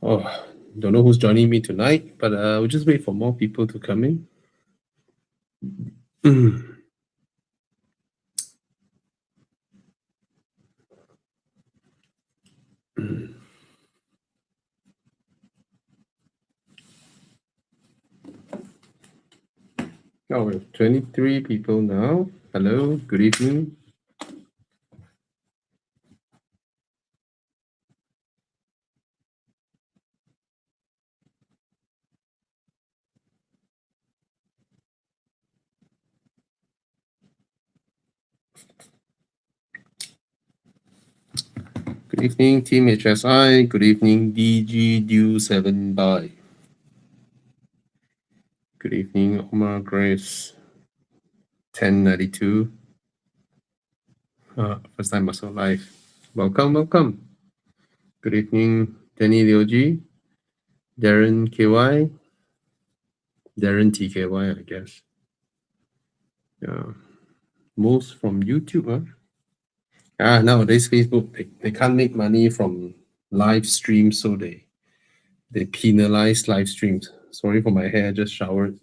Oh, don't know who's joining me tonight, but we'll just wait for more people to come in. Oh, we have 23 people now. Hello, good evening. Good evening, Team HSI. Good evening, DG Dew 7 by. Good evening, Omar Grace 1092. First time also live. Welcome, welcome. Good evening, Danny Liuji, Darren KY, Darren TKY, I guess. Yeah. Most from YouTube, huh? Nowadays Facebook, they can't make money from live streams, so they penalize live streams. Sorry for my hair, just showered.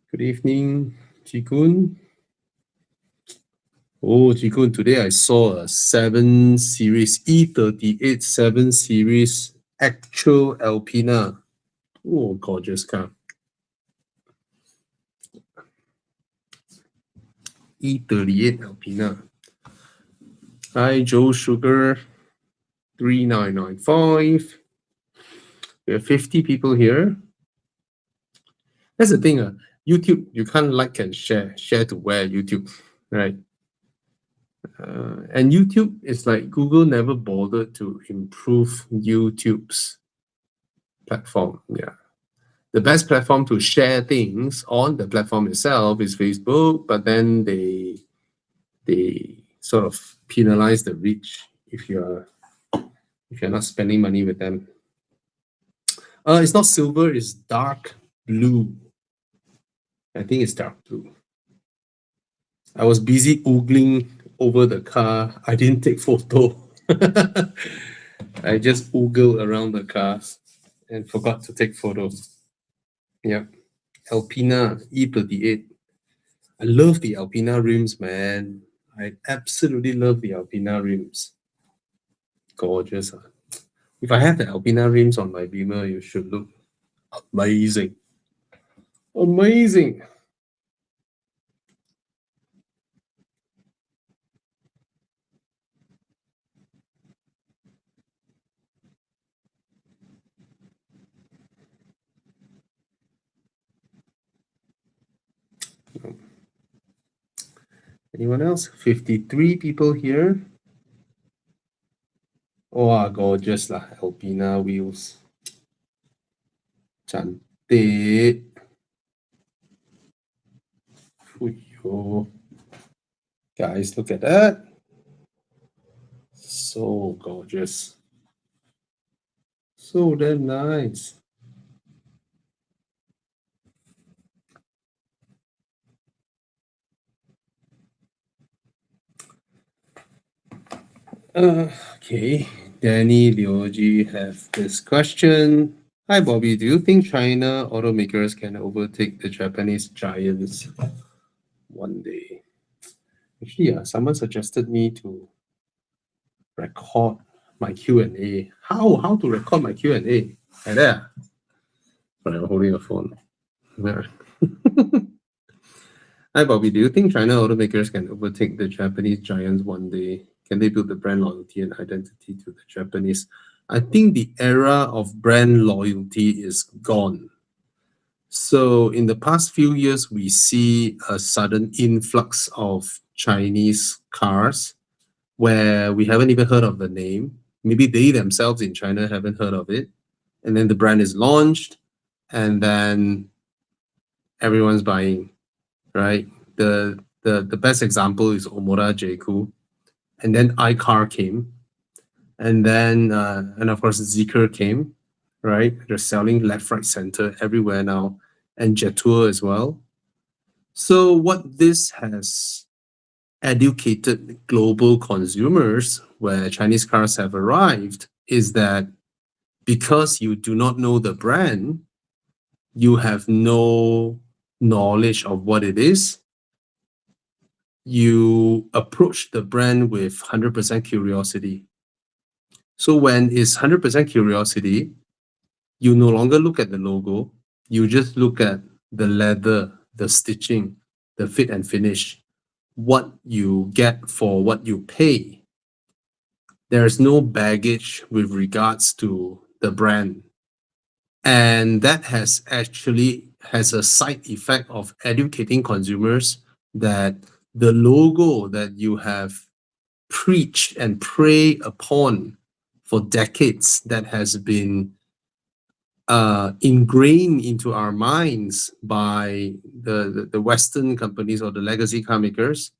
Good evening, Chikun. Oh, Chikun, today I saw a 7 Series, E38 7 Series actual Alpina. Oh, gorgeous car. E38 Alpina. Hi, Joe Sugar 3995. We have 50 people here. That's the thing, YouTube, you can't like and share to where YouTube, right? And YouTube is like Google never bothered to improve YouTube's platform. Yeah. The best platform to share things on the platform itself is Facebook, but then they sort of penalize the reach if you're not spending money with them. It's not silver, it's dark blue. I think it's dark blue. I was busy oogling over the car. I didn't take photo. I just oogled around the car and forgot to take photos. Yeah. Alpina E38. I love the Alpina rims, man. I absolutely love the Alpina rims. Gorgeous. If I have the Alpina rims on my Beamer, you should look amazing. Amazing. Anyone else? 53 people here. Oh, gorgeous lah. Alpina wheels. Cantik. Fuyo. Guys, look at that. So gorgeous. So damn nice. Okay, Danny Liuji have this question. Hi Bobby, do you think China automakers can overtake the Japanese giants one day? Actually, someone suggested me to record my Q&A. How to record my Q&A? Like that. Sorry, I'm holding a phone. Hi Bobby, do you think China automakers can overtake the Japanese giants one day? Can they build the brand loyalty and identity to the Japanese? I think the era of brand loyalty is gone. So in the past few years, we see a sudden influx of Chinese cars where we haven't even heard of the name. Maybe they themselves in China haven't heard of it. And then the brand is launched and then everyone's buying, right? The best example is Omura Jeiku. And then iCar came. And then, and of course, Zeekr came, right? They're selling left, right, center everywhere now, and Jetour as well. So what this has educated global consumers where Chinese cars have arrived is that because you do not know the brand, you have no knowledge of what it is. You approach the brand with 100% curiosity. So when it's 100% curiosity, you no longer look at the logo, you just look at the leather, the stitching, the fit and finish, what you get for what you pay. There's no baggage with regards to the brand. And that has a side effect of educating consumers that the logo that you have preached and prey upon for decades, that has been ingrained into our minds by the Western companies or the legacy car makers,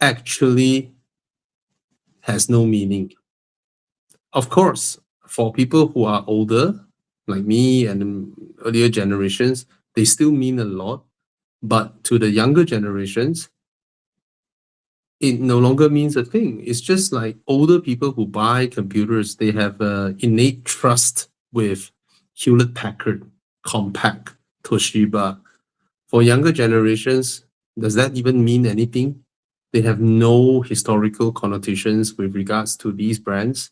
actually has no meaning. Of course, for people who are older, like me and earlier generations, they still mean a lot. But to the younger generations, it no longer means a thing. It's just like older people who buy computers, they have an innate trust with Hewlett-Packard, Compaq, Toshiba. For younger generations, does that even mean anything? They have no historical connotations with regards to these brands.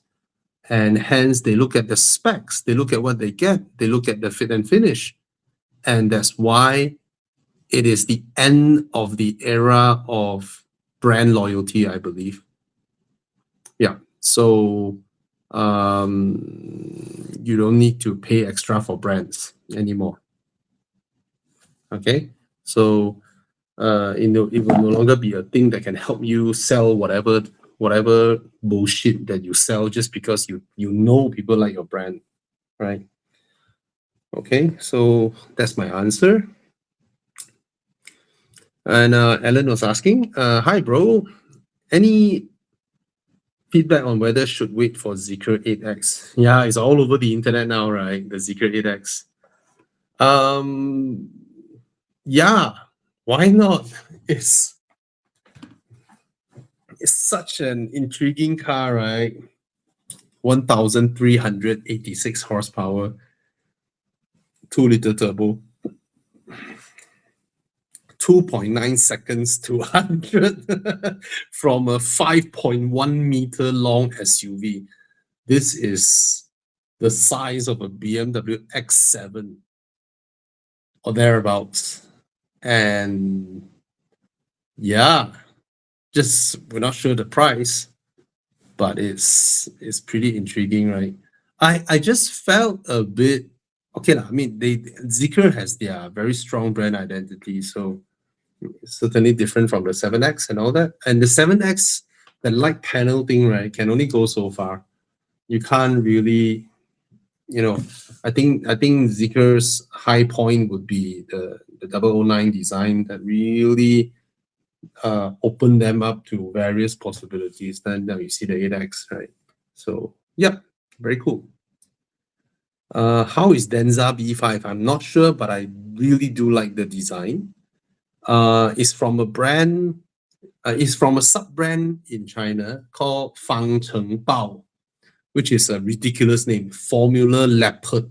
And hence, they look at the specs, they look at what they get, they look at the fit and finish. And that's why it is the end of the era of brand loyalty, I believe. Yeah. So you don't need to pay extra for brands anymore. Okay. So it will no longer be a thing that can help you sell whatever bullshit that you sell just because you know people like your brand, right? Okay, so that's my answer. And Alan was asking, hi bro, any feedback on whether should wait for Zeekr 8X? Yeah, it's all over the internet now, right? The Zeekr 8X. Yeah, why not? It's such an intriguing car, right? 1,386 horsepower, 2-liter turbo, 2.9 seconds to 100 from a 5.1 meter long SUV. This is the size of a BMW X7 or thereabouts. And yeah, just we're not sure the price, but it's pretty intriguing, right? I just felt a bit okay. I mean, Zeekr has their very strong brand identity, so it's certainly different from the 7X and all that. And the 7X, the light panel thing, right, can only go so far. You can't really, I think Zeekr's high point would be the 009 design that really open them up to various possibilities. Then you see the 8X, right? So yeah, very cool. How is Denza B5? I'm not sure, but I really do like the design. It's from a brand, it's from a sub-brand in China called Fangcheng Bao, which is a ridiculous name, Formula Leopard.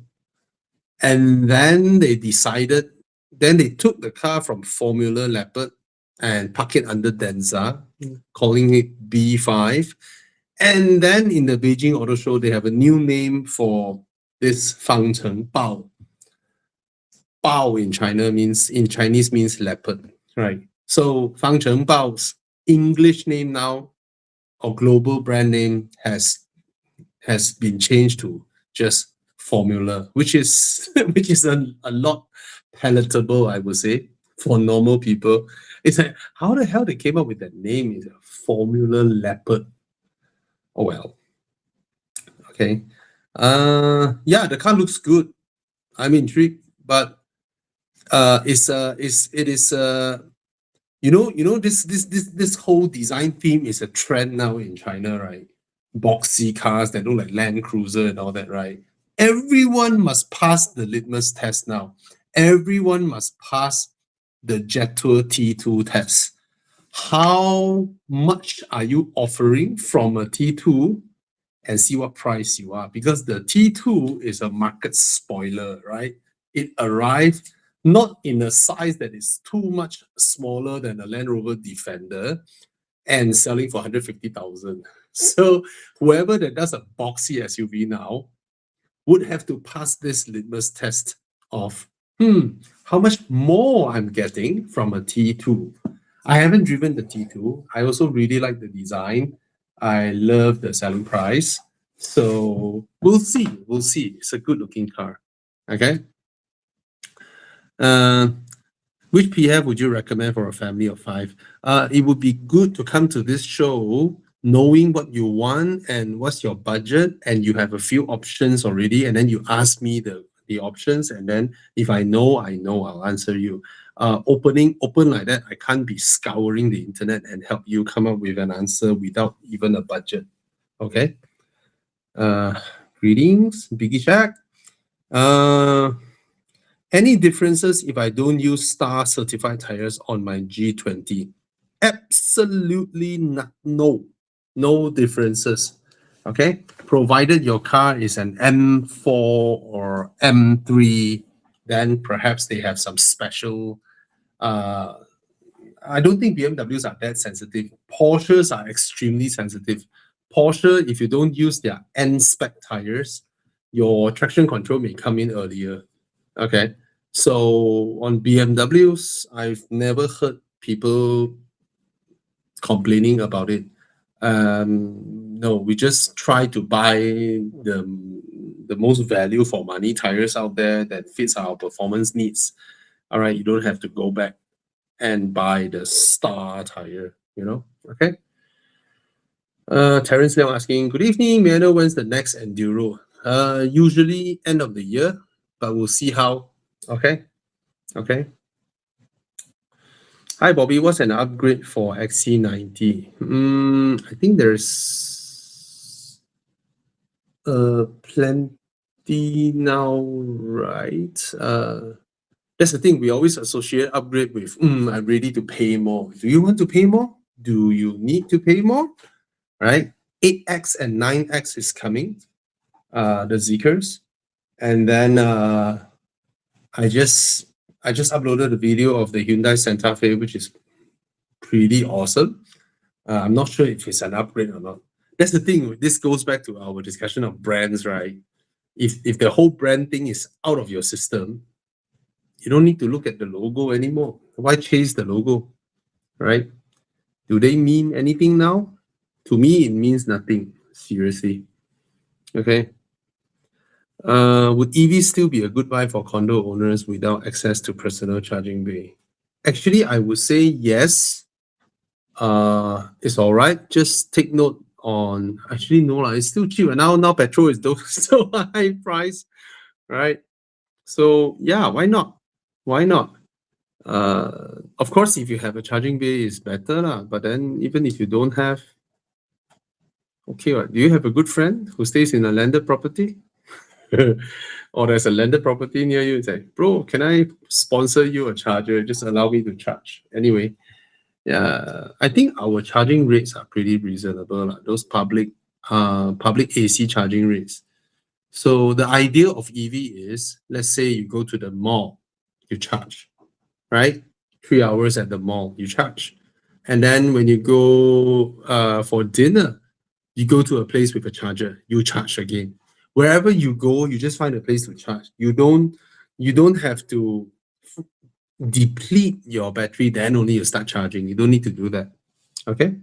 And then they took the car from Formula Leopard and park it under Denza, calling it B5. And then in the Beijing Auto Show, they have a new name for this Fangcheng Bao. Bao in Chinese means leopard, right? So Fangcheng Bao's English name now, or global brand name, has been changed to just Formula, which is a lot palatable, I would say, for normal people. It's like, how the hell they came up with that name? Is a Formula Leopard. Oh well. Okay. Yeah, the car looks good. I'm intrigued, but this whole design theme is a trend now in China, right? Boxy cars that look like Land Cruiser and all that, right? Everyone must pass the litmus test now. Everyone must pass the Jetour T2 test. How much are you offering from a T2, and see what price you are, because the T2 is a market spoiler, right? It arrived not in a size that is too much smaller than a Land Rover Defender and selling for 150,000. So whoever that does a boxy SUV now would have to pass this litmus test of, how much more I'm getting from a T2. I haven't driven the T2. I also really like the design. I love the selling price. So we'll see. We'll see. It's a good looking car. Okay. Which PF would you recommend for a family of 5? It would be good to come to this show knowing what you want and what's your budget, and you have a few options already, and then you ask me the options, and then if I know, I'll answer you. Open like that, I can't be scouring the internet and help you come up with an answer without even a budget. Okay. Greetings, Biggie Shack. Any differences if I don't use Star certified tires on my G20? Absolutely not. No differences. Okay, provided your car is an M4 or M3, then perhaps they have some special. I don't think BMWs are that sensitive. Porsches are extremely sensitive. Porsche, if you don't use their N-spec tires, your traction control may come in earlier. Okay, so on BMWs, I've never heard people complaining about it. No, we just try to buy the most value for money tires out there that fits our performance needs. All right, you don't have to go back and buy the Star tire, okay? Terence Leong asking, good evening, may I know when's the next Enduro? Usually end of the year, but we'll see how. Okay. Hi Bobby, what's an upgrade for XC90? I think there's plenty now, right? That's the thing, we always associate upgrade with, I'm ready to pay more. Do you want to pay more? Do you need to pay more? Right? 8X and 9X is coming, the Zeekrs. And then I just uploaded a video of the Hyundai Santa Fe, which is pretty awesome. I'm not sure if it's an upgrade or not. That's the thing. This goes back to our discussion of brands, right? If the whole brand thing is out of your system, you don't need to look at the logo anymore. Why chase the logo, right? Do they mean anything now? To me, it means nothing. Seriously. Okay. Would EV still be a good buy for condo owners without access to personal charging bay? Actually, I would say yes. It's all right. Just take note on. Actually, no, it's still cheap. And now petrol is so high price, right? So yeah, why not? Why not? Of course, if you have a charging bay, it's better lah. But then even if you don't have, okay, do you have a good friend who stays in a landed property? Or there's a landed property near you, it's like, bro, can I sponsor you a charger? Just allow me to charge. Anyway, yeah, I think our charging rates are pretty reasonable. Those public AC charging rates. So the idea of EV is, let's say you go to the mall, you charge, right? 3 hours at the mall, you charge. And then when you go for dinner, you go to a place with a charger, you charge again. Wherever you go, you just find a place to charge. You don't have to deplete your battery, then only you start charging. You don't need to do that. Okay.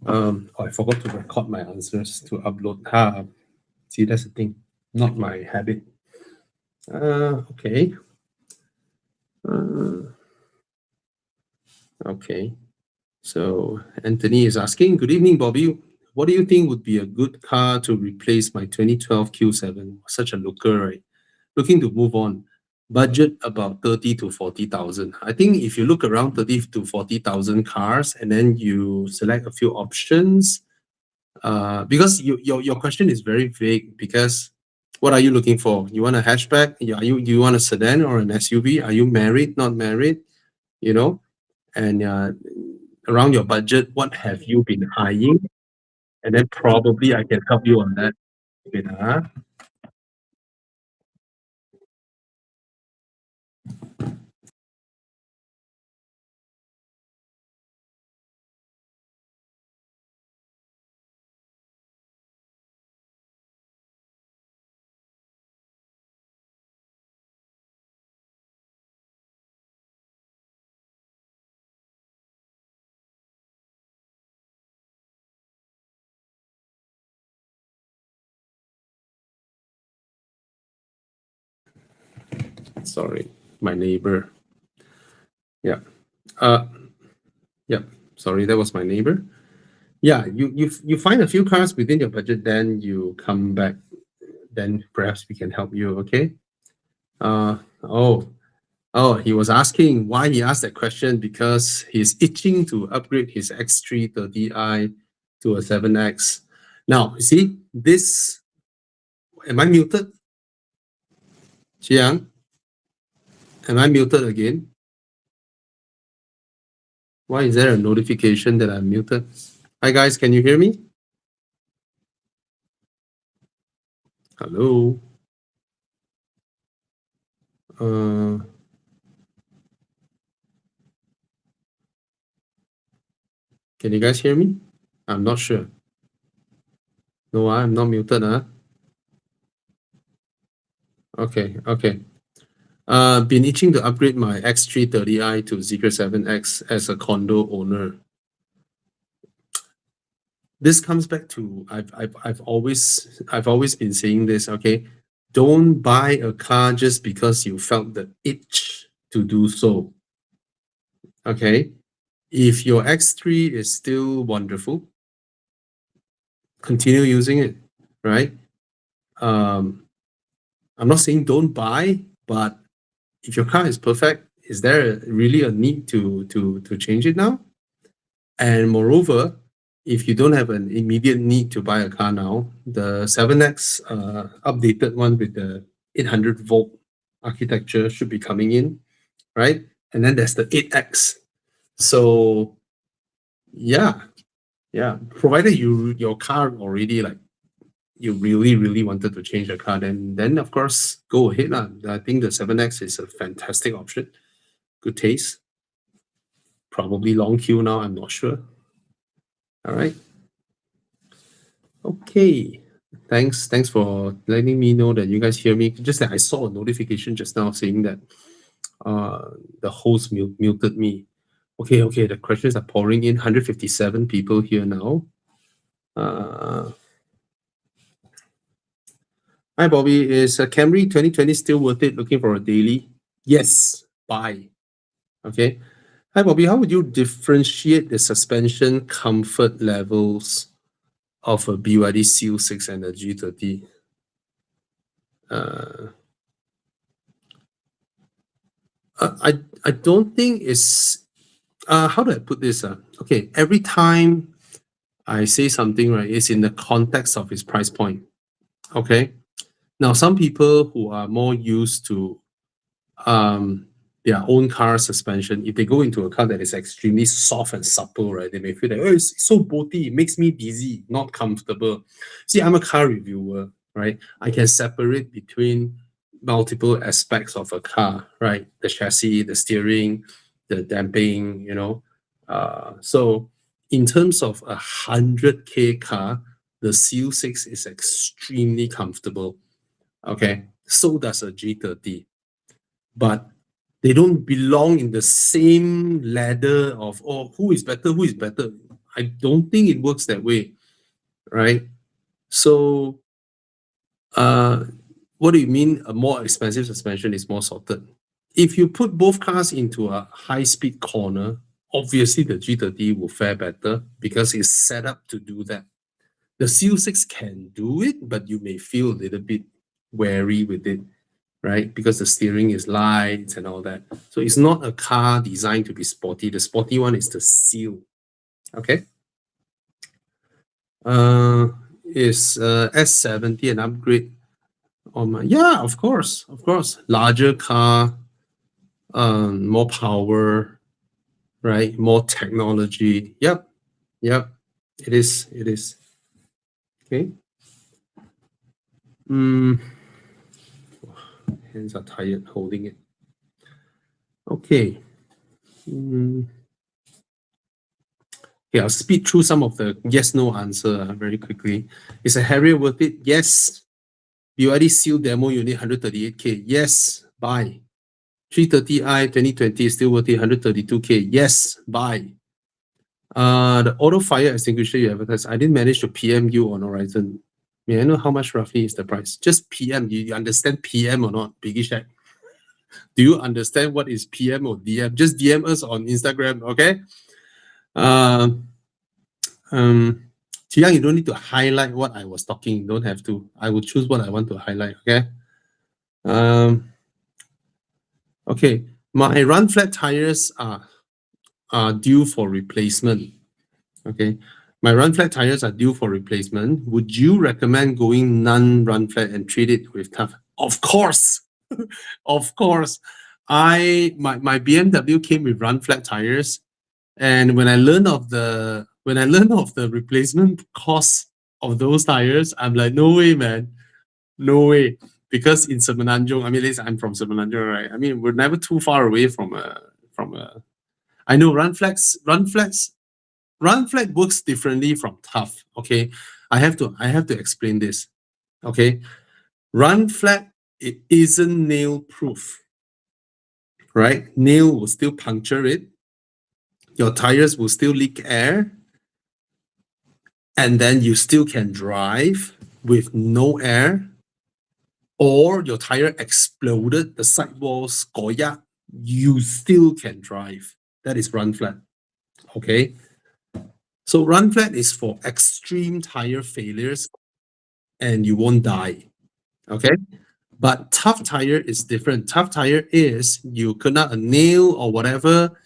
I forgot to record my answers to upload. See, that's the thing, not my habit. Okay. Okay. So Anthony is asking, good evening, Bobby. What do you think would be a good car to replace my 2012 Q7? Such a looker, right? Looking to move on. Budget about 30 to 40,000. I think if you look around 30 to 40,000 cars and then you select a few options, because your question is very vague, because what are you looking for? You want a hatchback? Do you want a sedan or an SUV? Are you married, not married? And around your budget, what have you been eyeing? and then probably I can help you on that. Wait, Sorry, my neighbor. Yeah. Uh, yeah. Sorry, that was my neighbor. Yeah, you find a few cars within your budget, then you come back. Then perhaps we can help you. Okay. Uh. Oh. Oh, he was asking why he asked that question because he's itching to upgrade his X330i to a 7X. Now, you see, this, am I muted? Chiang, am I muted again? Why is there a notification that I'm muted? Hi guys, can you hear me? Hello? Uh, can you guys hear me? I'm not sure. No, I'm not muted, huh? Okay, okay. Been itching to upgrade my X330i to Zeekr 7X as a condo owner. This comes back to I've always been saying this, okay? Don't buy a car just because you felt the itch to do so. Okay? If your X3 is still wonderful, continue using it, right? I'm not saying don't buy, but if your car is perfect, is there really a need to change it now? And moreover, if you don't have an immediate need to buy a car now, the 7X updated one with the 800-volt architecture should be coming in, right? And then there's the 8X. So yeah, provided your car already like you really wanted to change the car, then of course go ahead. I think the 7X is a fantastic option. Good taste. Probably long queue now, I'm not sure. All right. Okay. Thanks for letting me know that you guys hear me. Just that I saw a notification just now saying that the host muted me. Okay, the questions are pouring in. 157 people here now. Hi Bobby, is a Camry 2020 still worth it? Looking for a daily? Yes, buy. Okay. Hi Bobby, how would you differentiate the suspension comfort levels of a BYD Seal6 and a G30? I don't think it's how do I put this? Okay, every time I say something, right, it's in the context of its price point. Okay. Now, some people who are more used to their own car suspension, if they go into a car that is extremely soft and supple, right, they may feel like, oh, it's so boaty, it makes me dizzy, not comfortable. See, I'm a car reviewer, right? I can separate between multiple aspects of a car, right? The chassis, the steering, the damping, So in terms of 100K car, the Seal6 is extremely comfortable. Okay, so does a G30, but they don't belong in the same ladder of, oh, who is better, who is better. I don't think it works that way, right? So what do you mean a more expensive suspension is more sorted? If you put both cars into a high-speed corner, obviously the G30 will fare better because it's set up to do that. The Seal6 can do it, but you may feel a little bit wary with it, right? Because the steering is light and all that. So it's not a car designed to be sporty. The sporty one is the Seal. Okay. Is S70 an upgrade on my? Yeah, of course. Larger car, more power, right? More technology. Yep. It is. Okay. Hands are tired holding it. Okay. Okay, I'll speed through some of the yes/no answer very quickly. Is a Harrier worth it? Yes. BYD Seal demo unit 138K. Yes. Buy. 330i 2020 is still worth it. 132K. Yes. Buy. The auto fire extinguisher you advertised, I didn't manage to PM you on Horizon. May I know how much roughly is the price? Just PM. You understand PM or not, Biggie Shack? Do you understand what is PM or DM? Just DM us on Instagram, okay? Chiang, you don't need to highlight what I was talking. You don't have to. I will choose what I want to highlight, okay? Okay, my run flat tires are due for replacement. Okay, my run flat tires are due for replacement. Would you recommend going non-run flat and treat it with tough? Of course, of course. My BMW came with run flat tires, and when I learned of the replacement cost of those tires, I'm like, no way, man, no way. Because in Semenanjung, I mean, at least I'm from Semenanjung, right? I mean, we're never too far away from a. I know run flat works differently from tough. Okay, I have to explain this. Okay, run flat, it isn't nail proof, right? Nail will still puncture it. Your tires will still leak air, and then you still can drive with no air, or your tire exploded, the sidewalls goyak, you still can drive. That is run flat. Okay. So run flat is for extreme tire failures and you won't die. Okay. But tough tire is different. Tough tire is you kena a nail or whatever,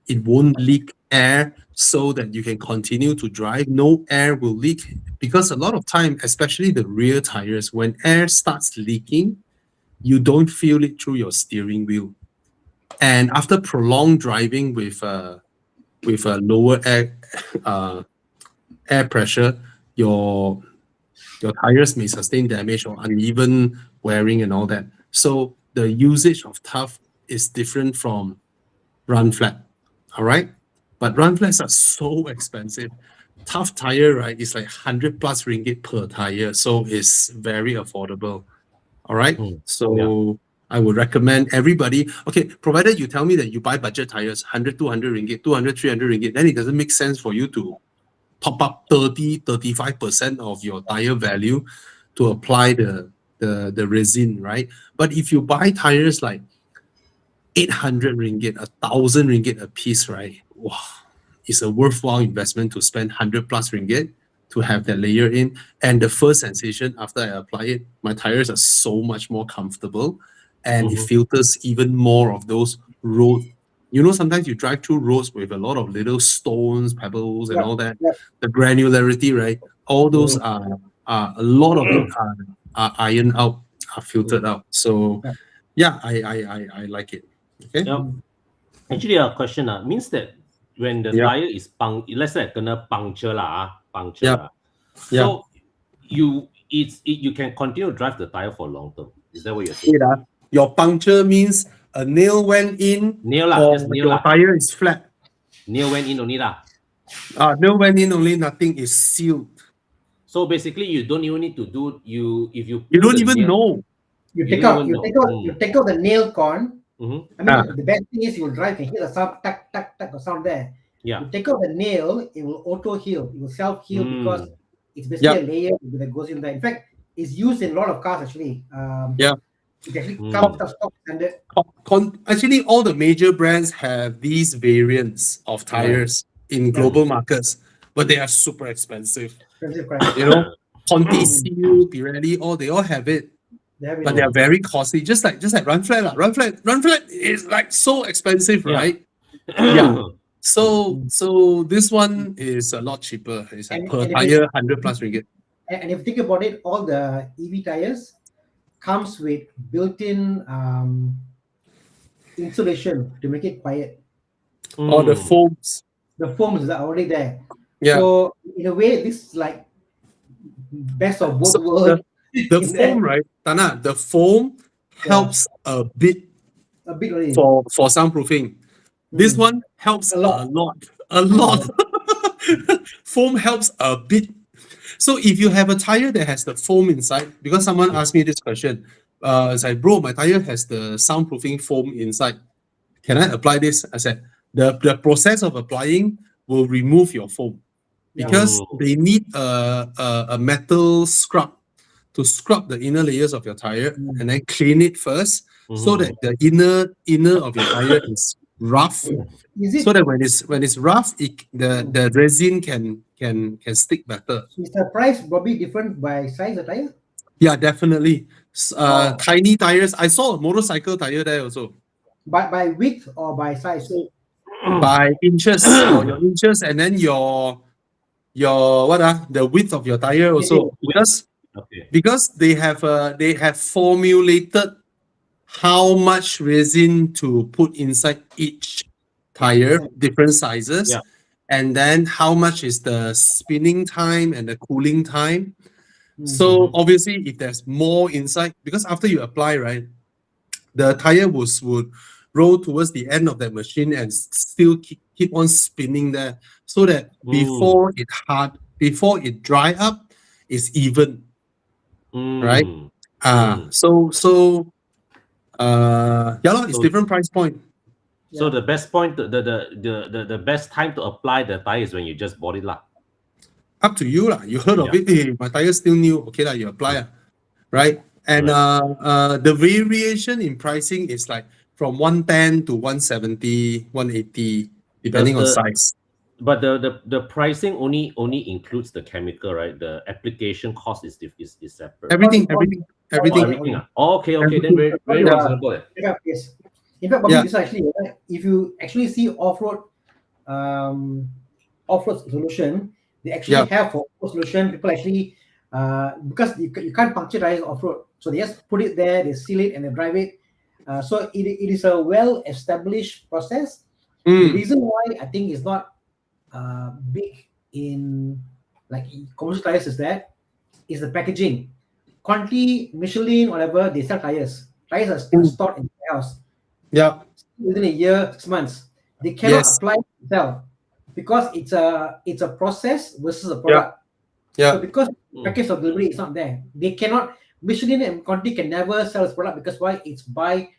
it won't leak air so that you can continue to drive. No air will leak because a lot of time, especially the rear tires, when air starts leaking, you don't feel it through your steering wheel. And after prolonged driving with a lower air pressure, your tires may sustain damage or uneven wearing and all that. So the usage of tough is different from run flat. All right. But run flats are so expensive. Tough tire, right, is like 100 plus ringgit per tire. So it's very affordable. All right. So I would recommend everybody. Okay, provided you tell me that you buy budget tires, 100, 200 ringgit, 200, 300 ringgit, then it doesn't make sense for you to top up 30, 35% of your tire value to apply the resin, right? But if you buy tires like 800 ringgit, 1,000 ringgit a piece, right? Wow, it's a worthwhile investment to spend 100 plus ringgit to have that layer in. And the first sensation after I apply it, my tires are so much more comfortable and it filters even more of those road. You know, sometimes you drive through roads with a lot of little stones, pebbles, and all that. The granularity, right? All those are a lot of it are ironed out, are filtered out. So yeah, I like it. Okay. Actually, a question means that when the tire is let's say gonna puncture puncture. So you can continue to drive the tire for long term. Is that what you're saying? Your puncture means a nail went in, or your tire is flat. Nail went in only Nail went in only, nothing is sealed. So basically, you don't even need to do if you don't even know. You take out the nail corn. I mean, the best thing is you will drive and hear the sound, tuck, tuck, tuck, the sound there. Yeah. You take out the nail, it will auto heal. It will self heal because it's basically a layer that goes in there. In fact, it's used in a lot of cars actually. It actually comes with stock standard. Actually, all the major brands have these variants of tires in global markets, but they are super expensive. You know, Conti Seal, Pirelli, they all have it. But they are very costly, just like run flat. Run flat is like so expensive, right? So this one is a lot cheaper. It's like per tire 100 plus ringgit. And if you think about it, all the EV tires comes with built-in insulation to make it quiet. Or the foams. The foams are already there. Yeah. So in a way, this is like best of both So worlds. the foam, right, Tana, the foam helps a bit A bit only. for soundproofing. This one helps A lot. a lot. Foam helps a bit. So if you have a tire that has the foam inside, because someone asked me this question, it's like, bro, my tire has the soundproofing foam inside. Can I apply this? I said, the process of applying will remove your foam because they need a metal scrub to scrub the inner layers of your tire and then clean it first so that the inner of your tire is rough. So that when it's rough, the resin can stick better. Is the price probably different by size of tire? Yeah, definitely. Tiny tires. I saw a motorcycle tire there also. By width or by size? By inches, your inches, and then your the width of your tire also, because they have formulated how much resin to put inside each tire, different sizes, and then how much is the spinning time and the cooling time. So obviously, if there's more inside, because after you apply, right, the tire would roll towards the end of that machine and still keep on spinning there, so that before it dry up, it's even, right? It's different price point. So the best point, the best time to apply the tire is when you just bought it lah. Up to you lah. You heard of it? Hey, my tire still new. Okay lah, you apply right? And the variation in pricing is like from 110 to 170, 180, depending on size. But the pricing only includes the chemical, right? The application cost is separate. Everything. Oh, okay. Then very reasonable. Yes. In fact, this actually, if you actually see off-road solution, they actually have for off-road solution. People actually because you can't puncture tires off-road, so they just put it there, they seal it, and they drive it. So it is a well-established process. The reason why I think it's not big in like commercial tires is the packaging. Currently, Michelin, whatever, they sell tires. Tires are still stored in the house. Yeah. Within a year, 6 months, they cannot apply to sell because it's a process versus a product. Yeah. So because package of delivery is not there, they cannot. Michelin and Conti can never sell this product because why? It's by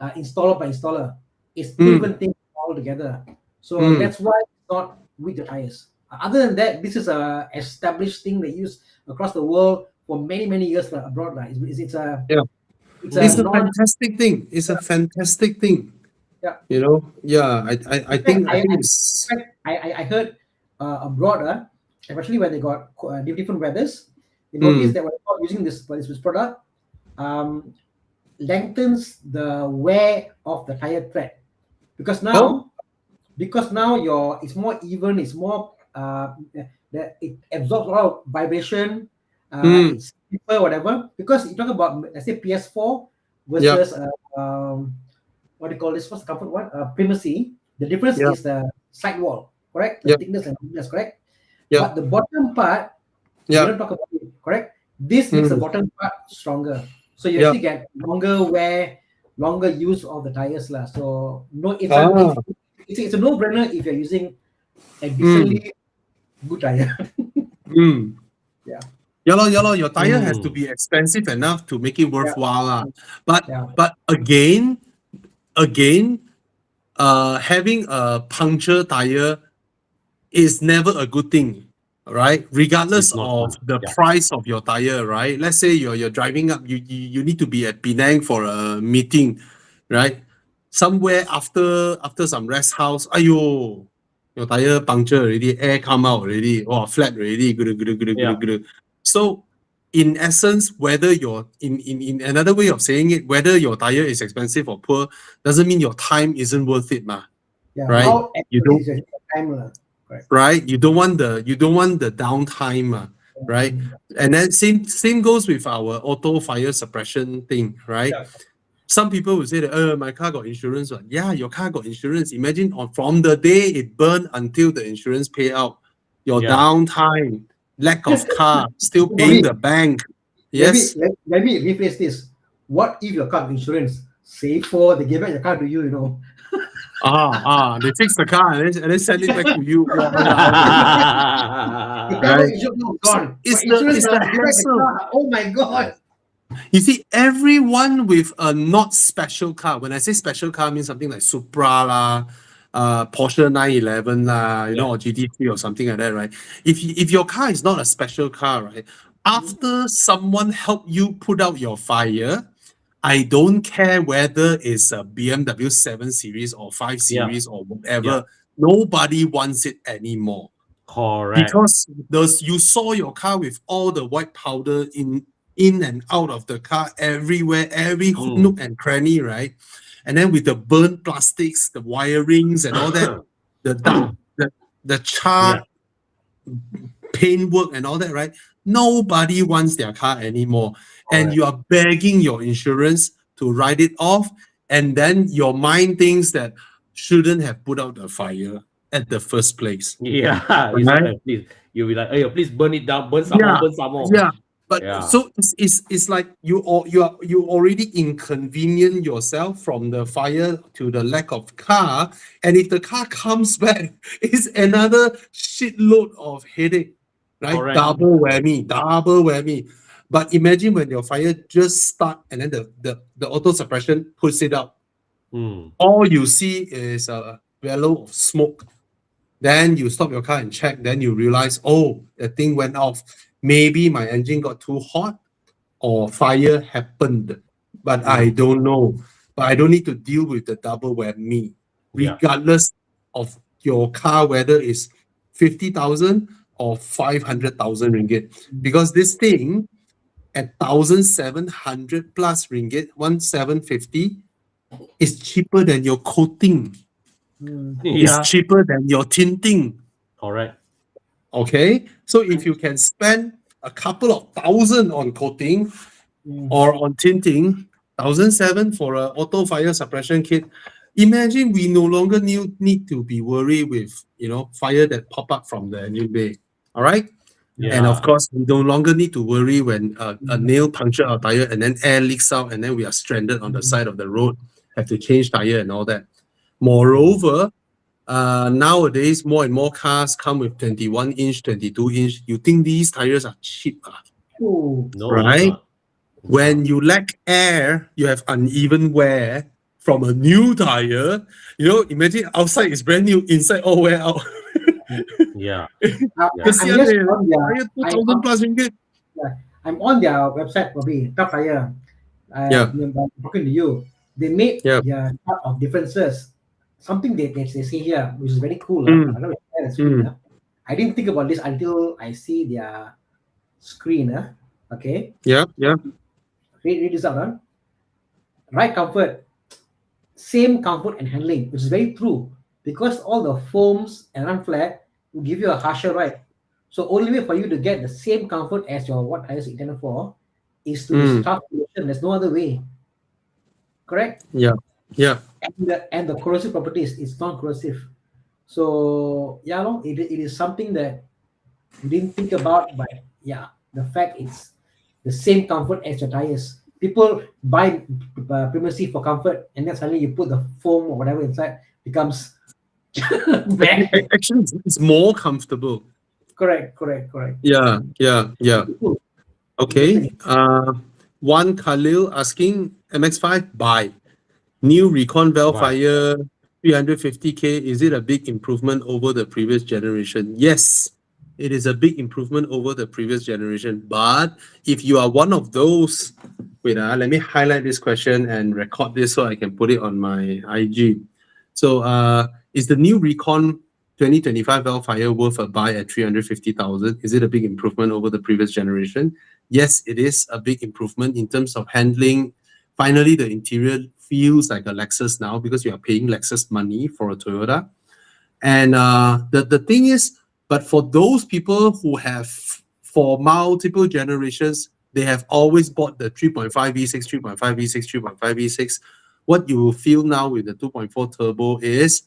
installer by installer. It's two different things altogether. So that's why it's not with the tires. Other than that, this is a established thing they use across the world for many years abroad. It's a fantastic thing. It's a fantastic thing. Yeah. You know. Yeah. I think it's. I heard abroad, especially when they got different weathers, they noticed that when using this product, lengthens the wear of the tire tread because now it's more even, it's more it absorbs a lot of vibration, it's deeper, whatever. Because you talk about, let's say, PS4 versus what do you call this? What's the comfort one? Primacy. The difference is the sidewall, correct? The thickness and thickness, correct? But the bottom part, we don't talk about it, correct? This makes the bottom part stronger. So you actually get longer wear, longer use of the tires. So it's a no-brainer if you're using a decently good tire. Your tire has to be expensive enough to make it worthwhile. But again, having a puncture tire is never a good thing, right? Regardless of the price of your tire, right? Let's say you're driving up, you need to be at Penang for a meeting, right? Somewhere after some rest house, ayo, your tire puncture already, air come out already, flat already, So in essence, whether you're in another way of saying it, whether your tire is expensive or poor, doesn't mean your time isn't worth it, right? You don't. Right, you don't want the downtime, right? And then same goes with our auto fire suppression thing, right? Some people will say that my car got insurance. Yeah, your car got insurance. Imagine from the day it burned until the insurance pay out, your downtime lack of car, still Bobby, paying the bank. Yes. Let me rephrase this. What if your car have insurance? Say for they give back the car to you, you know. They fix the car and then send it back to you. Walao. The car Right. insurance now So gone. it's But insurance the give back the hassle. car. Oh my god. You see, everyone with a not special car, when I say special car, I mean something like Supra lah, Porsche 911 lah, or GT3 or something like that, right? If your car is not a special car, right, after someone help you put out your fire, I don't care whether it's a BMW 7 Series or 5 Series or whatever, nobody wants it anymore. Correct. Because you saw your car with all the white powder in and out of the car everywhere, every nook and cranny, right? And then with the burnt plastics, the wirings and all that, the charred paintwork and all that, right? Nobody wants their car anymore. And you are begging your insurance to write it off. And then your mind thinks that shouldn't have put out the fire at the first place. Yeah, Right? please. You'll be like, hey, please burn it down, burn some more, burn some more. Yeah. But so it's like you already inconvenient yourself from the fire to the lack of car, and if the car comes back, it's another shitload of headache, right? Correct. Double whammy. But imagine when your fire just start and then the auto suppression puts it out. All you see is a bellow of smoke. Then you stop your car and check. Then you realize, oh, the thing went off. Maybe my engine got too hot or fire happened, but I don't know. But I don't need to deal with the double whammy, regardless of your car, whether it's 50,000 or 500,000 ringgit. Because this thing at 1,700 plus ringgit, 1,750, is cheaper than your coating. It's cheaper than your tinting. Correct. Okay, so if you can spend a couple of thousand on coating or on tinting, 1,700 for an auto fire suppression kit, imagine we no longer need to be worried with fire that pop up from the engine bay. All right, and of course we no longer need to worry when a nail puncture our tire and then air leaks out and then we are stranded on the side of the road, have to change tire and all that. Moreover, nowadays, more and more cars come with 21-inch, 22-inch. You think these tires are cheap, Oh, No, right? it's not. When you lack air, you have uneven wear from a new tire. Imagine outside is brand new, inside all wear out. Yeah. Kesian tire 2,000 plus ringgit. I'm on their website, Bobby. Tough Tire. I'm talking to you. They made their chart of differences. Something they say here, which is very cool. I didn't think about this until I see their screen. Okay. Yeah. Read this out. Ride comfort. Same comfort and handling, which is very true. Because all the foams and run flat will give you a harsher ride. So only way for you to get the same comfort as your what tires intended for is to use tough pollution. There's no other way. Correct? Yeah. And the corrosive properties is non-corrosive. So it is something that you didn't think about, but the fact it's the same comfort as your tires. People buy primacy for comfort, and then suddenly you put the foam or whatever inside, becomes bad. Actually, it's more comfortable. Correct. Yeah. Okay. One Khalil asking MX5 buy. New Recon Velfire 350k. Is it a big improvement over the previous generation? Yes, it is a big improvement over the previous generation. But if you are one of those, let me highlight this question and record this so I can put it on my IG. So, is the new Recon 2025 Velfire worth a buy at 350,000? Is it a big improvement over the previous generation? Yes, it is a big improvement in terms of handling. Finally, the interior feels like a Lexus now because you are paying Lexus money for a Toyota. And the thing is, but for those people who have, for multiple generations, they have always bought the 3.5 V6, 3.5 V6, 3.5 V6. What you will feel now with the 2.4 turbo is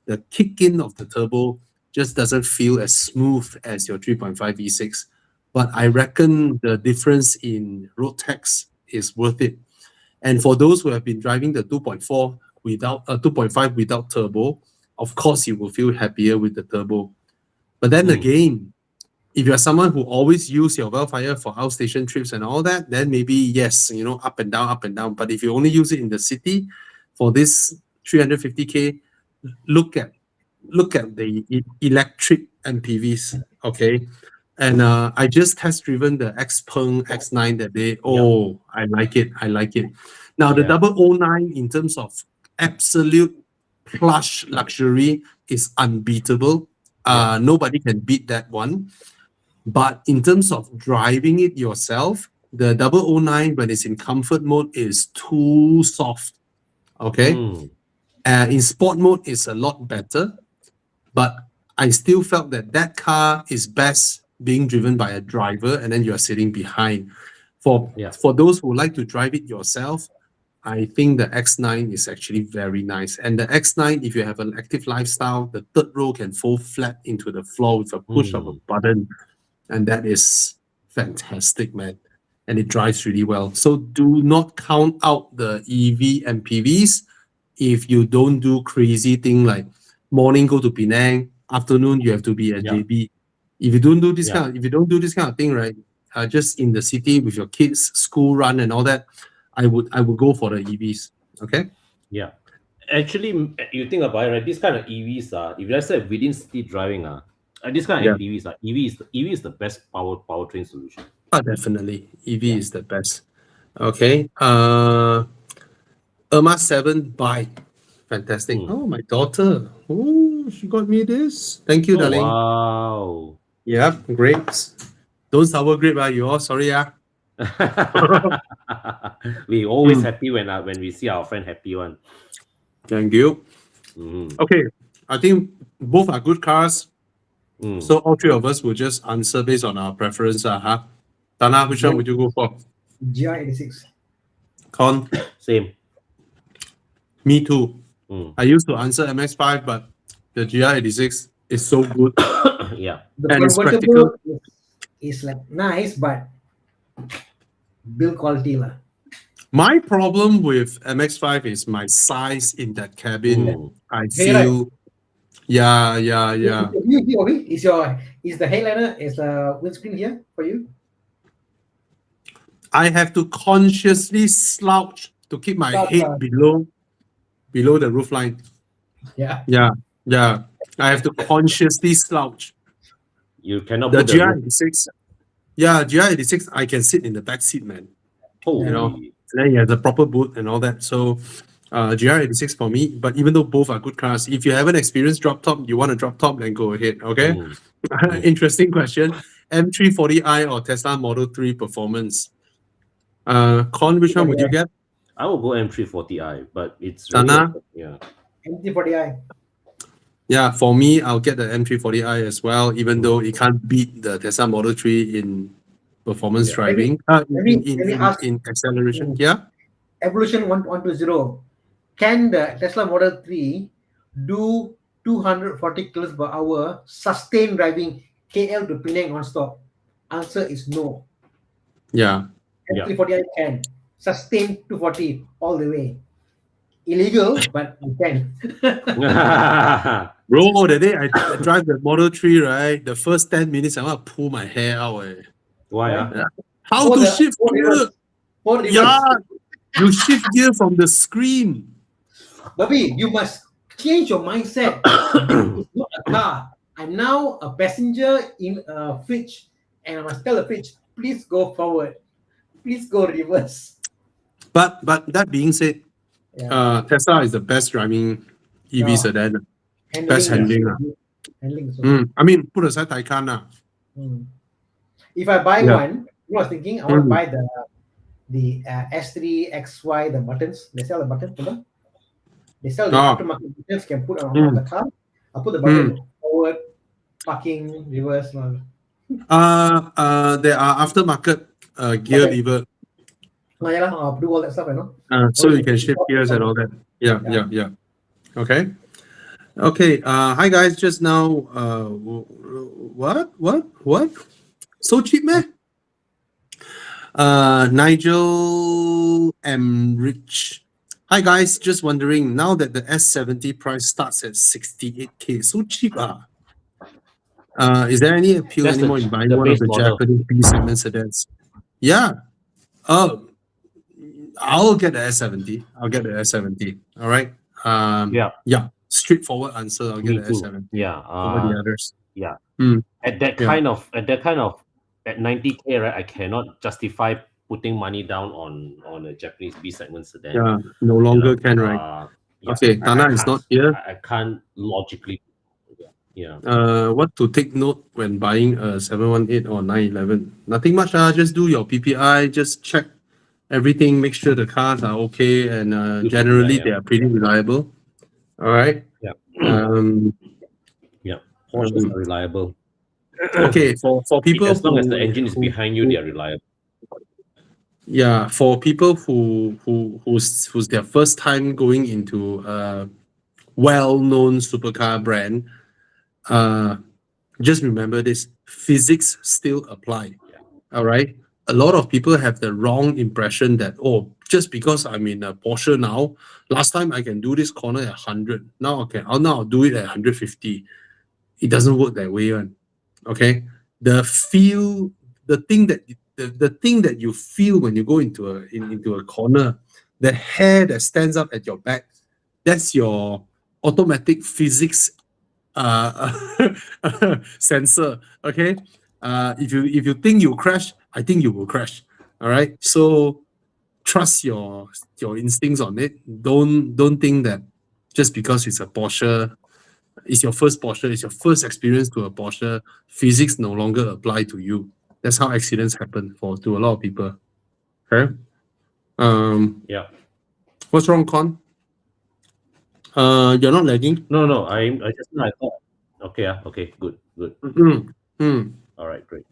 the kick-in of the turbo just doesn't feel as smooth as your 3.5 V6. but I reckon the difference in road tax is worth it. And for those who have been driving the 2.4 without 2.5 without turbo, of course you will feel happier with the turbo. But then again, if you're someone who always use your Wellfire for outstation trips and all that, then maybe yes, up and down, up and down. But if you only use it in the city for this 350k, look at the electric MPVs, okay? And I just test driven the Xpeng X9 that day. Oh, I like it. I like it. Now the 009 in terms of absolute plush luxury is unbeatable. Nobody can beat that one. But in terms of driving it yourself, the 009 when it's in comfort mode is too soft. Okay. In sport mode, it's a lot better. But I still felt that car is best being driven by a driver and then you're sitting behind. For those who like to drive it yourself, I think the X9 is actually very nice. And the X9, if you have an active lifestyle, the third row can fold flat into the floor with a push of a button. And that is fantastic, man. And it drives really well. So do not count out the EV MPVs if you don't do crazy thing like morning go to Penang, afternoon you have to be at JB. If you don't do this kind of thing, right? Just in the city with your kids, school run and all that, I would go for the EVs. Okay. Yeah. Actually, you think about it, right? This kind of EVs if let's say within city driving this kind of MPVs EV is the best powertrain solution. Definitely, EV is the best. Okay. Irma 7 bike. Fantastic. Oh, my daughter. Oh, she got me this. Thank you, darling. Wow. Yeah, grapes. Don't sour grape, you all. Sorry, We always happy when we see our friend happy one. Thank you. Okay, I think both are good cars. So all three of us will just answer based on our preference. Tana, which one would you go for? GR86. Con? Same. Me too. I used to answer MX-5, but the GR86 is so good. Yeah. The and it's practical. convertible is like nice, but build quality lah. My problem with MX-5 is my size in that cabin. I feel, yeah. Is the headliner is the windscreen here for you? I have to consciously slouch to keep my head below the roofline. Yeah. I have to consciously slouch. You cannot. The GR86. Yeah, GR86. I can sit in the back seat, man. And then you have the proper boot and all that. So, GR86 for me. But even though both are good cars, if you haven't experienced drop top, you want a drop top, then go ahead. Okay. Interesting question. M340i or Tesla Model 3 performance. Con, which one would you get? I will go M340i, but it's really M340i. Yeah, for me, I'll get the M340i as well, even though it can't beat the Tesla Model 3 in performance driving, in acceleration. Evolution 120. Can the Tesla Model 3 do 240 km per hour sustained driving KL to Penang non-stop? Answer is no. M340i can sustain 240 all the way. Illegal, but you can. Bro, the day I drive the Model 3, right? The first 10 minutes, I want to pull my hair out. Why? How to shift gear? You shift gear from the screen. Bobby, you must change your mindset. It's not a car. I'm now a passenger in a fridge, and I must tell the fridge, please go forward. Please go reverse. But that being said, Tesla is the best driving EV sedan. Best handling. I mean, put aside Taycan. If I buy one, I was thinking I want to buy the S3, XY, the buttons. They sell the buttons for them. They sell the aftermarket buttons you can put on the car. I'll put the button forward, parking, reverse. There are aftermarket gear lever. I'll do all that stuff, so you can shift gears and all that. Yeah. Okay. Hi guys. Just now, what? So cheap, man. Nigel M. Rich. Hi guys, just wondering, now that the S70 price starts at 68K, so cheap is there any appeal That's anymore in buying the one of base the model. Japanese B segment sedans? Yeah. I'll get the S70. I'll get the S70. All right. Yeah. Yeah. Straightforward answer. I'll get Me the too. S70 Yeah. over the others. Yeah. Mm, At that yeah. kind of at 90K, right? I cannot justify putting money down on a Japanese B segment sedan. Yeah. No You longer know, can, right? yeah, Okay. I Tana is can't. not here. I can't logically. Yeah. What to take note when buying a 718 or 911? Nothing much. Just do your PPI. Just check everything. Make sure the cars are okay, and Do generally PPI, they are pretty reliable. All right. yeah. Um, Yeah. Porsches um, are reliable. okay. For people As long as the who, engine is behind you, they are reliable. yeah, for people who's their first time going into a well-known supercar brand, just remember this: physics still apply. All right. A lot of people have the wrong impression that, oh, just because I'm in a Porsche now, last time I can do this corner at 100. Now I'll do it at 150. It doesn't work that way, one. Okay. The feel, the thing that you feel when you go into a corner, the hair that stands up at your back, that's your automatic physics uh sensor. Okay. If you think you crash, I think you will crash. All right. So trust your instincts on it. Don't think that just because it's a Porsche, it's your first Porsche, it's your first experience to a Porsche, physics no longer apply to you. That's how accidents happen to a lot of people. Okay. Yeah. What's wrong, Con? You're not lagging. No. I just I thought. Okay. Okay. Good. All right. Great.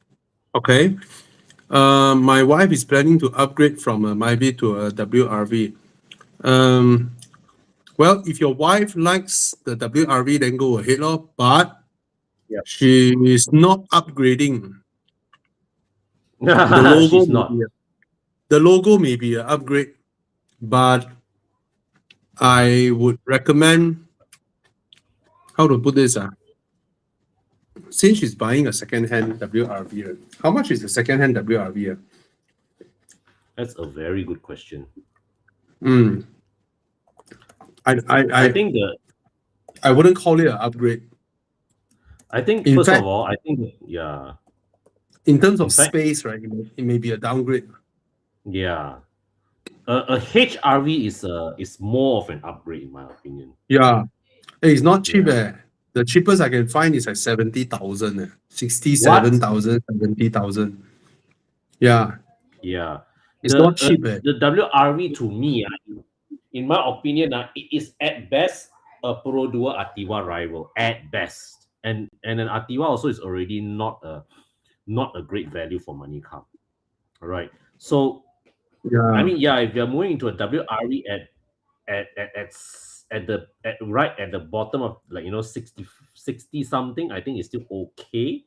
Okay. My wife is planning to upgrade from a Myvi to a WRV. Well, if your wife likes the WRV, then go ahead, lor. But Yeah. she is not upgrading. The logo, She's not. the logo may be an upgrade, but I would recommend, how to put this, since she's buying a second-hand WRV, how much is the second-hand WRV? That's a very good question. I think I wouldn't call it an upgrade. I think In first fact, of all, I think yeah. In terms of In fact, space, right, it may be a downgrade. Yeah. A HRV is more of an upgrade in my opinion. Yeah. Hey, it's not cheap. Yeah. The cheapest I can find is like 70,000. 67,000, 70,000. Yeah. Yeah. It's not cheap. The WRV to me, in my opinion, it is at best a Pro Duo Ativa rival at best, and an Ativa also is already not a great value for money car. All right. So Yeah. I mean, yeah, if you're moving into a WRV right at the bottom of 60 something, I think it's still okay,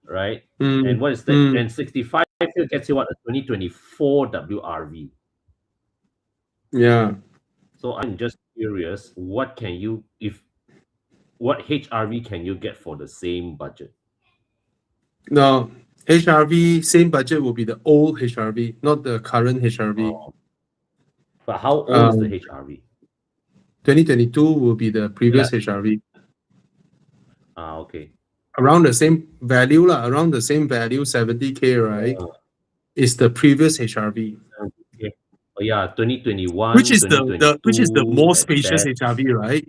right? And what is that? And 65 still gets you what, a 2024 WRV. Yeah. So I'm just curious, what HRV can you get for the same budget? No, HRV, same budget will be the old HRV, not the current HRV. Oh. But how old is the HRV? 2022 will be the previous HRV. Okay. Around the same value, around the same value, 70K, right? Is the previous HRV. Okay. Oh yeah, 2021, Which is the more spacious HRV, right?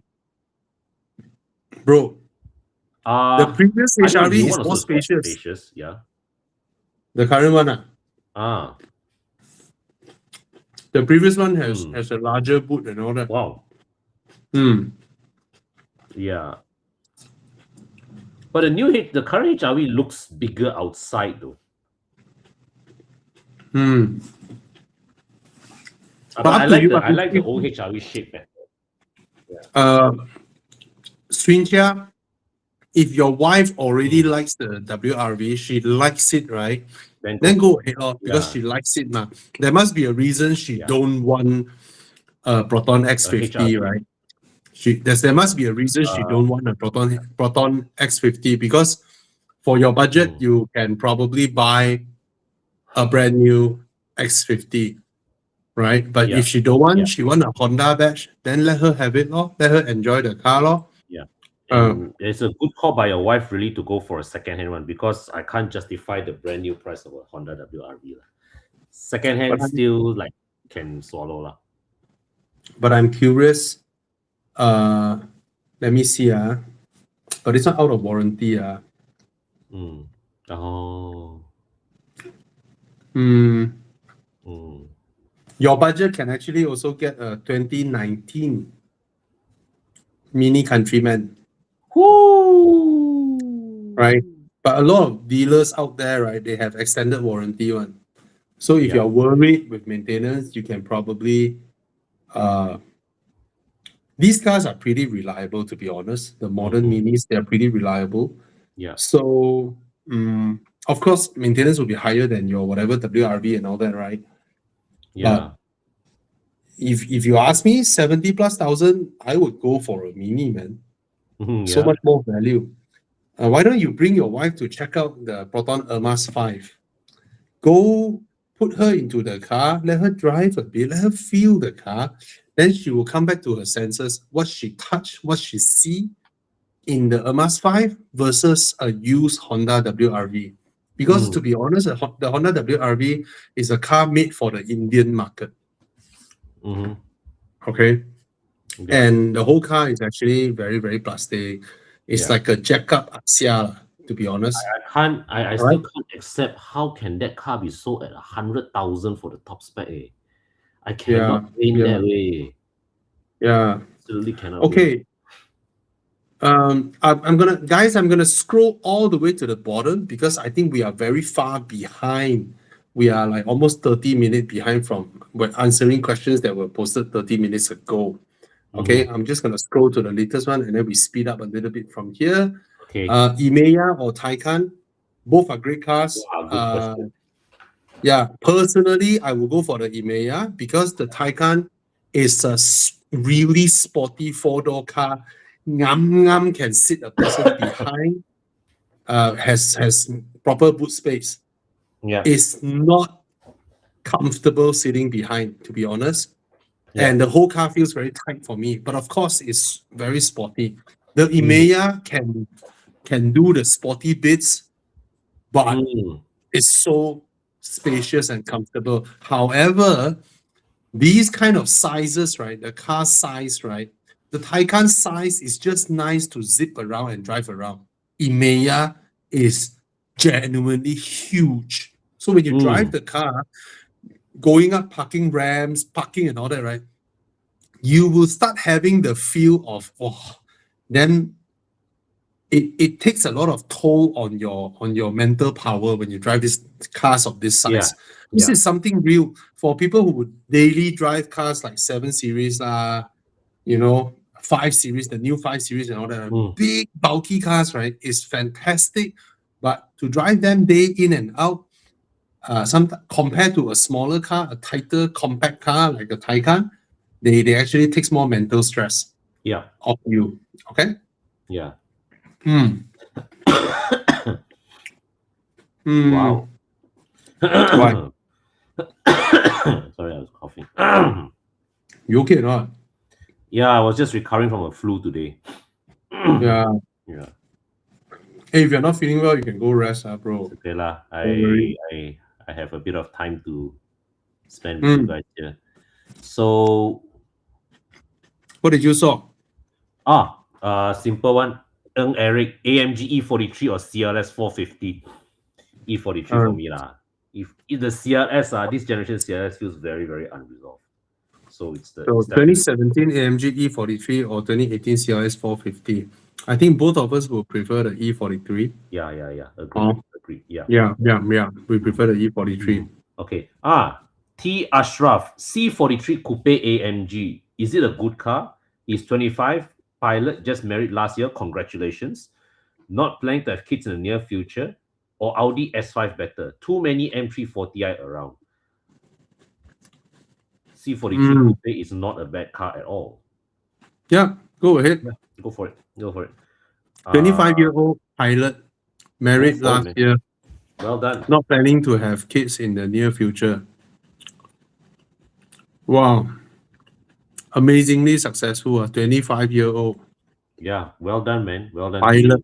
Bro. The previous HRV is more spacious. Yeah. The current one, the previous one has a larger boot and all that. Wow. Yeah. But the current HRV looks bigger outside though. But I like the old HRV shape better. Swintia, if your wife already likes the WRV, she likes it, right? Then Then go ahead, because Yeah. she likes it now. There must be a reason she Yeah. don't want a Proton X50, HRV. right? There must be a reason she don't want a Proton X50, because for your budget, you can probably buy a brand new X50, right? But Yeah. if she don't want, Yeah. she want a Honda badge, then let her have it, lor. Let her enjoy the car, lor. Yeah. And it's a good call by your wife really to go for a second-hand one, because I can't justify the brand new price of a Honda WRV. Second-hand still like can swallow. Lah. But I'm curious. Let me see. But it's not out of warranty. Oh. Your budget can actually also get a 2019 Mini Countryman. Woo! Right? But a lot of dealers out there, right, they have extended warranty one. So if you're worried with maintenance, you can probably these cars are pretty reliable, to be honest. The modern minis, they're pretty reliable. Yeah. So of course, maintenance will be higher than your whatever WRV and all that, right? Yeah. But if you ask me, 70,000+, I would go for a mini, man. So much more value. Why don't you bring your wife to check out the Proton Ermas 5? Go put her into the car, let her drive a bit, let her feel the car. Then she will come back to her senses, what she touch, what she see in the Ermas 5 versus a used Honda WRV. Because to be honest, the Honda WRV is a car made for the Indian market. Okay? Yeah. And the whole car is actually very, very plastic. It's like a jack-up Axia, to be honest. I still can't accept how can that car be sold at 100,000 for the top spec. I cannot win that way. Yeah. Absolutely cannot. Okay. I'm gonna scroll all the way to the bottom, because I think we are very far behind. We are like almost 30 minutes behind from when answering questions that were posted 30 minutes ago. Okay, I'm just gonna scroll to the latest one, and then we speed up a little bit from here. Okay. Emeya or Taycan, both are great cars. Wow, good question. Yeah, personally, I will go for the Emeya, because the Taycan is a really sporty four-door car. Ngam can sit a person behind. Has proper boot space. Yeah. It's not comfortable sitting behind, to be honest. And the whole car feels very tight for me. But of course, it's very sporty. The Emeya can do the sporty bits, but it's so spacious and comfortable. However, these kind of sizes, right? The car size, right? The Taycan size is just nice to zip around and drive around. Emeya is genuinely huge. So when you drive the car, going up parking ramps, parking and all that, right? You will start having the feel of, then it takes a lot of toll on your mental power when you drive these cars of this size. This is something real for people who would daily drive cars like 7 Series, 5 Series, the new 5 Series and all that. Big, bulky cars, right? Is fantastic. But to drive them day in and out, compared to a smaller car, a tighter, compact car like a Taycan, they actually takes more mental stress off you. Okay? Yeah. Wow. Why? Sorry, I was coughing. You okay or not? Yeah, I was just recovering from a flu today. Yeah. Hey, if you're not feeling well, you can go rest, bro. Okay lah. I have a bit of time to spend with you guys here. So, what did you saw? Simple one. Eric, AMG E43 or CLS 450. E43 for me lah. If the CLS, this generation CLS feels very, very unresolved. So it's 2017 AMG E43 or 2018 CLS 450. I think both of us will prefer the E43. Yeah. Agree. Yeah. We prefer the E43. Okay. T Ashraf, C43 Coupe AMG. Is it a good car? Is 25 pilot, just married last year. Congratulations. not planning to have kids in the near future, or Audi S5 better? Too many M340i around. C43 Coupe is not a bad car at all. Yeah, go ahead. Yeah, go for it. Go for it. 25-year-old pilot, married Go for it, last man. year, Well done. not planning to have kids in the near future. Wow. Amazingly successful, a 25-year-old Yeah, well done, man. Well done to pilot. you.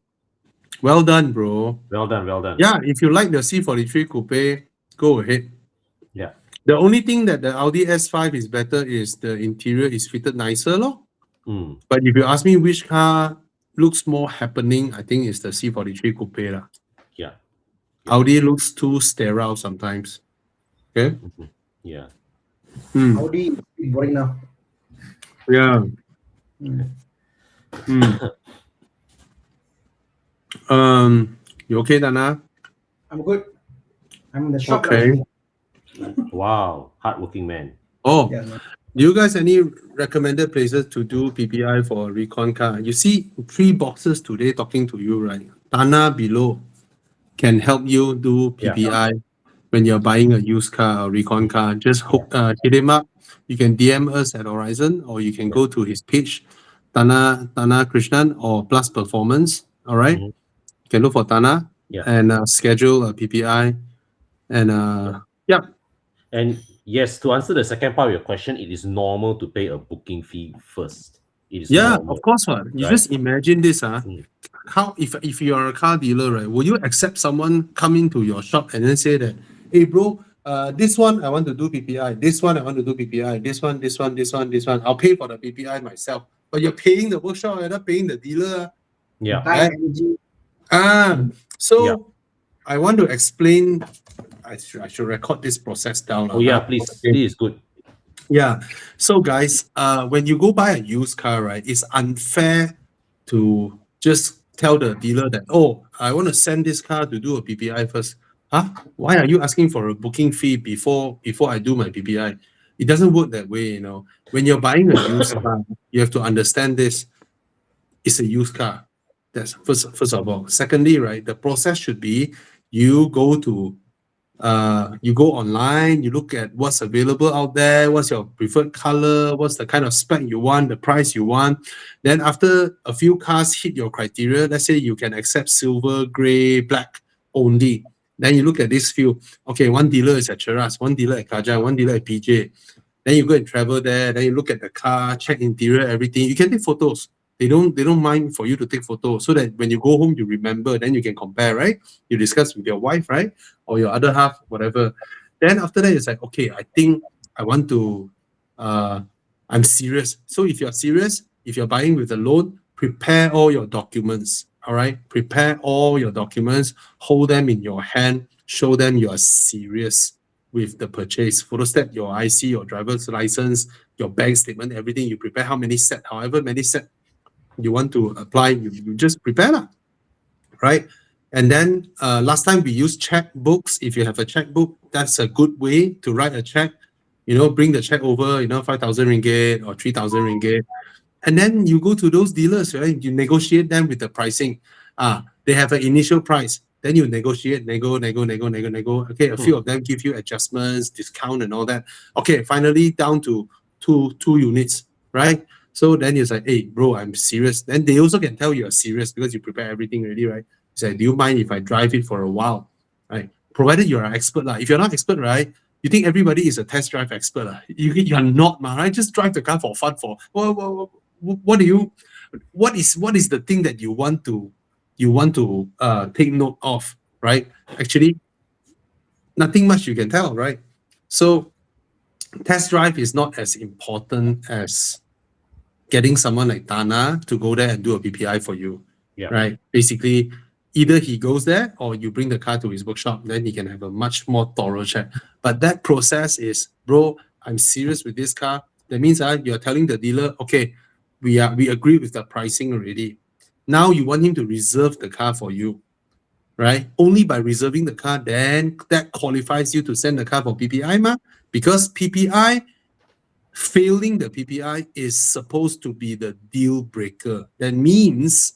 Well done, bro. Well done, well done. Yeah, if you like the C43 Coupe, go ahead. Yeah. The only thing that the Audi S5 is better is the interior is fitted nicer, lor. Mm. But if you ask me which car looks more happening, I think it's the C43 Coupe lah. Yeah. Audi looks too sterile sometimes. Okay? Yeah. Hmm. Audi is boring now. Yeah. You okay, Dana? I'm good. I'm in the shop. Okay. now. Wow. Hardworking man. Oh, Yeah, man. do you guys any recommended places to do PPI for a recon car? You see 3 boxes today talking to you, right? Dana below can help you do PPI when you're buying a used car or recon car. Just hit him up. You can DM us at Horizon, or you can go to his page, Tana Krishnan or Plus Performance. All right? Mhm. You can look for Tana Yeah. and schedule a PPI. And yeah. And yes, to answer the second part of your question, it is normal to pay a booking fee first. It is Yeah, normal. of course. You right? just imagine this. Mm. How if you are a car dealer, right? Will you accept someone come into your shop and then say that, hey bro, this one I want to do PPI, this one I want to do PPI, this one. I'll pay for the PPI myself. But you're paying the workshop, you're not paying the dealer. Yeah. Time, energy. So Yeah. I want to explain. I should record this process down. Oh yeah, please. Okay. This is good. Yeah. So guys, when you go buy a used car, right, it's unfair to just tell the dealer that, oh, I want to send this car to do a PPI first. Huh? Why are you asking for a booking fee before I do my PPI? It doesn't work that way, you know. When you're buying a used car, you have to understand this. It's a used car. That's first of all. Secondly, right, the process should be you go online, you look at what's available out there, what's your preferred color, what's the kind of spec you want, the price you want. Then after a few cars hit your criteria, let's say you can accept silver, gray, black only. Then you look at this few. Okay, one dealer is at Cheras, one dealer at Kajang, one dealer at PJ. Then you go and travel there, then you look at the car, check interior, everything. You can take photos. They don't mind for you to take photos so that when you go home, you remember, then you can compare, right? You discuss with your wife, right? Or your other half, whatever. Then after that, it's like, okay, I think I want to, I'm serious. So if you're serious, if you're buying with a loan, prepare all your documents, all right? Prepare all your documents, hold them in your hand, show them you are serious with the purchase. Photostat your IC, your driver's license, your bank statement, everything. You prepare how many set, however many set you want to apply, you just prepare lah, right? And then last time we used checkbooks. If you have a checkbook, that's a good way to write a check. You know, bring the check over, 5,000 ringgit or 3,000 ringgit. And then you go to those dealers, right? You negotiate them with the pricing. They have an initial price. Then you negotiate, nego. Okay, a few of them give you adjustments, discount and all that. Okay, finally down to two units, right? So then it's like, hey, bro, I'm serious. Then they also can tell you're serious because you prepare everything already, right? It's like, do you mind if I drive it for a while, right? Provided you're an expert. If you're not expert, right, you think everybody is a test drive expert. You're not, right? Just drive the car for fun. What is the thing that you want to take note of, right? Actually, nothing much you can tell, right? So test drive is not as important as getting someone like Dana to go there and do a PPI for you, right? Basically, either he goes there or you bring the car to his workshop, then he can have a much more thorough check. But that process is, bro, I'm serious with this car. That means you're telling the dealer, okay, we agree with the pricing already. Now you want him to reserve the car for you, right? Only by reserving the car, then that qualifies you to send the car for PPI, because PPI, failing the PPI is supposed to be the deal breaker. That means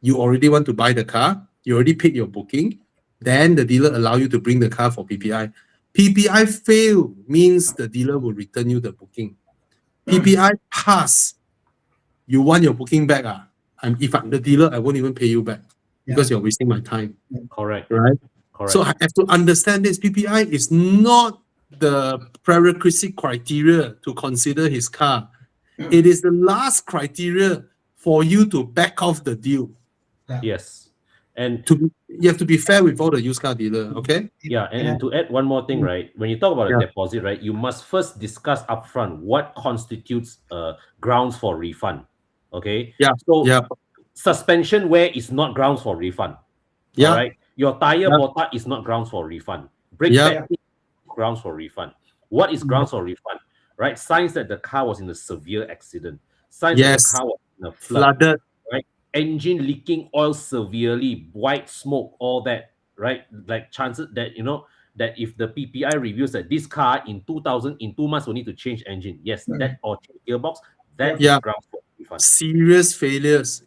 you already want to buy the car, you already paid your booking, then the dealer allow you to bring the car for PPI. PPI fail means the dealer will return you the booking. PPI pass, you want your booking back. If I'm the dealer, I won't even pay you back because you're wasting my time. Correct. Right? Correct. So I have to understand this. PPI is not the prerequisite criteria to consider his car. It is the last criteria for you to back off the deal. Yes. And you have to be fair with all the used car dealer, okay? Yeah, and to add one more thing, right? When you talk about a deposit, right, you must first discuss upfront what constitutes grounds for refund. Okay. Yeah. So suspension wear is not grounds for refund. Yeah. All right. Your tire botak is not grounds for refund. Brake pad grounds for refund. What is grounds for refund? Right? Signs that the car was in a severe accident. Signs that the car was in a flooded. Right? Engine leaking oil severely, white smoke, all that. Right? Like chances that, you know, that if the PPI reveals that this car in 2 months will need to change engine, yes, that or change gearbox, that is grounds for refund. Serious failures,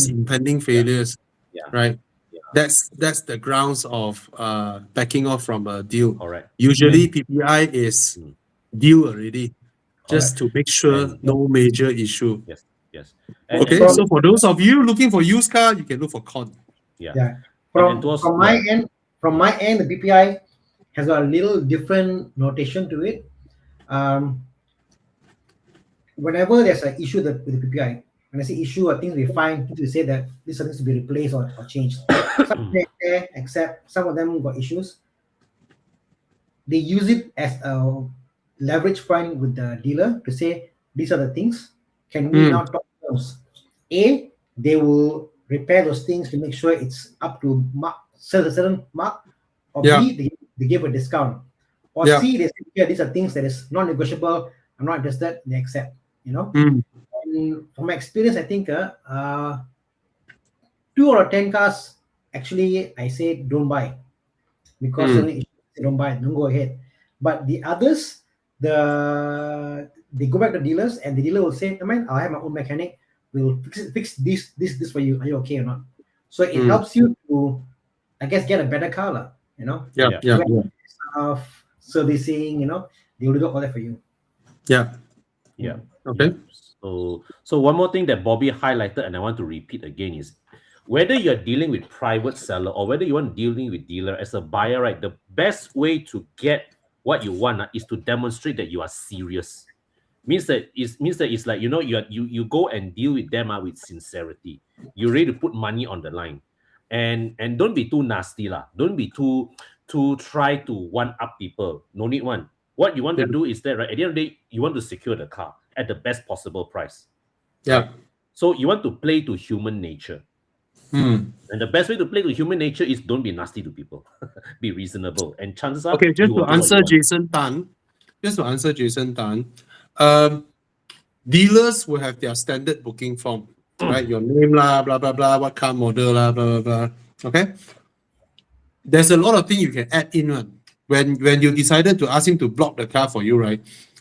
impending failures, right? That's the grounds of backing off from a deal. Correct. Usually PPI is deal already, just to make sure no major issue. Yes. Okay, so for those of you looking for used car, you can look for Con. From my end, the PPI has got a little different notation to it. Whenever there's an issue with the PPI, when I say issue, I think we find to say that this needs to be replaced or changed. Some there, except some of them got issues. They use it as a leverage point with the dealer to say these are the things. Can we now talk to those? A, they will repair those things to make sure it's up to certain mark. Or B, they give a discount. Or C, they say, yeah, these are things that is non-negotiable. I'm not interested. They accept. You know. And from my experience, I think 2 out of 10 cars actually I say don't buy because don't buy, don't go ahead. But the others, they go back to dealers and the dealer will say, "Man, I have my own mechanic. We'll fix this for you. Are you okay or not?" So it helps you to, I guess, get a better car, you know. Servicing, you know, they will do all that for you. Okay. So one more thing that Bobby highlighted, and I want to repeat again, is whether you're dealing with private seller or whether you want dealing with dealer as a buyer, right? The best way to get what you want is to demonstrate that you are serious. Means that it's like, you know, you go and deal with them with sincerity. You're ready to put money on the line, and don't be too nasty lah. Don't be too try to one up people. No need one. What you want to do is that, right, at the end of the day, you want to secure the car at the best possible price. Right? So you want to play to human nature. And the best way to play to human nature is don't be nasty to people. Be reasonable. And chances are... Okay, just to answer Jason Tan, dealers will have their standard booking form, right? Your name, blah, blah, blah, what car model, blah, blah, blah. Okay? There's a lot of things you can add in. When you decided to ask him to block the car for you, right?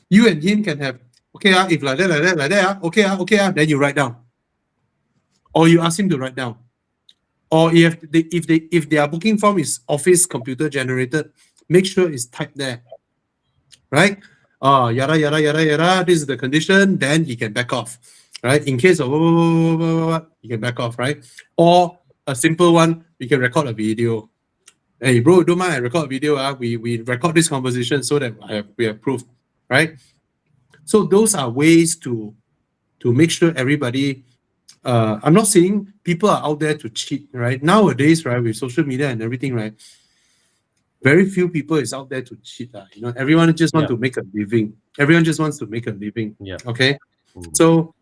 You and him can have, okay, if like that, okay, then you write down. Or you ask him to write down. Or if their booking form is office computer generated, make sure it's typed there. Right? Yada, yada, yada, yada, this is the condition, then he can back off. Right? In case of you can back off, right? Or a simple one, you can record a video. Hey bro, don't mind I record a video. We record this conversation so that we have proof, right? So those are ways to make sure everybody. I'm not saying people are out there to cheat, right? Nowadays, right, with social media and everything, right, very few people is out there to cheat. You know, everyone just wants to make a living. Everyone just wants to make a living. Okay. So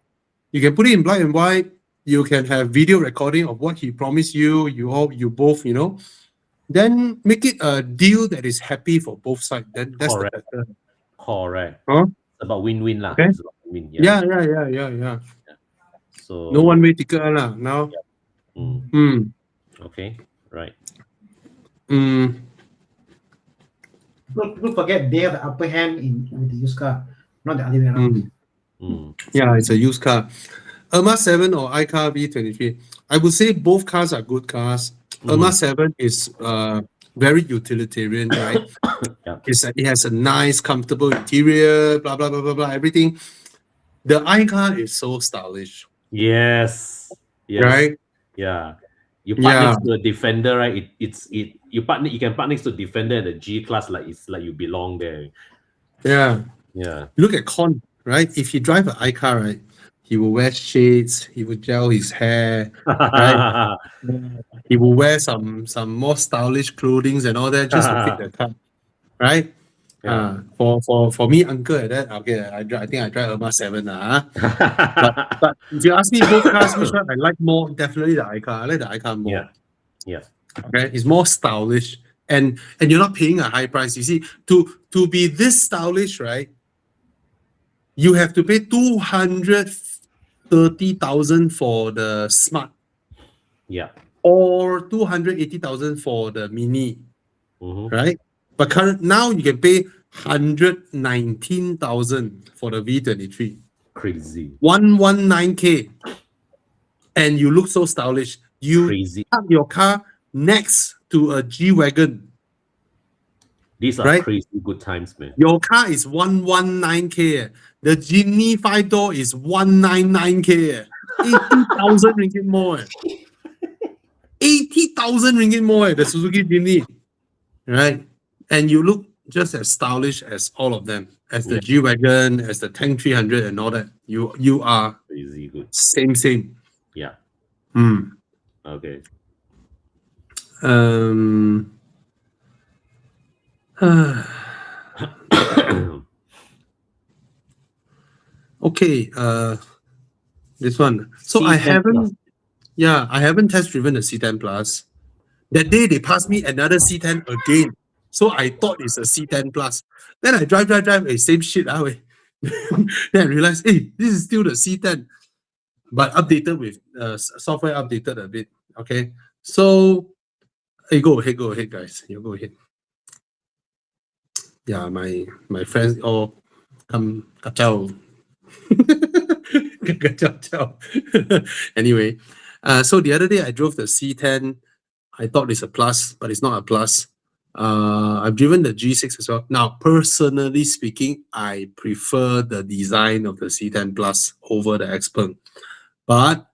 you can put it in black and white. You can have video recording of what he promised you. You both, you know. Then make it a deal that is happy for both sides. Then that's the better. Correct. Huh? It's about win-win lah. Okay. It's about win. Yeah. So no one way ticket lah now. Okay. Right. Don't forget they have the upper hand with the used car, not the other way around. Yeah, it's a used car. Irma 7 or iCar V23, I would say both cars are good cars. Irma 7 is very utilitarian, right? Yeah. It has a nice, comfortable interior, blah, blah, blah, blah, blah, everything. The iCar is so stylish. Yes. Right? Yeah. You park Yeah. next to a Defender, right? You can park next to Defender and the G class like it's like you belong there. Yeah. Yeah. Look at Con, right? If he drive an iCar, right, he will wear shades, he will gel his hair, right? He will wear some more stylish clothing and all that just to fit the car, right? Yeah. For me, uncle, like that, okay, I think I drive Irma 7. But if you ask me both cars, which one I like more, definitely the iCar. I like the iCar more. Yeah. Yeah. Okay, it's more stylish, and you're not paying a high price. You see, to be this stylish, right? You have to pay 230,000 for the Smart, Yeah. or 280,000 for the Mini, Mm-hmm. right? But now you can pay 119,000 for the V23. Crazy. 119K, and you look so stylish. You Crazy. park your car next to a G-Wagon. These are Right? crazy good times, man. Your car is 119K. The Genie 5-door is 199K. 80,000 ringgit more. 80,000 ringgit more, the Suzuki Jimny. Right? And you look just as stylish as all of them. As the G-Wagon, as the Tank 300 and all that. You are Crazy good. same. Yeah. Okay. Okay, this one. So C10 I haven't, Plus. I haven't test driven the C10 Plus. That day they passed me another C10 again. So I thought it's a C10 Plus. Then I drive, same shit. Then I realized, this is still the C10, but updated with software updated a bit. Okay, so go ahead, guys. You go ahead. Yeah, my friends all come kacau. Anyway, so the other day I drove the C10. I thought it's a plus, but it's not a plus. I've driven the G6 as well. Now, personally speaking, I prefer the design of the C10 Plus over the Xpeng. But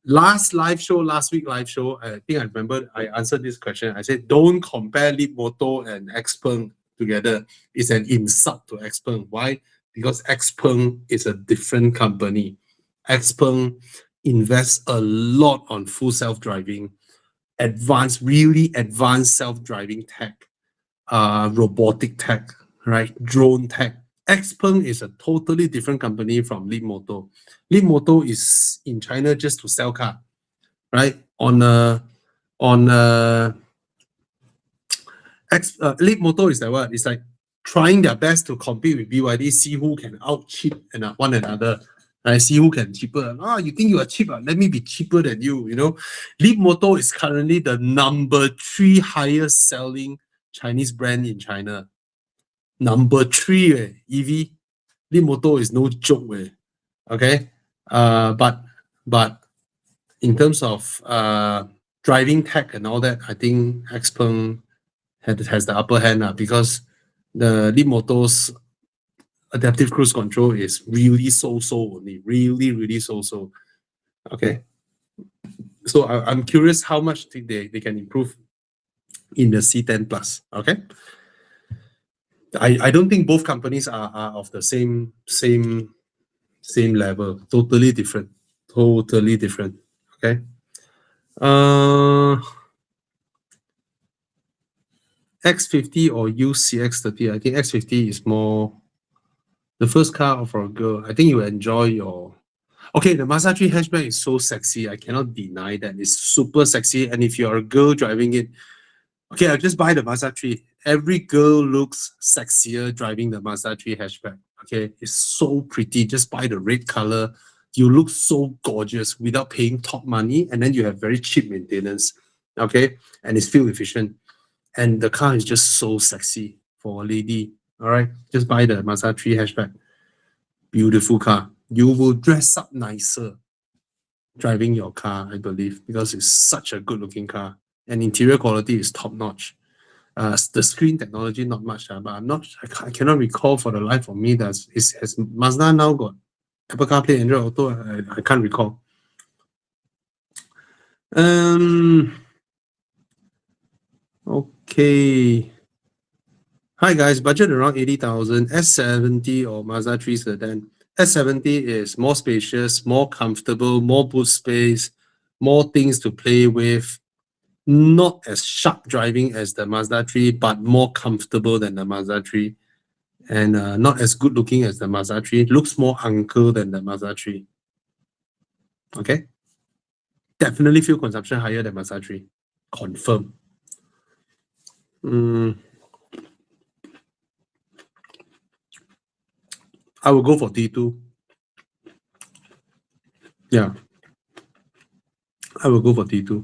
last week live show, I think I remember I answered this question. I said, don't compare Leapmotor and Xpeng together. It's an insult to Xpeng. Why? Because Xpeng is a different company. Xpeng invests a lot on full self-driving, really advanced self-driving tech, robotic tech, right? Drone tech. Xpeng is a totally different company from Leapmotor. Leapmotor is in China just to sell car, right? Leapmotor is like what? It's like trying their best to compete with BYD, see who can out-cheap one another. I see who can cheaper. You think you are cheaper? Let me be cheaper than you. Leapmotor is currently the number 3 highest selling Chinese brand in China. Number 3, EV. Leapmotor is no joke. Okay. But in terms of driving tech and all that, I think Xpeng has the upper hand because the Leapmotor's adaptive cruise control is really so-so only. Really so-so. Okay. So I'm curious how much they can improve in the C10 Plus. Okay. I don't think both companies are of the same level. Totally different. Okay. X50 or UCX30. I think X50 is more the first car for a girl. I think you enjoy your... Okay, the Mazda 3 hatchback is so sexy. I cannot deny that. It's super sexy. And if you're a girl driving it, okay, I'll just buy the Mazda 3. Every girl looks sexier driving the Mazda 3 hatchback. Okay, it's so pretty. Just buy the red color. You look so gorgeous without paying top money, and then you have very cheap maintenance. Okay, and it's fuel efficient. And the car is just so sexy for a lady. All right, just buy the Mazda 3 hatchback. Beautiful car. You will dress up nicer. driving your car, I believe, because it's such a good-looking car and interior quality is top-notch. The screen technology not much, but I cannot recall for the life of me that has Mazda now got Apple CarPlay, Android Auto. I can't recall. Okay. Hi guys, budget around 80,000, S70 or Mazda 3 sedan. S70 is more spacious, more comfortable, more boot space, more things to play with. Not as sharp driving as the Mazda 3, but more comfortable than the Mazda 3. And not as good looking as the Mazda 3. Looks more uncle than the Mazda 3. Okay? Definitely fuel consumption higher than Mazda 3. Confirm. I will go for T2. Yeah. I will go for T2.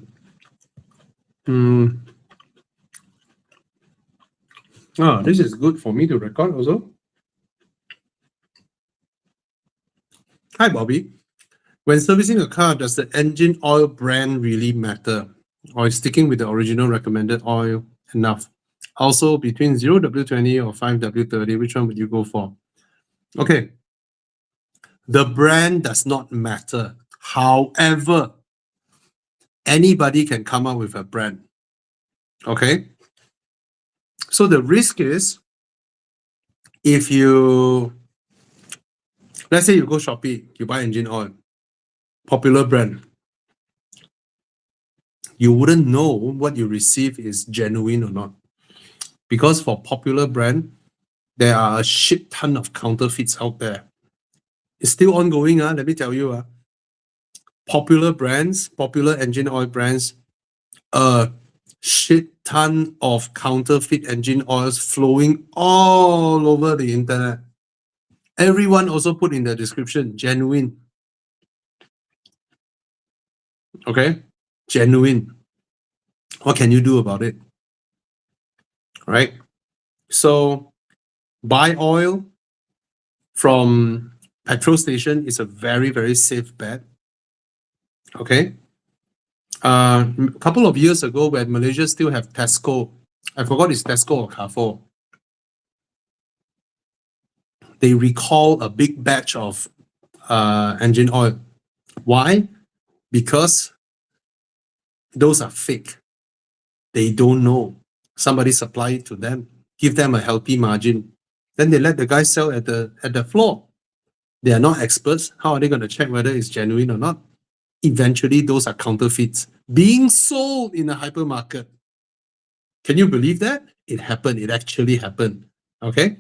This is good for me to record also. Hi, Bobby. When servicing a car, does the engine oil brand really matter? Or is sticking with the original recommended oil enough? Also, between 0W20 or 5W30, which one would you go for? Okay. The brand does not matter. However, anybody can come up with a brand. Okay? So the risk is, if you, let's say you go Shopee, you buy engine oil, popular brand, you wouldn't know what you receive is genuine or not. Because for popular brand, there are a shit ton of counterfeits out there. It's still ongoing, let me tell you. Popular brands, popular engine oil brands, a shit ton of counterfeit engine oils flowing all over the internet. Everyone also put in the description, genuine. Okay? Genuine. What can you do about it? Right? So, buy oil from petrol station is a very, very safe bet. Okay? A couple of years ago, when Malaysia still have Tesco, I forgot it's Tesco or Carrefour, they recall a big batch of engine oil. Why? Because those are fake. They don't know. Somebody supply it to them, give them a healthy margin. Then they let the guy sell at the floor. They are not experts. How are they going to check whether it's genuine or not? Eventually, those are counterfeits being sold in a hypermarket. Can you believe that? It happened. It actually happened. Okay?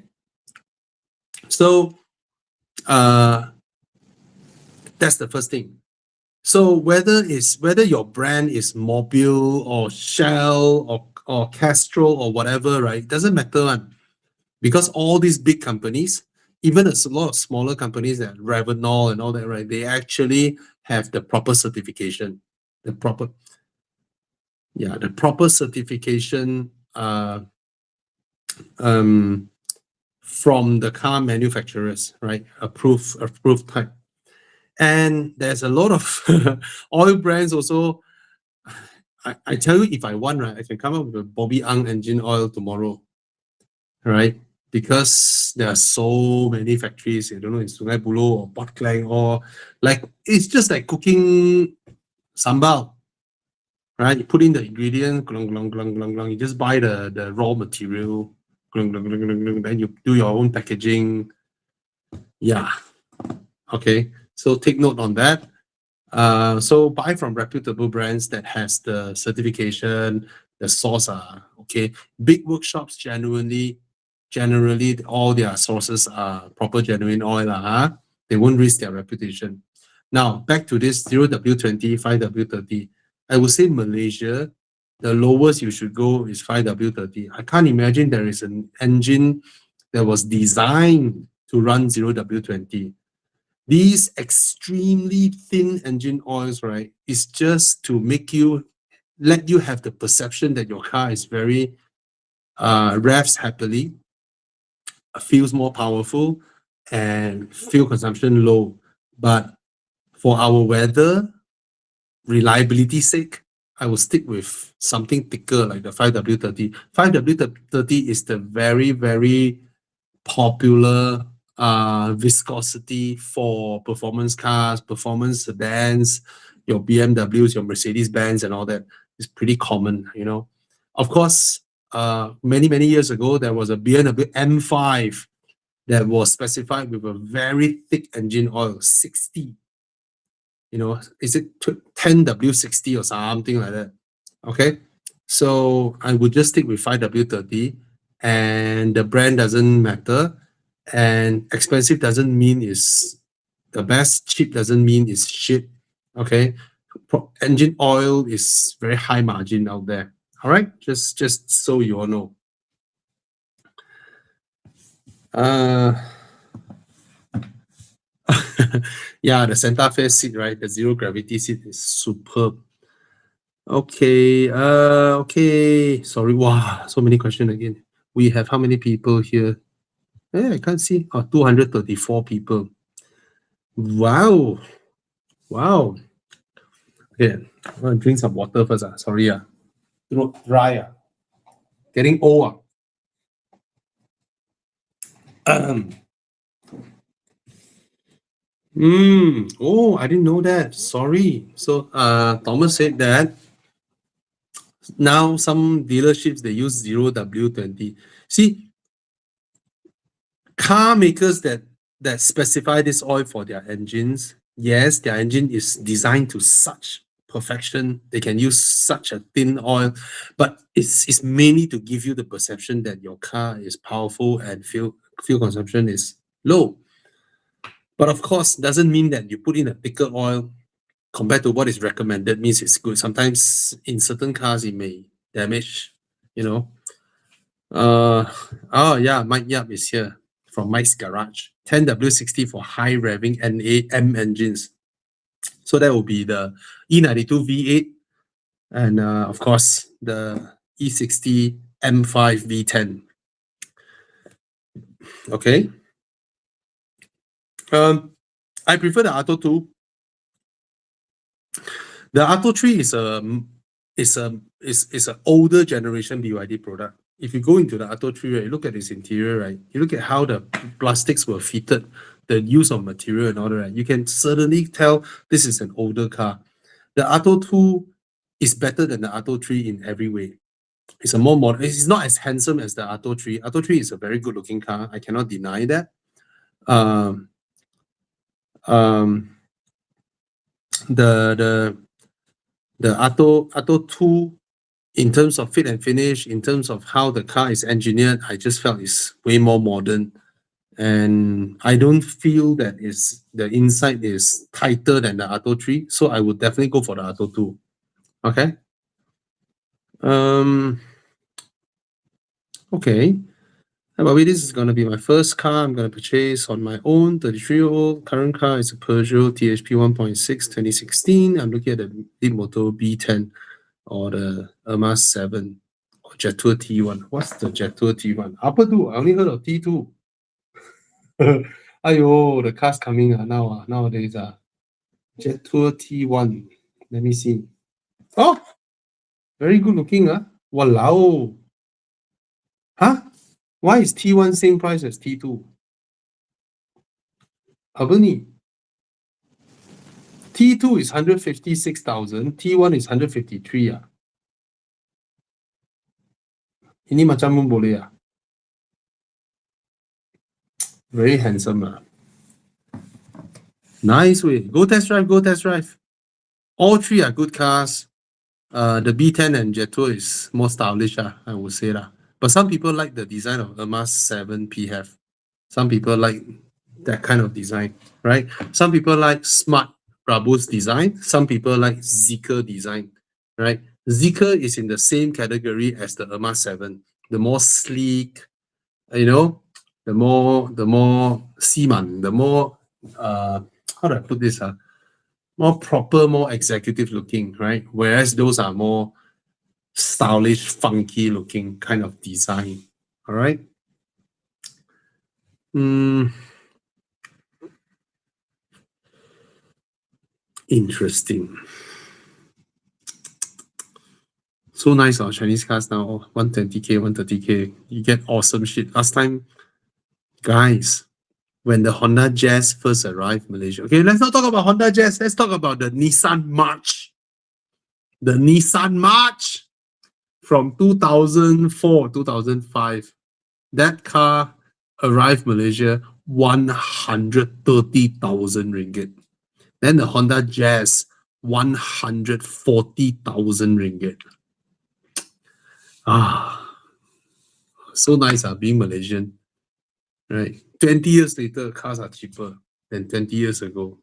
So, that's the first thing. So whether your brand is Mobil or Shell or Castrol or whatever, right? It doesn't matter, because all these big companies, even a lot of smaller companies like Revenol and all that, right? They actually have the proper certification, the proper certification from the car manufacturers, right? Approved type. And there's a lot of oil brands also. I tell you, if I want, right, I can come up with a Bobby Ang engine oil tomorrow, right? Because there are so many factories, I don't know, in Sungai Buloh or Port Klang, or like, it's just like cooking sambal, right? You put in the ingredients, glung, glung, glung, glung, glung. You just buy the raw material, glung, glung, glung, glung, glung. Then you do your own packaging. Yeah. Okay. So take note on that. So buy from reputable brands that has the certification, the source are okay. Big workshops generally all their sources are proper genuine oil. They won't risk their reputation. Now back to this 0W20, 5W30. I would say Malaysia, the lowest you should go is 5W30. I can't imagine there is an engine that was designed to run 0W20. These extremely thin engine oils, right, is just to let you have the perception that your car is very revs happily, feels more powerful, and fuel consumption low. But for our weather, reliability's sake, I will stick with something thicker like the 5W30. 5W30 is the very, very popular viscosity for performance cars, performance sedans, your BMWs, your Mercedes-Benz and all that is pretty common, you know. Of course, many, many years ago, there was a BMW M5 that was specified with a very thick engine oil, 60. You know, is it 10W60 or something like that? Okay, so I would just stick with 5W30, and the brand doesn't matter, and expensive doesn't mean it's the best, cheap doesn't mean it's shit. Okay, engine oil is very high margin out there. All right, just so you all know. Yeah, the Santa Fe seat, right? The zero gravity seat is superb. Okay, okay. Sorry, wow, so many questions again. We have how many people here? I can't see. Oh, 234 people. Wow. Wow. Okay, I'm gonna drink some water first. Sorry. Throat dry. Getting old. Oh, I didn't know that. Sorry. So Thomas said that now some dealerships they use 0W20. See, car makers that specify this oil for their engines, yes, their engine is designed to such perfection. They can use such a thin oil, but it's mainly to give you the perception that your car is powerful and fuel consumption is low. But of course, doesn't mean that you put in a thicker oil compared to what is recommended means it's good. Sometimes in certain cars it may damage, you know. Oh yeah, Mike Yap is here from Mike's Garage. 10W60 for high revving NAM engines. So that will be the E92 V8 and of course the E60 M5 V10. Okay. I prefer the Atto 2. The Atto 3 is an older generation BYD product. If you go into the Atto 3, right, you look at its interior, right? You look at how the plastics were fitted, the use of material and all that, right? You can certainly tell this is an older car. The Atto 2 is better than the Atto 3 in every way. It's a more modern, it's not as handsome as the Atto 3. Atto 3 is a very good looking car. I cannot deny that. The Atto 2, in terms of fit and finish, in terms of how the car is engineered, I just felt it's way more modern. And I don't feel that the inside is tighter than the Atto 3. So I would definitely go for the Atto 2. Okay. Okay. But this is going to be my first car I'm going to purchase on my own. 33-year-old current car is a Peugeot THP 1.6 2016. I'm looking at the Leapmotor B10 or the Irma 7 or Jetour T1. What's the Jetour T1? Apa tu? I only heard of T2. Ayo, the car's coming now nowadays. Jetour T1. Let me see. Oh, very good looking. Walao. Huh? Why is T1 same price as T2? Apa ni? T2 is 156,000, T1 is 153 . Ini macam pun boleh . Very handsome . Nice way. Go test drive, go test drive. All three are good cars. The B10 and Jetour is more stylish, I would say . But some people like the design of Irma 7 PHEV. Some people like that kind of design, right? Some people like smart Brabus design. Some people like Zeekr design, right? Zeekr is in the same category as the Irma 7. The more sleek, you know, the more Seaman, the more how do I put this? More proper, more executive looking, right? Whereas those are more stylish, funky looking kind of design. All right. Interesting. So nice on Chinese cars now. 120K, 130K. You get awesome shit. Last time, guys, when the Honda Jazz first arrived in Malaysia. Okay, let's not talk about Honda Jazz. Let's talk about the Nissan March. The Nissan March from 2004, 2005. That car arrived Malaysia 130,000 ringgit. Then the Honda Jazz 140,000 ringgit. So nice being Malaysian. Right. 20 years later, cars are cheaper than 20 years ago.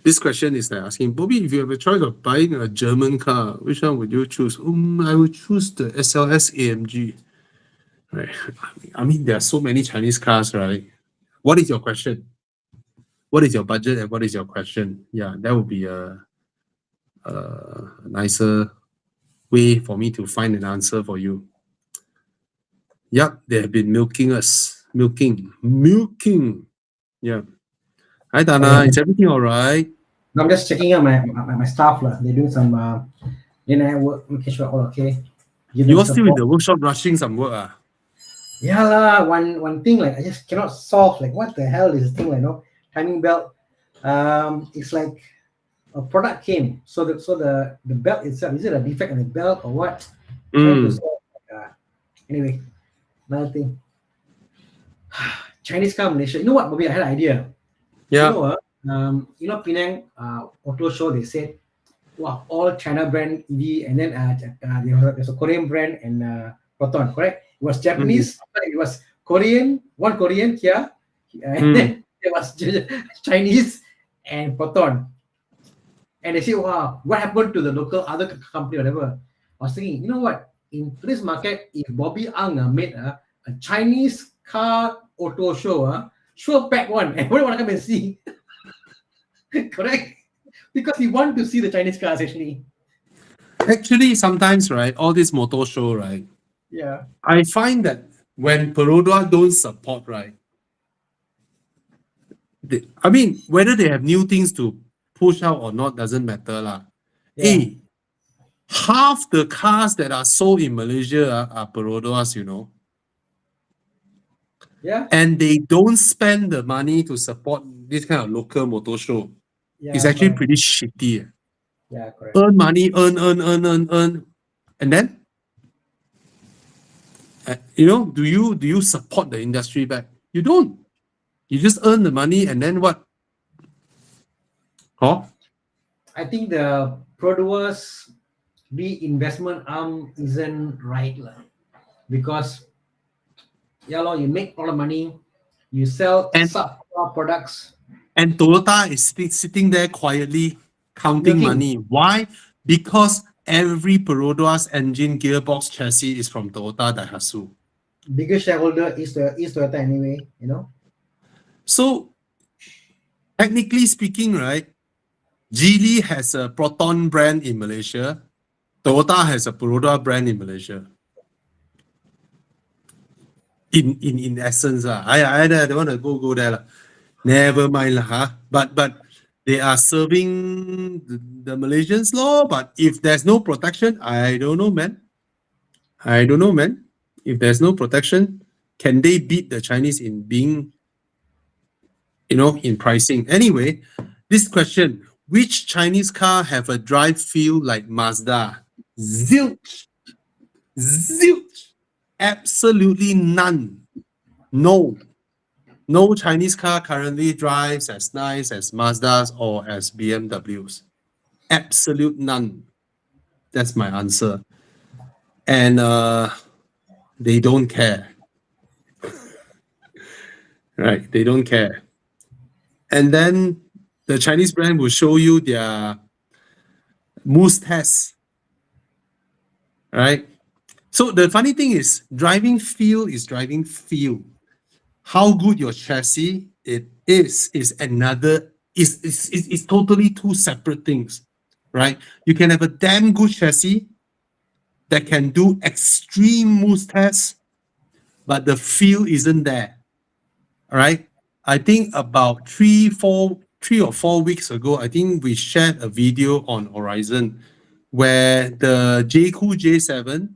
This question is like asking, Bobby, if you have a choice of buying a German car, which one would you choose? I would choose the SLS AMG. Right. I mean, there are so many Chinese cars, right? What is your question? What is your budget and what is your question? Yeah, that would be a nicer way for me to find an answer for you. Yep, they have been milking us. Milking. Yeah. Hi, Dana. Is everything all right? I'm just checking out my staff. They're doing some work, making sure all okay. You are still in the workshop rushing some work. Yeah lah. One thing like I just cannot solve. Like what the hell is this thing? Like timing belt. It's like a product came. So the belt itself, is it a defect in the belt or what? Anyway, another thing. Chinese car Malaysia. You know what, Bobby? I had an idea. Yeah. Penang auto show, they said, wow, all China brand EV, and then there's a Korean brand and Proton, correct? It was Japanese, it was Korean, one Korean Kia, and then there was Chinese and Proton. And they say, wow, what happened to the local other company, whatever? I was thinking, you know what? In today's market, if Bobby Ang made a Chinese car auto show, sure pack one, and everyone want to come and see. Correct? Because we want to see the Chinese cars actually. Actually, sometimes, right, all this motor show, right? Yeah. I find that when Perodua don't support, right? Whether they have new things to push out or not doesn't matter lah. Yeah. Hey, half the cars that are sold in Malaysia are Peroduas, you know. Yeah. And they don't spend the money to support this kind of local motor show. Yeah, it's actually pretty shitty. Yeah, correct. Earn money, earn. And then, do you support the industry back? You don't. You just earn the money and then what? Huh? I think the Produas reinvestment arm isn't right because you make all the money, you sell subpar products. And Toyota is sitting there quietly counting money. Why? Because every Perodua's engine, gearbox, chassis is from Toyota Daihatsu. Biggest shareholder is Toyota anyway, So, technically speaking, right, Geely has a Proton brand in Malaysia. Toyota has a Perodua brand in Malaysia. In essence, I don't want to go there. Never mind But they are serving the Malaysians law. But if there's no protection, I don't know, man. If there's no protection, can they beat the Chinese in being, in pricing? Anyway, this question: which Chinese car have a drive feel like Mazda? Zilch. Absolutely none. No Chinese car currently drives as nice as Mazdas or as BMWs. Absolute none. That's my answer. And they don't care. Right, they don't care. And then the Chinese brand will show you their moose test. Right? So the funny thing is, driving feel is driving feel. How good your chassis is totally two separate things, right? You can have a damn good chassis that can do extreme moose tests, but the feel isn't there, all right? I think about 3 or 4 weeks ago, I think we shared a video on Horizon where the JQ J7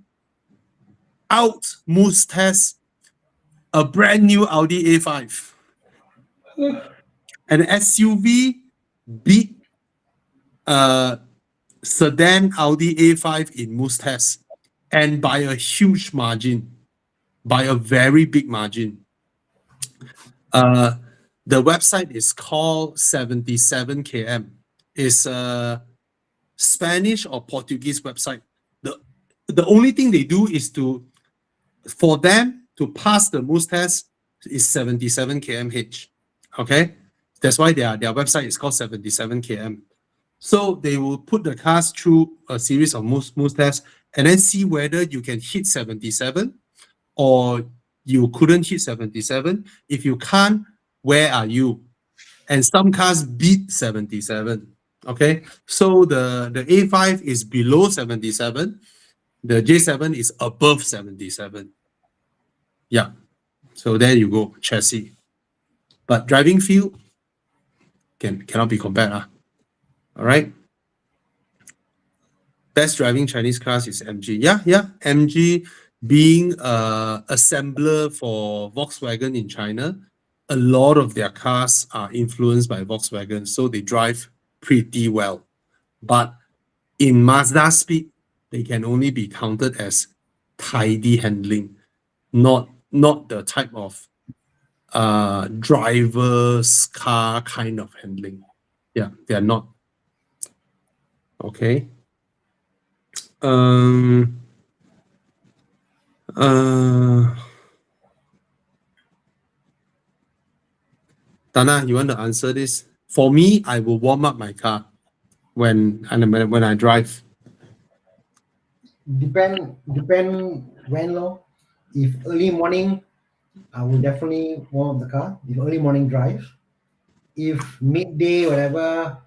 out moose test a brand new Audi A5. An SUV beat sedan Audi A5 in moose test, and by a huge margin, by a very big margin. The website is called 77km. It's a Spanish or Portuguese website. The only thing they do is for them to pass the moose test is 77 km/h. Okay, that's why their website is called 77km. So they will put the cars through a series of moose tests and then see whether you can hit 77 or you couldn't hit 77. If you can't, where are you? And some cars beat 77. Okay, so the A5 is below 77. The J7 is above 77. Yeah, so there you go, chassis. But driving feel cannot be compared. All right. Best driving Chinese cars is MG. Yeah. MG being assembler for Volkswagen in China, a lot of their cars are influenced by Volkswagen, so they drive pretty well. But in Mazda speed, they can only be counted as tidy handling, not the type of driver's car kind of handling. Yeah, they are not. Okay. Dana, you want to answer this? For me, I will warm up my car when I drive. Depend when low. If early morning, I will definitely warm up the car. If early morning drive. If midday, whatever,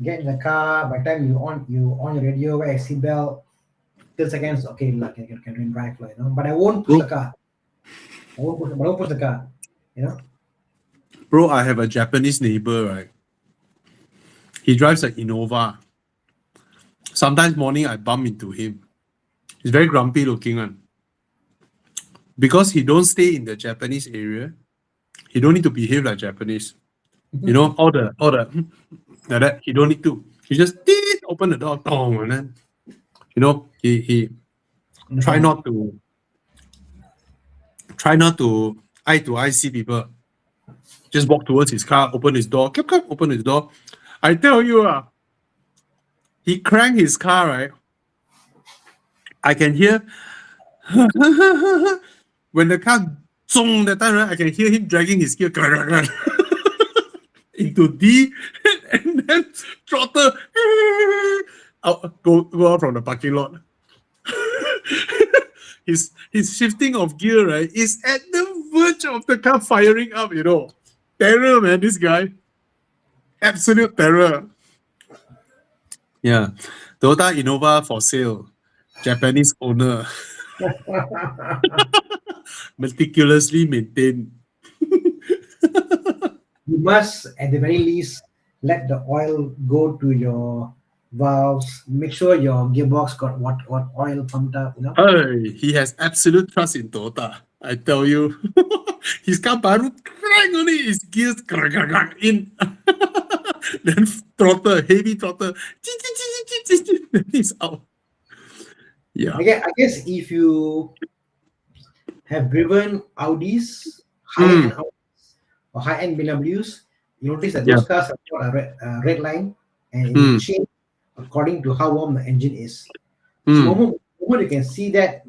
get in the car. By the time you on your radio, wear a seatbelt. 30 seconds, okay, like I can drive, you know. But I won't push the car. I won't push the car, you know. Bro, I have a Japanese neighbor, right? He drives an Innova. Sometimes morning I bump into him. He's very grumpy looking one. Because he don't stay in the Japanese area, he don't need to behave like Japanese. You know, all the like that. He don't need to. He just open the door, and then you know he try not to eye to eye see people. Just walk towards his car, open his door, open his door. I tell you, he cranked his car, right? I can hear when the car zong that time, right? I can hear him dragging his gear into D and then throttle out, go out from the parking lot. his shifting of gear, right, is at the verge of the car firing up, you know. Terror, man, this guy. Absolute terror. Yeah. Toyota Innova for sale. Japanese owner. Meticulously maintained. You must, at the very least, let the oil go to your valves. Make sure your gearbox got what oil pumped up, you know. Hey, he has absolute trust in Toyota. I tell you. His car baru crank only, his gears in. Then throttle, heavy throttle. Then he's out. Yeah. I guess if you have driven Audis, high-end Audis or high-end BMWs, you notice that those cars have got a red line and it will change according to how warm the engine is. So the moment you can see that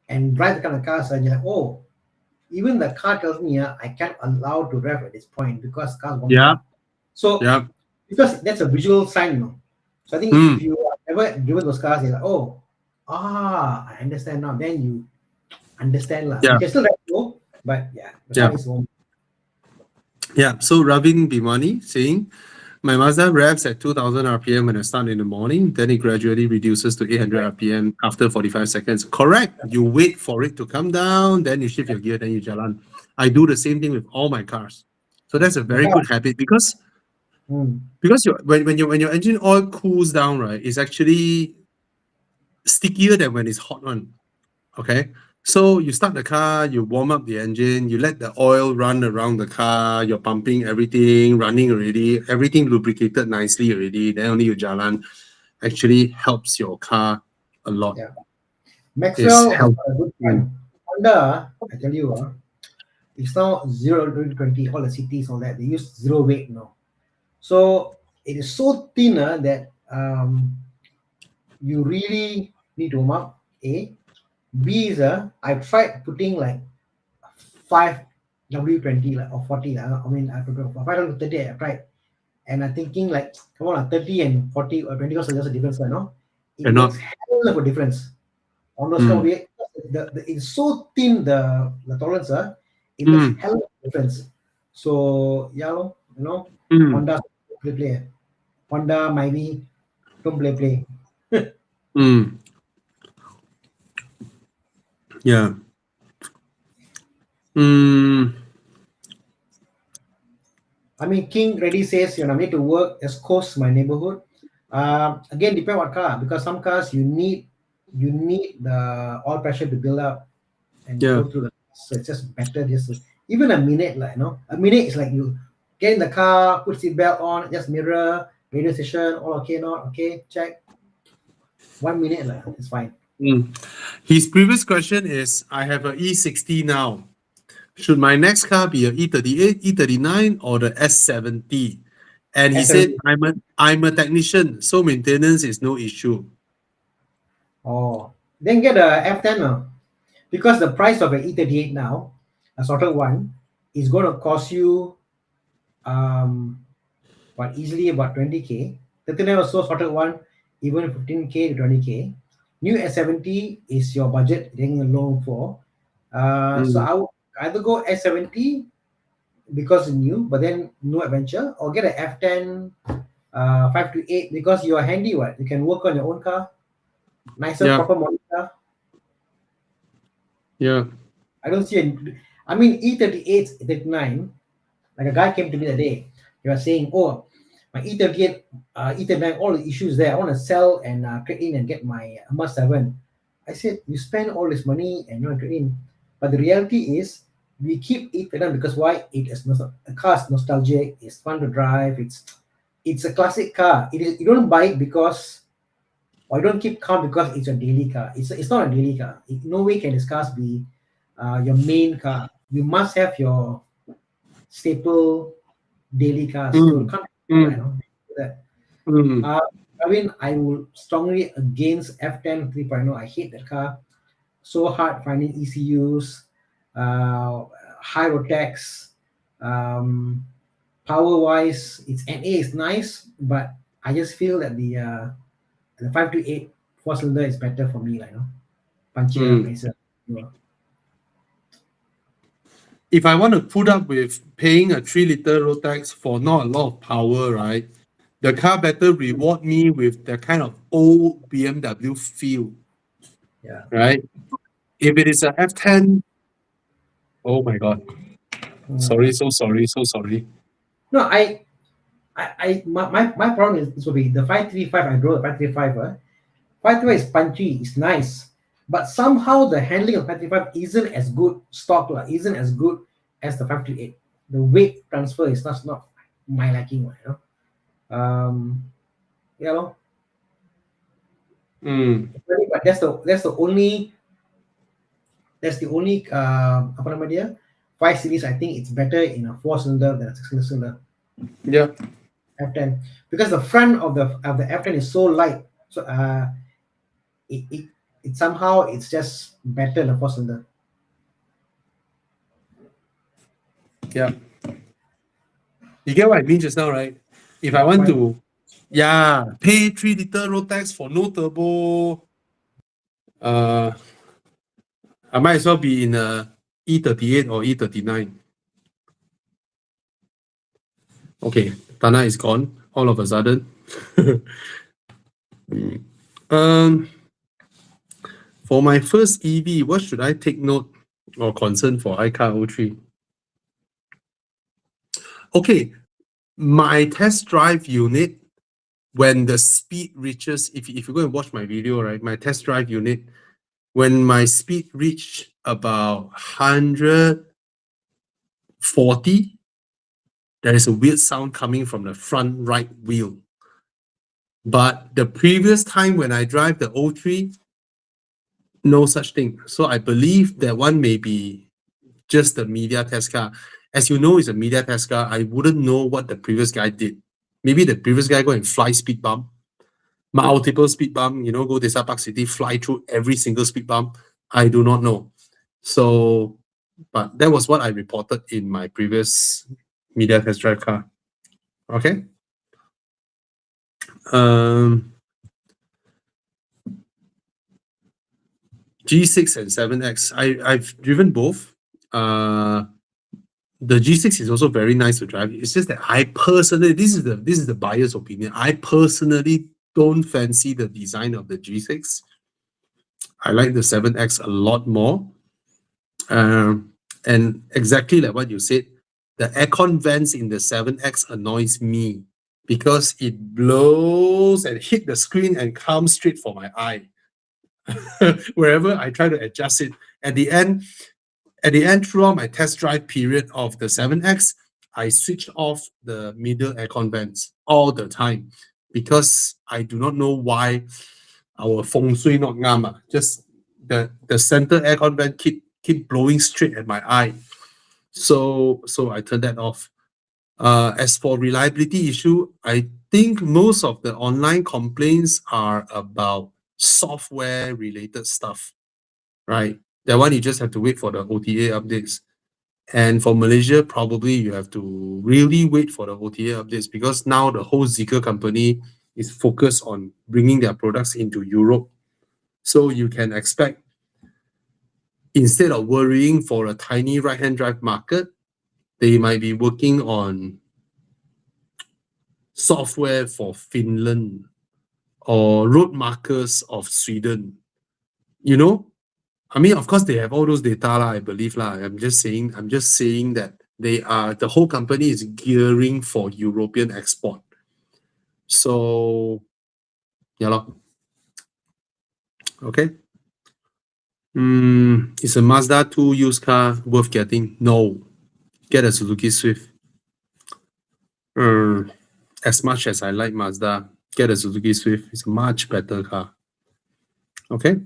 and drive the kind of cars, and you're like, oh, even the car tells me I can't allow to rev at this point because cars warm up. So because that's a visual sign, you know. So I think if you have ever driven those cars, you're like, oh, I understand now. Then you understand lah. You can still let go, but the car is warm. Yeah. So Ravin Bimani saying, my Mazda revs at 2000 RPM when I start in the morning, then it gradually reduces to 800 RPM after 45 seconds. Correct. You wait for it to come down, then you shift your gear, then you jalan. I do the same thing with all my cars. So that's a very good habit because when your engine oil cools down, right, it's actually stickier than when it's hot on. Okay. So you start the car, you warm up the engine, you let the oil run around the car, you're pumping everything, running already, everything lubricated nicely already. Then only you jalan. Actually helps your car a lot. Yeah. It's Maxwell has help. got a good point. Honda, I tell you, it's now 0 to 20, all the cities, all that. They use zero weight now. So it is so thin that you really need to warm up. A. B is I've tried putting like 5 W20 like, or 40. I mean, I prefer 530 I tried. And I'm thinking like, come on, 30 and 40 or 20 also there's a difference, you know? It Cannot. makes hell of a difference. On those kind of way, it's so thin the tolerance, it makes hell of a difference. So yeah, you know, Honda play. Honda, Myvi, don't play. Yeah. I mean, King Ready says, I need to work as close my neighborhood. Again, depend what car, because some cars you need the oil pressure to build up and go through the. So it's just better just even a minute, like a minute is like you get in the car, put seat belt on, just mirror, radio station, all okay, not okay, check. 1 minute, like it's fine. His previous question is, I have an E60 now. Should my next car be a E38, E39, or the S70? And he said, I'm a technician, so maintenance is no issue. Oh, then get a F10 now. Because the price of an E38 now, a sorted one, is going to cost you easily about 20K. 39 or so sorted one, even 15K to 20K. New S70 is your budget getting a loan for. So I would either go S70 because it's new, but then no adventure, or get an F10 5 to 8 because you are handy. What you can work on your own car, nicer, proper model car. Yeah. I don't see I mean, E38, 39, like a guy came to me the day. He was saying, oh, my E38, E39, all the issues there. I want to sell and trade in and get my Hummer 7. I said, you spend all this money and you want to trade in. But the reality is, we keep E39 because why? It is a car is nostalgic. It's fun to drive. It's a classic car. It is. You don't buy it because, or you don't keep calm because it's a daily car. It's not a daily car. No way can this car be your main car. You must have your staple daily cars. You can't do that. I mean, I will strongly against F10 3.0. I hate that car. So hard finding ECUs, high road tax, power wise, its NA is nice, but I just feel that the 5 to 8 4-cylinder is better for me, punchier, nicer. If I want to put up with paying a 3-liter road tax for not a lot of power, right? The car better reward me with the kind of old BMW feel. Yeah. Right? If it is a F10, oh my God. Sorry, so sorry. No, my problem is this will be the 535. I drove the 535. 535 is punchy, it's nice, but somehow the handling of 535 isn't as good isn't as good as the 538. The weight transfer is not my liking, But that's the only apa nama dia 5 series. I think it's better in a 4-cylinder than a 6-cylinder. Yeah. F10 because the front of the F10 is so light, so it somehow it's just better than a 4-cylinder. Yeah. You get what I mean just now, right? If I want to pay 3-liter road tax for no turbo, I might as well be in a E38 or E39. Okay, Tana is gone all of a sudden. For my first EV, what should I take note or concern for iCar 03? Okay, my test drive unit, when the speed reaches, if you go and watch my video, right, my test drive unit, when my speed reached about 140, there is a weird sound coming from the front right wheel. But the previous time when I drive the O3, no such thing. So I believe that one may be just the media test car. As you know, it's a media test car. I wouldn't know what the previous guy did. Maybe the previous guy go and fly speed bump, multiple speed bump, you know, go to Park City, fly through every single speed bump. I do not know. So, but that was what I reported in my previous media test drive car. Okay. G6 and 7X. I've driven both. The G6 is also very nice to drive. It's just that I personally, this is the buyer's opinion. I personally don't fancy the design of the G6. I like the 7X a lot more. And exactly like what you said, the aircon vents in the 7X annoys me because it blows and hit the screen and comes straight for my eye. Wherever I try to adjust it. At the end, throughout my test drive period of the 7X, I switched off the middle aircon vents all the time because I do not know why our feng shui not ngam. Just the center aircon vent keep blowing straight at my eye. So I turned that off. As for reliability issue, I think most of the online complaints are about software related stuff, right? That one you just have to wait for the OTA updates. And for Malaysia, probably you have to really wait for the OTA updates because now the whole Zeekr company is focused on bringing their products into Europe. So you can expect, instead of worrying for a tiny right-hand drive market, they might be working on software for Finland or road markers of Sweden. You know, I mean, of course, they have all those data, I believe. I'm just saying that the whole company is gearing for European export. So, yeah. Okay. Is a Mazda 2 used car worth getting? No. Get a Suzuki Swift. As much as I like Mazda, get a Suzuki Swift. It's a much better car. Okay.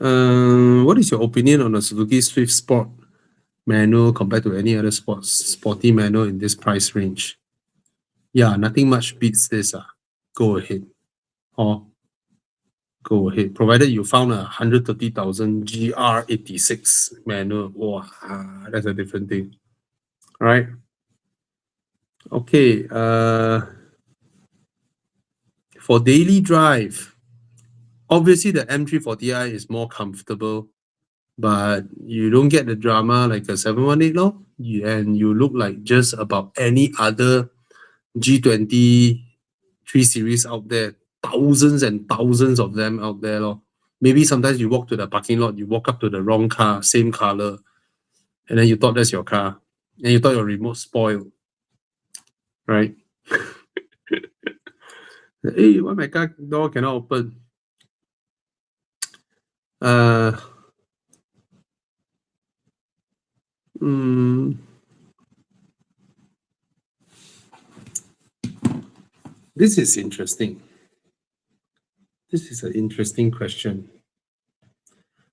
What is your opinion on a Suzuki Swift Sport manual compared to any other sporty manual in this price range? Yeah, nothing much beats this. Go ahead. Go ahead. Provided you found a 130,000 GR86 manual. Wow, that's a different thing. All right. Okay. For daily drive, obviously the M340i is more comfortable, but you don't get the drama like a 718 and you look like just about any other G20 3 Series out there. Thousands and thousands of them out there. Maybe sometimes you walk to the parking lot, you walk up to the wrong car, same color, and then you thought that's your car, and you thought your remote spoiled, right? Hey, why my car door cannot open? This is interesting. This is an interesting question.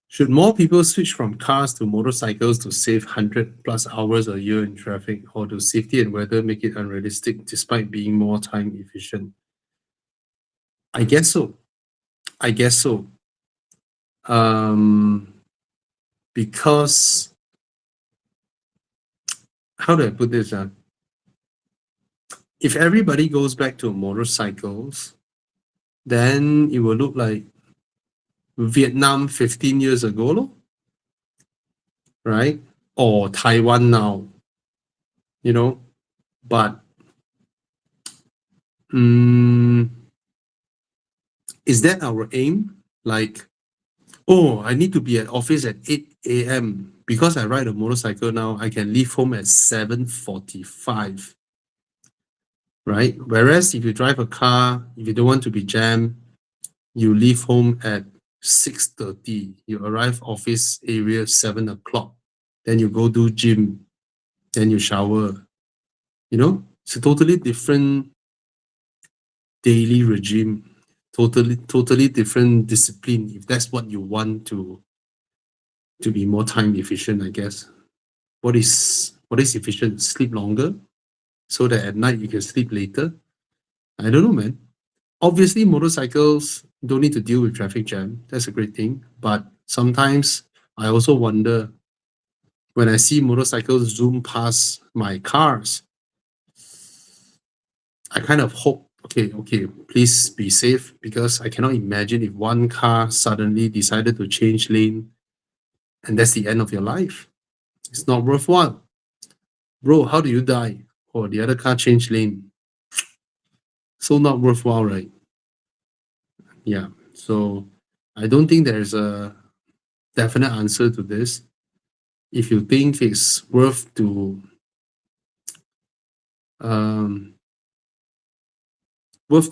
Should more people switch from cars to motorcycles to save 100+ hours a year in traffic, or do safety and weather make it unrealistic despite being more time efficient? I guess so. Because, how do I put this? If everybody goes back to motorcycles, then it will look like Vietnam 15 years ago, right? Or Taiwan now, but is that our aim? Like, Oh, I need to be at office at 8 a.m. Because I ride a motorcycle now, I can leave home at 7:45. Right? Whereas if you drive a car, if you don't want to be jammed, you leave home at 6:30. You arrive office area 7 o'clock. Then you go do gym. Then you shower. You know, it's a totally different daily regime. Totally different discipline. If that's what you want to be more time efficient, I guess. What is efficient? Sleep longer, so that at night you can sleep later. I don't know, man. Obviously, motorcycles don't need to deal with traffic jam. That's a great thing. But sometimes I also wonder when I see motorcycles zoom past my cars, I kind of hope, okay, please be safe, because I cannot imagine if one car suddenly decided to change lane and that's the end of your life. It's not worthwhile. Bro, how do you die? Or the other car changed lane. So not worthwhile, right? Yeah. So I don't think there's a definite answer to this. If you think it's worth to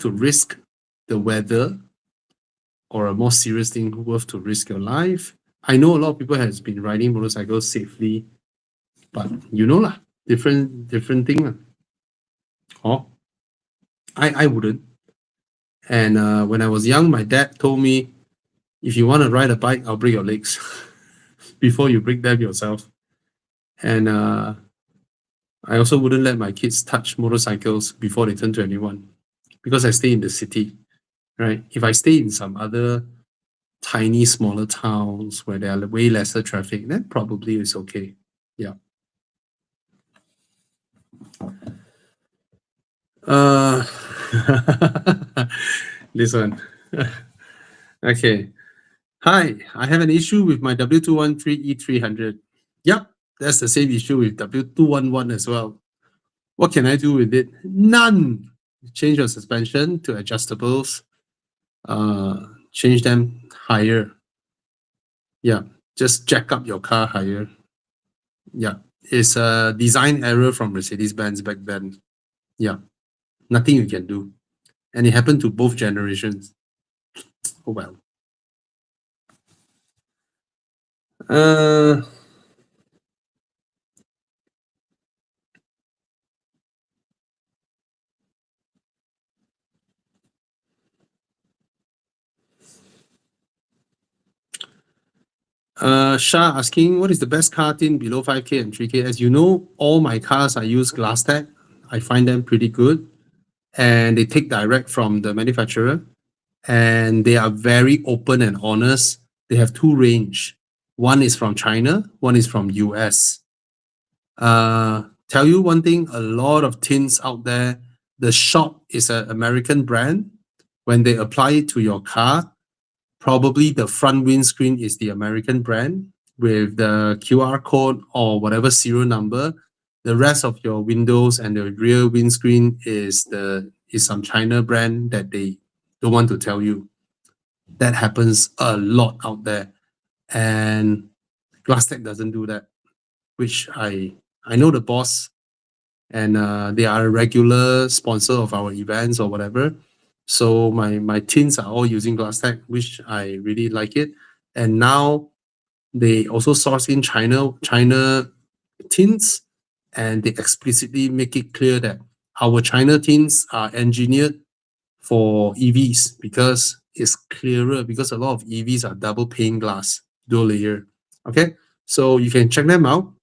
risk the weather, or a more serious thing, worth to risk your life. I know a lot of people has been riding motorcycles safely, but you know lah, different thing lah. Oh, I wouldn't. And when I was young, my dad told me, if you want to ride a bike, I'll break your legs before you break them yourself. And I also wouldn't let my kids touch motorcycles before they turn 21, because I stay in the city, right? If I stay in some other tiny, smaller towns where there are way lesser traffic, then probably it's okay. Yeah. This one. Okay. Hi, I have an issue with my W213 E300. Yep, that's the same issue with W211 as well. What can I do with it? None. Change your suspension to adjustables. Change them higher. Yeah, just jack up your car higher. Yeah, it's a design error from Mercedes-Benz back then. Yeah, nothing you can do. And it happened to both generations. Oh well. Shah asking, what is the best car tint below 5K and 3K? As you know, all my cars I use glass tag. I find them pretty good, and they take direct from the manufacturer, and they are very open and honest. They have two range. One is from China, one is from US. Tell you one thing, a lot of tints out there, the shop is an American brand. When they apply it to your car, probably the front windscreen is the American brand with the QR code or whatever serial number. The rest of your windows and the rear windscreen is some China brand that they don't want to tell you. That happens a lot out there, and Glasstec doesn't do that, which I know the boss, and they are a regular sponsor of our events or whatever. So my tints are all using Glasstec, which I really like it. And now they also source in China tints, and they explicitly make it clear that our China tints are engineered for EVs, because it's clearer, because a lot of EVs are double pane glass, dual layer. Okay, so you can check them out.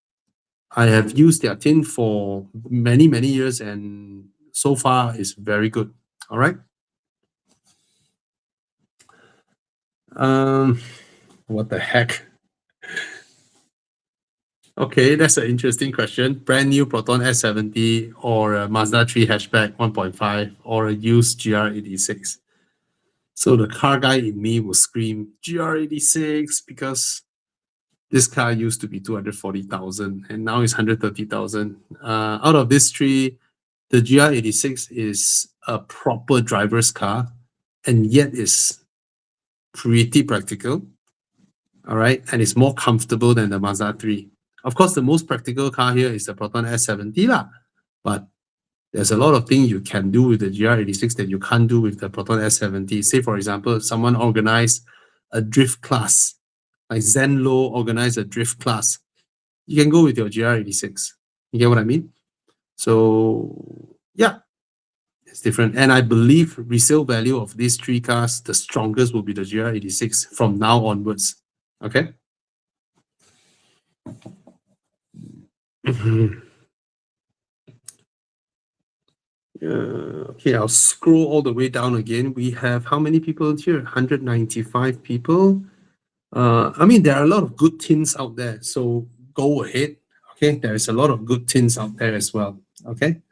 I have used their tint for many years, and so far it's very good. All right. What the heck? Okay, that's an interesting question. Brand new Proton S70 or a Mazda 3 hatchback 1.5 or a used GR86. So the car guy in me will scream GR86, because this car used to be 240,000 and now it's 130,000. Out of these three, the GR86 is a proper driver's car, and yet is pretty practical. all right? And it's more comfortable than the Mazda 3. Of course, the most practical car here is the Proton S70 lah, but there's a lot of things you can do with the GR86 that you can't do with the Proton S70. Say, for example, someone organized a drift class, like Zenlo organized a drift class. You can go with your GR86. You get what I mean? So, yeah, it's different. And I believe resale value of these three cars, the strongest will be the GR86 from now onwards. Okay? Okay, I'll scroll all the way down again. We have how many people here? 195 people. I mean, there are a lot of good tints out there, so go ahead. Okay, there is a lot of good tints out there as well. Okay.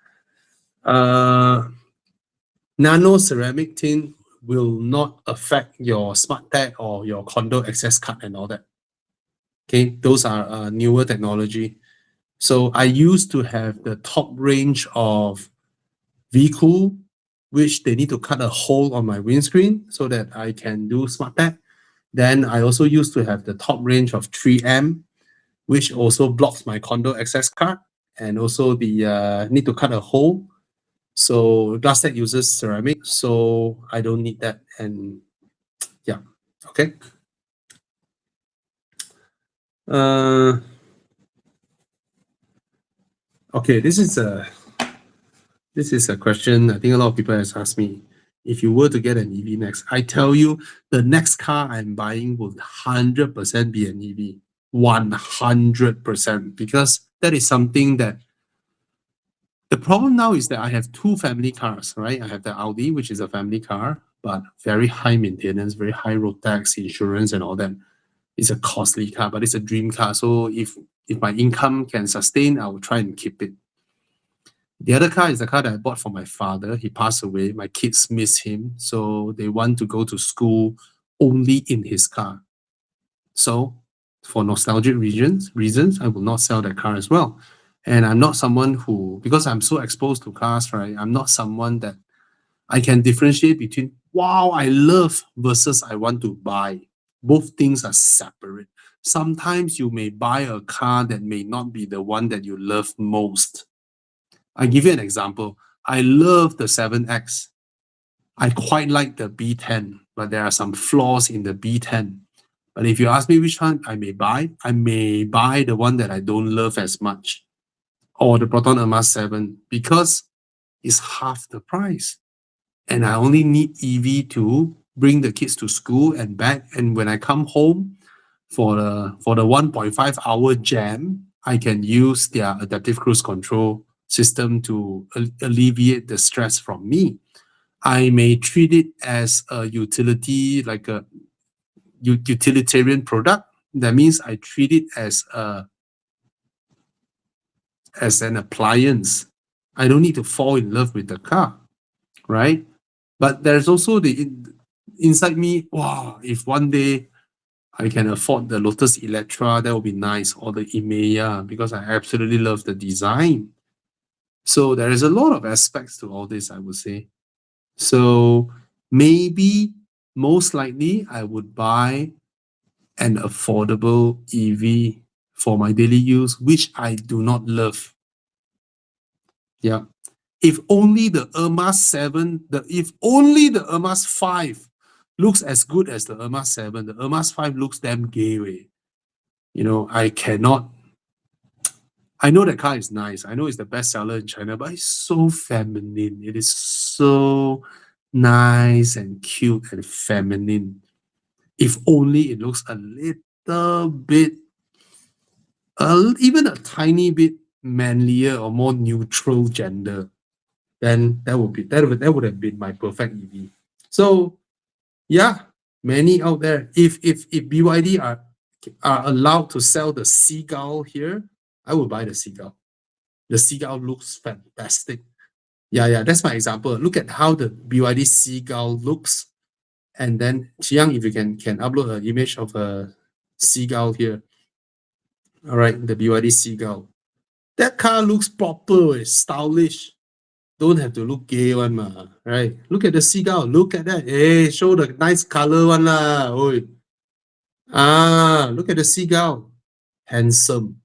Nano ceramic tint will not affect your smart tag or your condo access card and all that. Okay, those are newer technology. So I used to have the top range of VCool, which they need to cut a hole on my windscreen so that I can do smart tag. Then I also used to have the top range of 3M, which also blocks my condo access card, and also the need to cut a hole. So glass tag uses ceramic, so I don't need that. And yeah, okay. Okay, this is a question I think a lot of people has asked me. If you were to get an EV next, I tell you, the next car I'm buying will 100% be an EV. 100%, because that is something that the problem now is that I have two family cars, right? I have the Audi, which is a family car, but very high maintenance, very high road tax, insurance, and all that. It's a costly car, but it's a dream car. So if my income can sustain, I will try and keep it. The other car is the car that I bought for my father. He passed away. My kids miss him, so they want to go to school only in his car. So for nostalgic reasons, I will not sell that car as well. And I'm not someone who, because I'm so exposed to cars, right? I'm not someone that I can differentiate between, wow, I love versus I want to buy. Both things are separate. Sometimes you may buy a car that may not be the one that you love most. I give you an example. I love the 7X. I quite like the B10, but there are some flaws in the B10. But if you ask me which one I may buy the one that I don't love as much, or the Proton Ermas 7, because it's half the price. And I only need EV to bring the kids to school and back. And when I come home for the 1.5 hour jam, I can use their adaptive cruise control system to alleviate the stress from me. I may treat it as a utility, like a utilitarian product. That means I treat it as an appliance. I don't need to fall in love with the car, right? But there's also the inside me, wow, if one day I can afford the Lotus Electra, that would be nice, or the Emeya, because I absolutely love the design. So there is a lot of aspects to all this, I would say. So maybe, most likely, I would buy an affordable EV for my daily use, which I do not love. Yeah. If only the Ermas 7, if only the Ermas 5 looks as good as the Ermas 7, the Ermas 5 looks damn gay way. You know, I know that car is nice. I know it's the best seller in China, but it's so feminine. It is so nice and cute and feminine. If only it looks a little bit, even a tiny bit manlier or more neutral gender, then that would have been my perfect EV. So yeah, many out there. If BYD are allowed to sell the Seagull here, I will buy the Seagull. The Seagull looks fantastic. Yeah, that's my example. Look at how the BYD Seagull looks. And then, Chiang, if you can upload an image of a Seagull here. All right, the BYD Seagull. That car looks proper, it's stylish. Don't have to look gay one, right? Look at the Seagull. Look at that. Hey, show the nice color one lah. Oi. Look at the seagull. Handsome.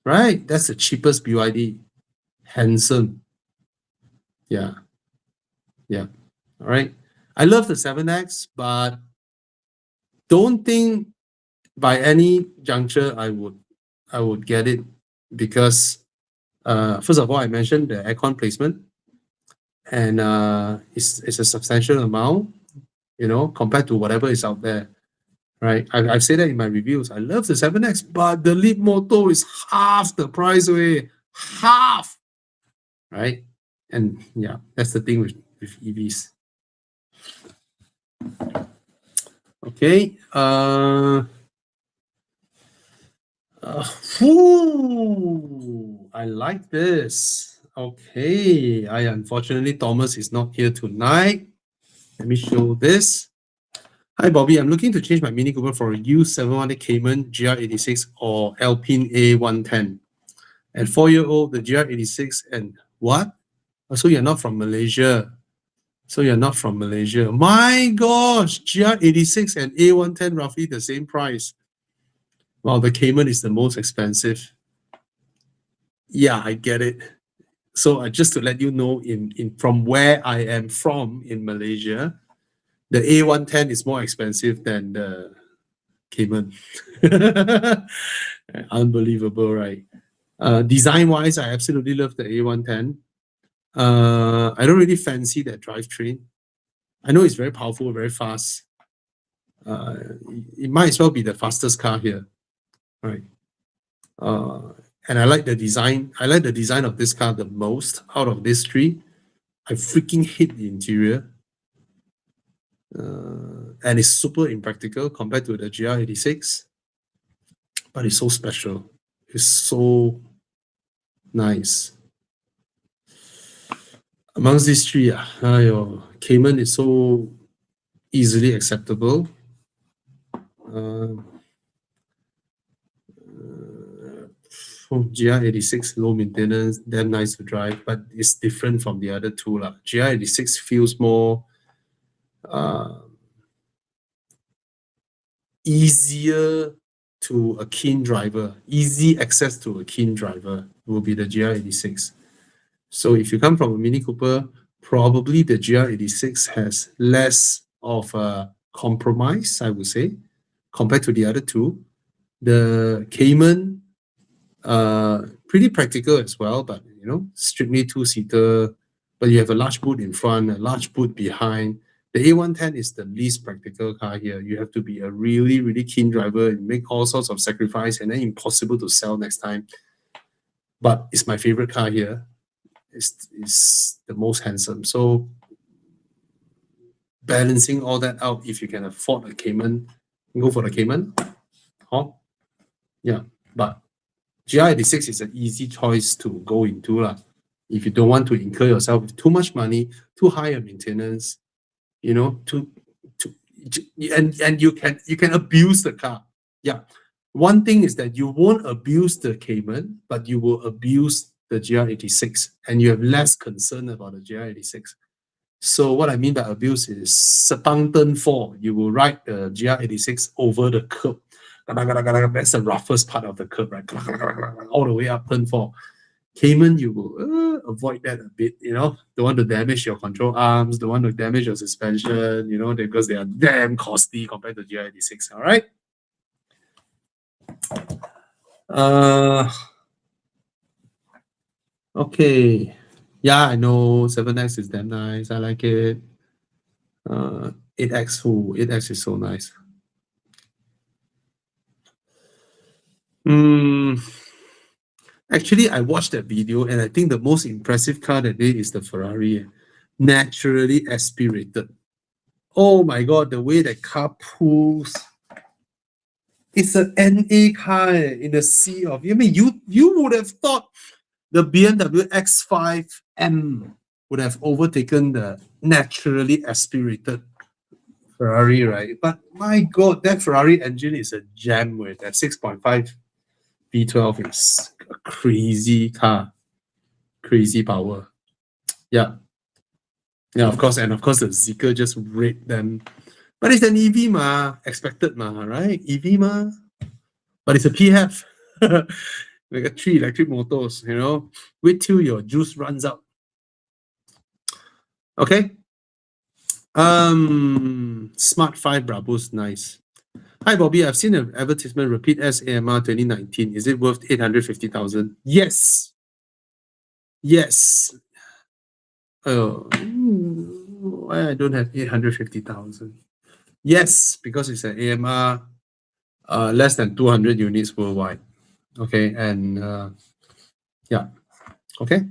Right? That's the cheapest BYD. Handsome. Yeah. Yeah. All right. I love the 7X, but don't think by any juncture I would get it because first of all, I mentioned the aircon placement, and it's a substantial amount, compared to whatever is out there, right? I've said that in my reviews. I love the 7X, but the Leap Moto is half the price away, half, right? And yeah, that's the thing with EVs. Okay. I like this. Okay. Unfortunately, Thomas is not here tonight. Let me show this. Hi, Bobby. I'm looking to change my Mini Cooper for a U718 Cayman GR86 or Alpine A110. At 4-year-old, the GR86 and what? Oh, so you're not from Malaysia. My gosh, GR86 and A110 roughly the same price. Wow, the Cayman is the most expensive. Yeah, I get it. So just to let you know, in from where I am from in Malaysia, the A110 is more expensive than the Cayman. Unbelievable, right? Design-wise, I absolutely love the A110. I don't really fancy that drivetrain. I know it's very powerful, very fast. It might as well be the fastest car here, right? And I like the design. I like the design of this car the most out of these three. I freaking hate the interior. And it's super impractical compared to the GR86. But it's so special. It's so nice. Amongst these three, Cayman is so easily acceptable. GR86 low maintenance, damn nice to drive, but it's different from the other two. GR86 feels more easier to a keen driver. Easy access to a keen driver will be the GR86. So if you come from a Mini Cooper, probably the GR86 has less of a compromise, I would say, compared to the other two. The Cayman, pretty practical as well, but strictly two-seater, but you have a large boot in front, a large boot behind. The A110 is the least practical car here. You have to be a really, really keen driver and make all sorts of sacrifice, and then impossible to sell next time. But it's my favorite car here. It's the most handsome. So balancing all that out, if you can afford a Cayman, go for the Cayman. Yeah, but GR86 is an easy choice to go into if you don't want to incur yourself with too much money, too high a maintenance, and you can abuse the car. Yeah, one thing is that you won't abuse the Cayman, but you will abuse the GR86, and you have less concern about the GR86. So what I mean by abuse is turn 4, you will ride the GR86 over the curb. That's the roughest part of the curb, right? All the way up turn 4. Cayman, you will avoid that a bit, don't want to damage your control arms, don't want to damage your suspension, because they are damn costly compared to GR86, all right? Okay. Yeah, I know 7X is damn nice. I like it. 8X, 8X is so nice. Actually, I watched that video, and I think the most impressive car that day is the Ferrari. Naturally aspirated. Oh my God, the way that car pulls. It's an NA car in a sea of. I mean, you would have thought the BMW X5M would have overtaken the naturally aspirated Ferrari, right? But my God, that Ferrari engine is a gem with that 6.5 V12 is a crazy car, crazy power. Yeah, of course, and of course the Zeekr just raped them. But it's an EV ma, expected ma, right? EV ma. But it's a PHEV. Like a 3 electric motors, you know. Wait till your juice runs out. Okay. Smart 5 Bravo's nice. Hi Bobby, I've seen an advertisement repeat S AMR 2019. Is it worth 850,000? Yes. Yes. Oh, why I don't have 850,000? Yes, because it's an AMR less than 200 units worldwide. Okay, and yeah, okay.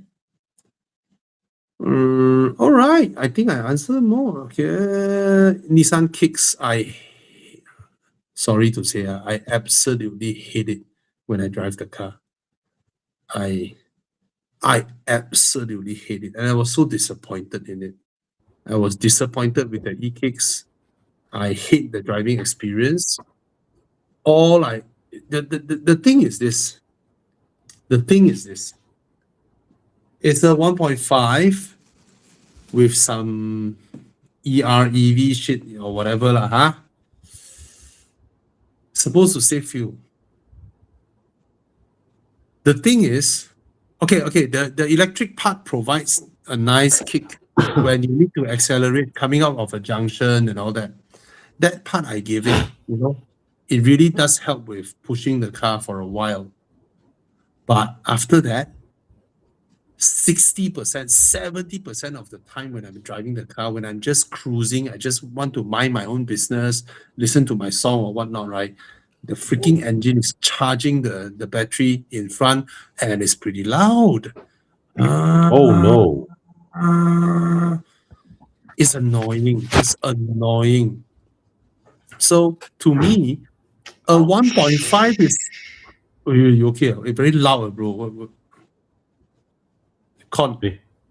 All right, I think I answered more. Okay, Nissan Kicks, sorry to say, I absolutely hate it when I drive the car. I absolutely hate it, and I was so disappointed in it. I was disappointed with the e-kicks. I hate the driving experience. The thing is this. The thing is this. It's a 1.5 with some EREV shit or whatever lah, huh? Supposed to save fuel. The thing is, okay, the electric part provides a nice kick when you need to accelerate coming out of a junction and all that. That part I give it, you know. It really does help with pushing the car for a while. But after that, 60%, 70% of the time when I'm driving the car, when I'm just cruising, I just want to mind my own business, listen to my song or whatnot, right? The freaking engine is charging the battery in front and it's pretty loud. Oh no. It's annoying. It's annoying. So to me, a 1.5 is you okay? It's very loud, bro.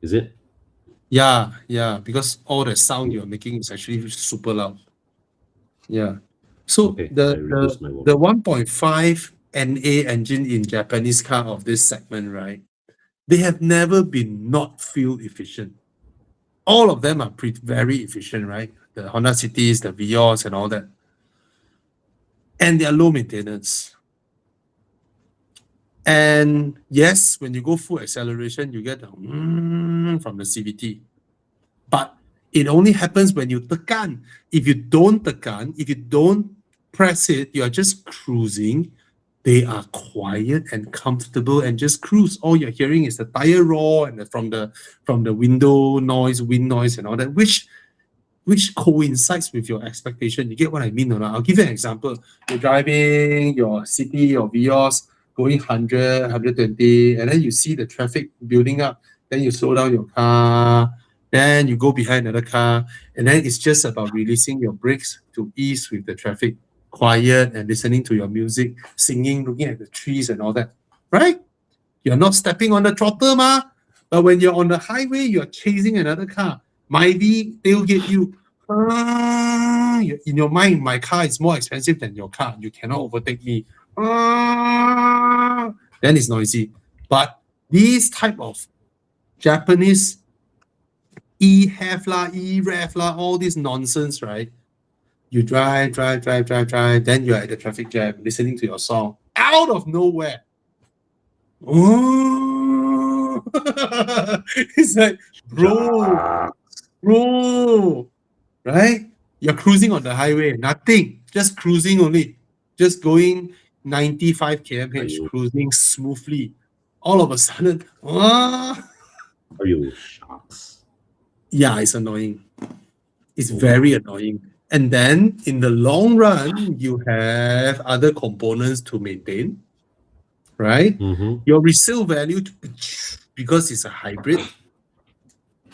Is it? Yeah, because all the sound you're making is actually super loud. Yeah. So Okay, I the reduced my volume. the 1.5 NA engine in Japanese car of this segment, right? They have never been not fuel efficient. All of them are very efficient, right? The Honda Cities, the Vios, and all that. And they are low maintenance. And yes, when you go full acceleration, you get the from the CVT. But it only happens when you tekan. If you don't tekan, if you don't press it, you are just cruising. They are quiet and comfortable and just cruise. All you're hearing is the tire roar and from the window noise, wind noise, and all that, which coincides with your expectation. You get what I mean or not? I'll give you an example. You're driving your city or Vios going 100, 120, and then you see the traffic building up. Then you slow down your car. Then you go behind another car. And then it's just about releasing your brakes to ease with the traffic. Quiet and listening to your music, singing, looking at the trees and all that. Right? You're not stepping on the throttle, ma. But when you're on the highway, you're chasing another car. Might be tailgate you. In your mind, my car is more expensive than your car. You cannot overtake me. Then it's noisy. But these type of Japanese e-hef lah, e-ref lah, all this nonsense, right? You drive, then you're at the traffic jam, listening to your song. Out of nowhere. Oh, it's like, bro, right? You're cruising on the highway, nothing, just cruising only, just going 95 km/h, cruising smoothly. All of a sudden, Are you shucks? Yeah, it's annoying. It's very annoying. And then in the long run, you have other components to maintain, right? Mm-hmm. Your resale value, because it's a hybrid,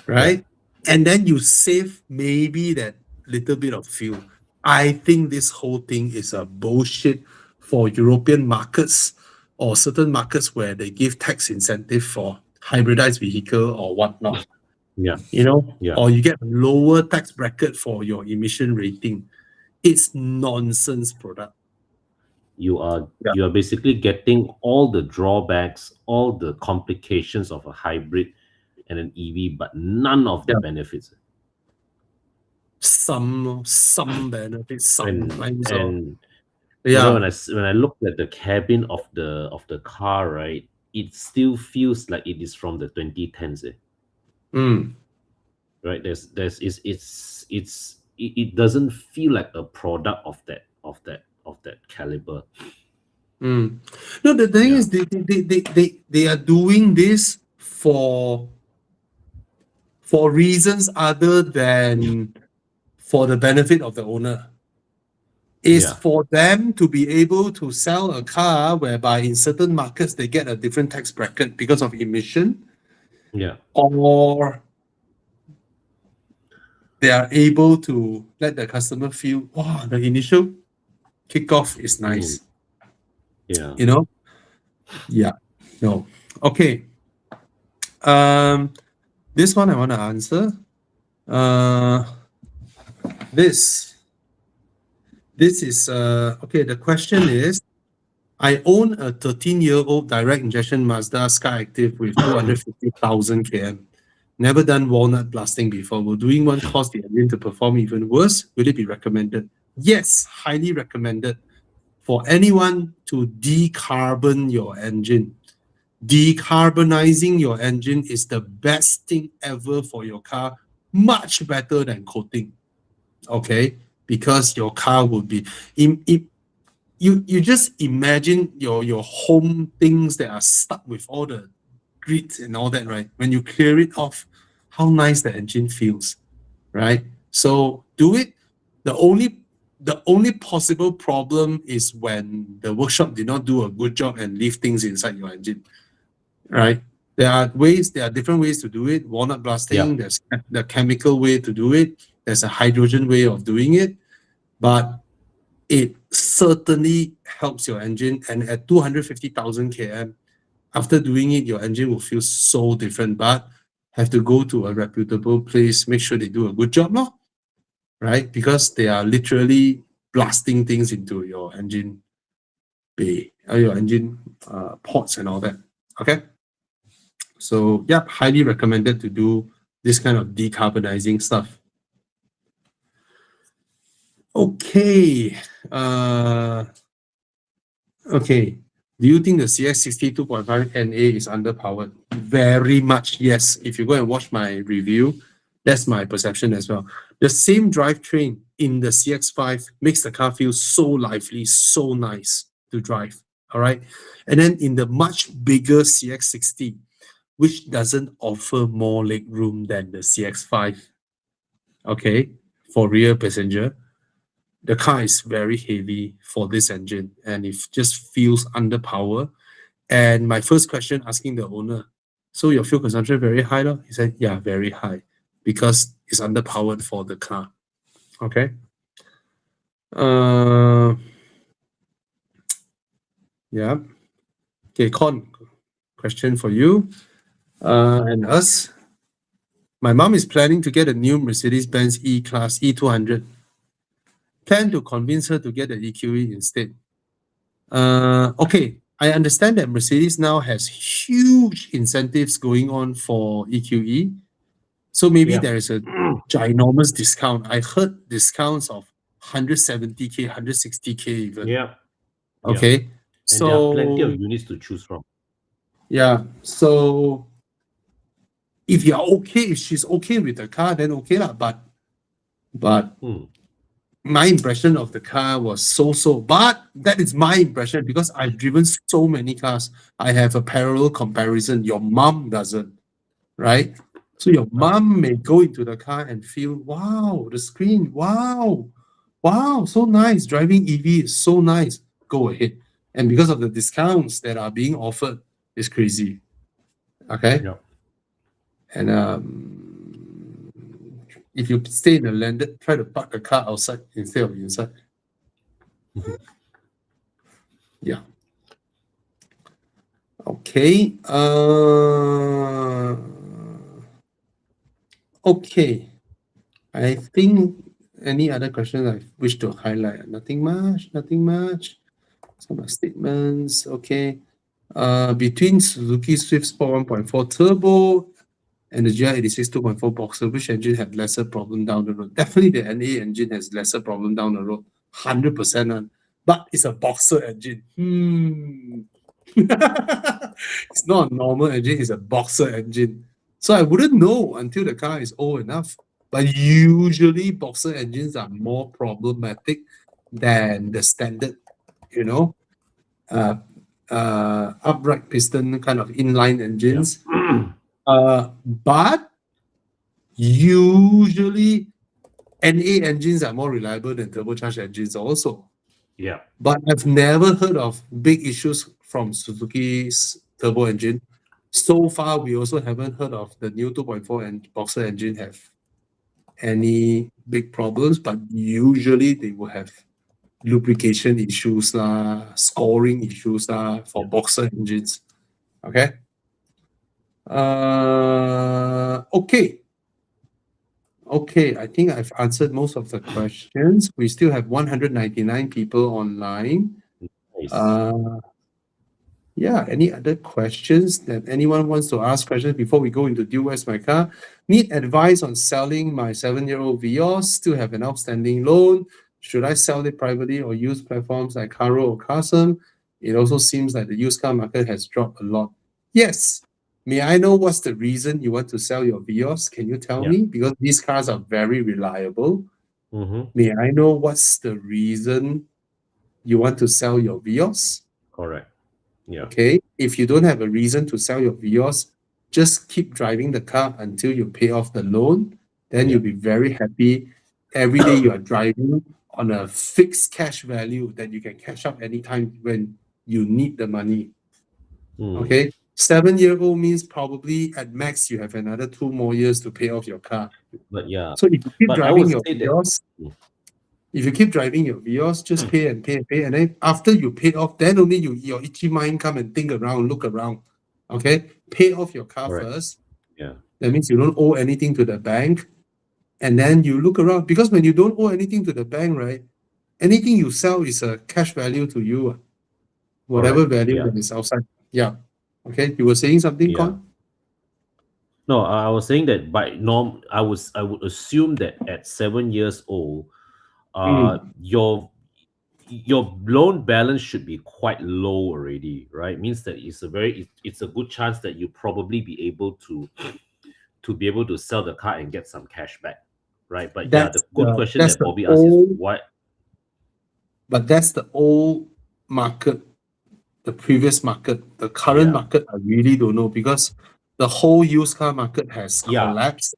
right? Yeah. And then you save maybe that little bit of fuel. I think this whole thing is a bullshit for European markets or certain markets where they give tax incentive for hybridized vehicle or whatnot. Yeah. You know, yeah. Or you get a lower tax bracket for your emission rating. It's nonsense product. You are basically getting all the drawbacks, all the complications of a hybrid and an EV, but none of the benefits. some benefits, sometimes. And Yeah. when I looked at the cabin of the car, right, it still feels like it is from the 2010s. Right? It doesn't feel like a product of that caliber. No, the thing is they are doing this for reasons other than for the benefit of the owner. Is for them to be able to sell a car whereby in certain markets they get a different tax bracket because of emission, or they are able to let the customer feel, wow, the initial kickoff is nice. Yeah. You know? Yeah. No. Okay. This one I want to answer. This is okay. The question is, I own a 13-year-old direct injection Mazda Skyactiv with 250,000 km. Never done walnut blasting before. Will doing one cause the engine to perform even worse? Will it be recommended? Yes, highly recommended for anyone to decarbon your engine. Decarbonizing your engine is the best thing ever for your car, much better than coating. Okay, because your car will be you just imagine your home things that are stuck with all the grit and all that, right? When you clear it off, how nice the engine feels, right? So do it. The only possible problem is when the workshop did not do a good job and leave things inside your engine, right? There are different ways to do it. Walnut blasting, there's the chemical way to do it. There's a hydrogen way of doing it, but it certainly helps your engine. And at 250,000 km, after doing it, your engine will feel so different. But have to go to a reputable place, make sure they do a good job, no? Right? Because they are literally blasting things into your engine bay, your engine ports and all that. Okay? So, yeah, highly recommended to do this kind of decarbonizing stuff. Okay. Okay. Do you think the CX-60 2.5 NA is underpowered? Very much, yes. If you go and watch my review, that's my perception as well. The same drivetrain in the CX-5 makes the car feel so lively, so nice to drive. All right. And then in the much bigger CX-60, which doesn't offer more leg room than the CX-5, okay, for rear passenger, the car is very heavy for this engine and it just feels underpowered. And my first question asking the owner, so your fuel consumption very high? No? He said, yeah, very high because it's underpowered for the car. Okay. Yeah. Okay, Con, question for you and us. My mom is planning to get a new Mercedes-Benz E-Class E200. Plan to convince her to get the EQE instead. Okay, I understand that Mercedes now has huge incentives going on for EQE. So maybe there is a ginormous discount. I heard discounts of 170K, 160K even. Yeah. Okay. And so there are plenty of units to choose from. Yeah. So if you're okay, if she's okay with the car, then okay lah. But my impression of the car was so-so. But that is my impression because I've driven so many cars. I have a parallel comparison. Your mom doesn't, right? So your mom may go into the car and feel, wow, the screen, wow, so nice. Driving EV is so nice. Go ahead. And because of the discounts that are being offered, it's crazy. Okay? Yeah. And if you stay in the landed, try to park the car outside instead of inside. Yeah. Okay. Okay. I think any other questions I wish to highlight? Nothing much. Some statements. Okay. Between Suzuki Swift Sport 1.4 Turbo and the GR86 2.4 Boxer, which engine had lesser problem down the road? Definitely the NA engine has lesser problem down the road, 100%. But it's a Boxer engine. It's not a normal engine, it's a Boxer engine. So I wouldn't know until the car is old enough. But usually Boxer engines are more problematic than the standard, you know, upright piston kind of inline engines. But usually NA engines are more reliable than turbocharged engines also. Yeah. But I've never heard of big issues from Suzuki's turbo engine. So far, we also haven't heard of the new 2.4 and Boxer engine have any big problems, but usually they will have lubrication issues lah, scoring issues lah for Boxer engines. Okay. Okay. Okay, I think I've answered most of the questions. We still have 199 people online. Nice. Yeah, any other questions that anyone wants to ask questions before we go into Do Where's My Car? Need advice on selling my 7-year-old Vios, still have an outstanding loan. Should I sell it privately or use platforms like Caro or Carsome? It also seems like the used car market has dropped a lot. Yes. May I know what's the reason you want to sell your Vios? Can you tell me? Because these cars are very reliable. May I know what's the reason you want to sell your Vios? Correct. Yeah. Okay. If you don't have a reason to sell your Vios, just keep driving the car until you pay off the loan. Then you'll be very happy. Every day you are driving on a fixed cash value that you can cash out anytime when you need the money. Okay. 7-year-old means probably at max you have another 2 more years to pay off your car. But yeah. So if you keep But I driving would your say that- Vios, if you keep driving your Vios, just pay and pay and pay. And then after you pay off, then only your itchy mind come and think around, look around. Okay? Pay off your car Correct. first. Yeah. That means you don't owe anything to the bank. And then you look around. Because when you don't owe anything to the bank, right? Anything you sell is a cash value to you. Whatever Correct. value Yeah. that is outside. Yeah. Okay. You were saying something, Yeah. Con? No, I was saying that by norm, I would assume that at 7 years old, your loan balance should be quite low already, right? Means that it's a good chance that you probably be able to be able to sell the car and get some cash back, right? But yeah, the good question that's that the Bobby asked is old- why. But that's the old market, the previous market. The current market, I really don't know because the whole used car market has collapsed.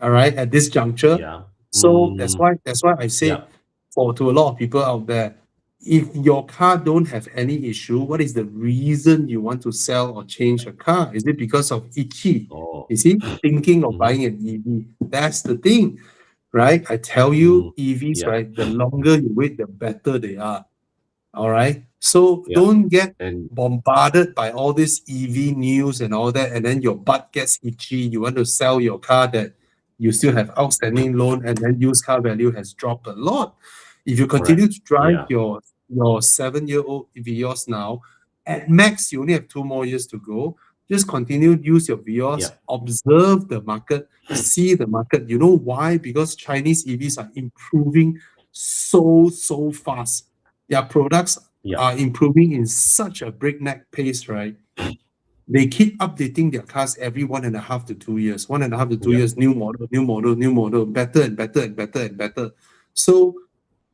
All right, at this juncture. Yeah. So that's why I say to a lot of people out there, if your car don't have any issue, what is the reason you want to sell or change a car? Is it because of itchy? Oh. Is he thinking of buying an EV? That's the thing, right? I tell you, EVs, right? The longer you wait, the better they are. All right. So don't get bombarded by all this EV news and all that, and then your butt gets itchy. You want to sell your car that you still have outstanding loan, and then used car value has dropped a lot. If you continue to drive your 7-year-old Vios now, at max you only have 2 more years to go. Just continue to use your Vios, observe the market, see the market. You know why? Because Chinese EVs are improving so fast. Their products are improving in such a breakneck pace, right? They keep updating their cars every 1.5 to 2 years. 1.5 to 2 years, new model, better and better and better and better. So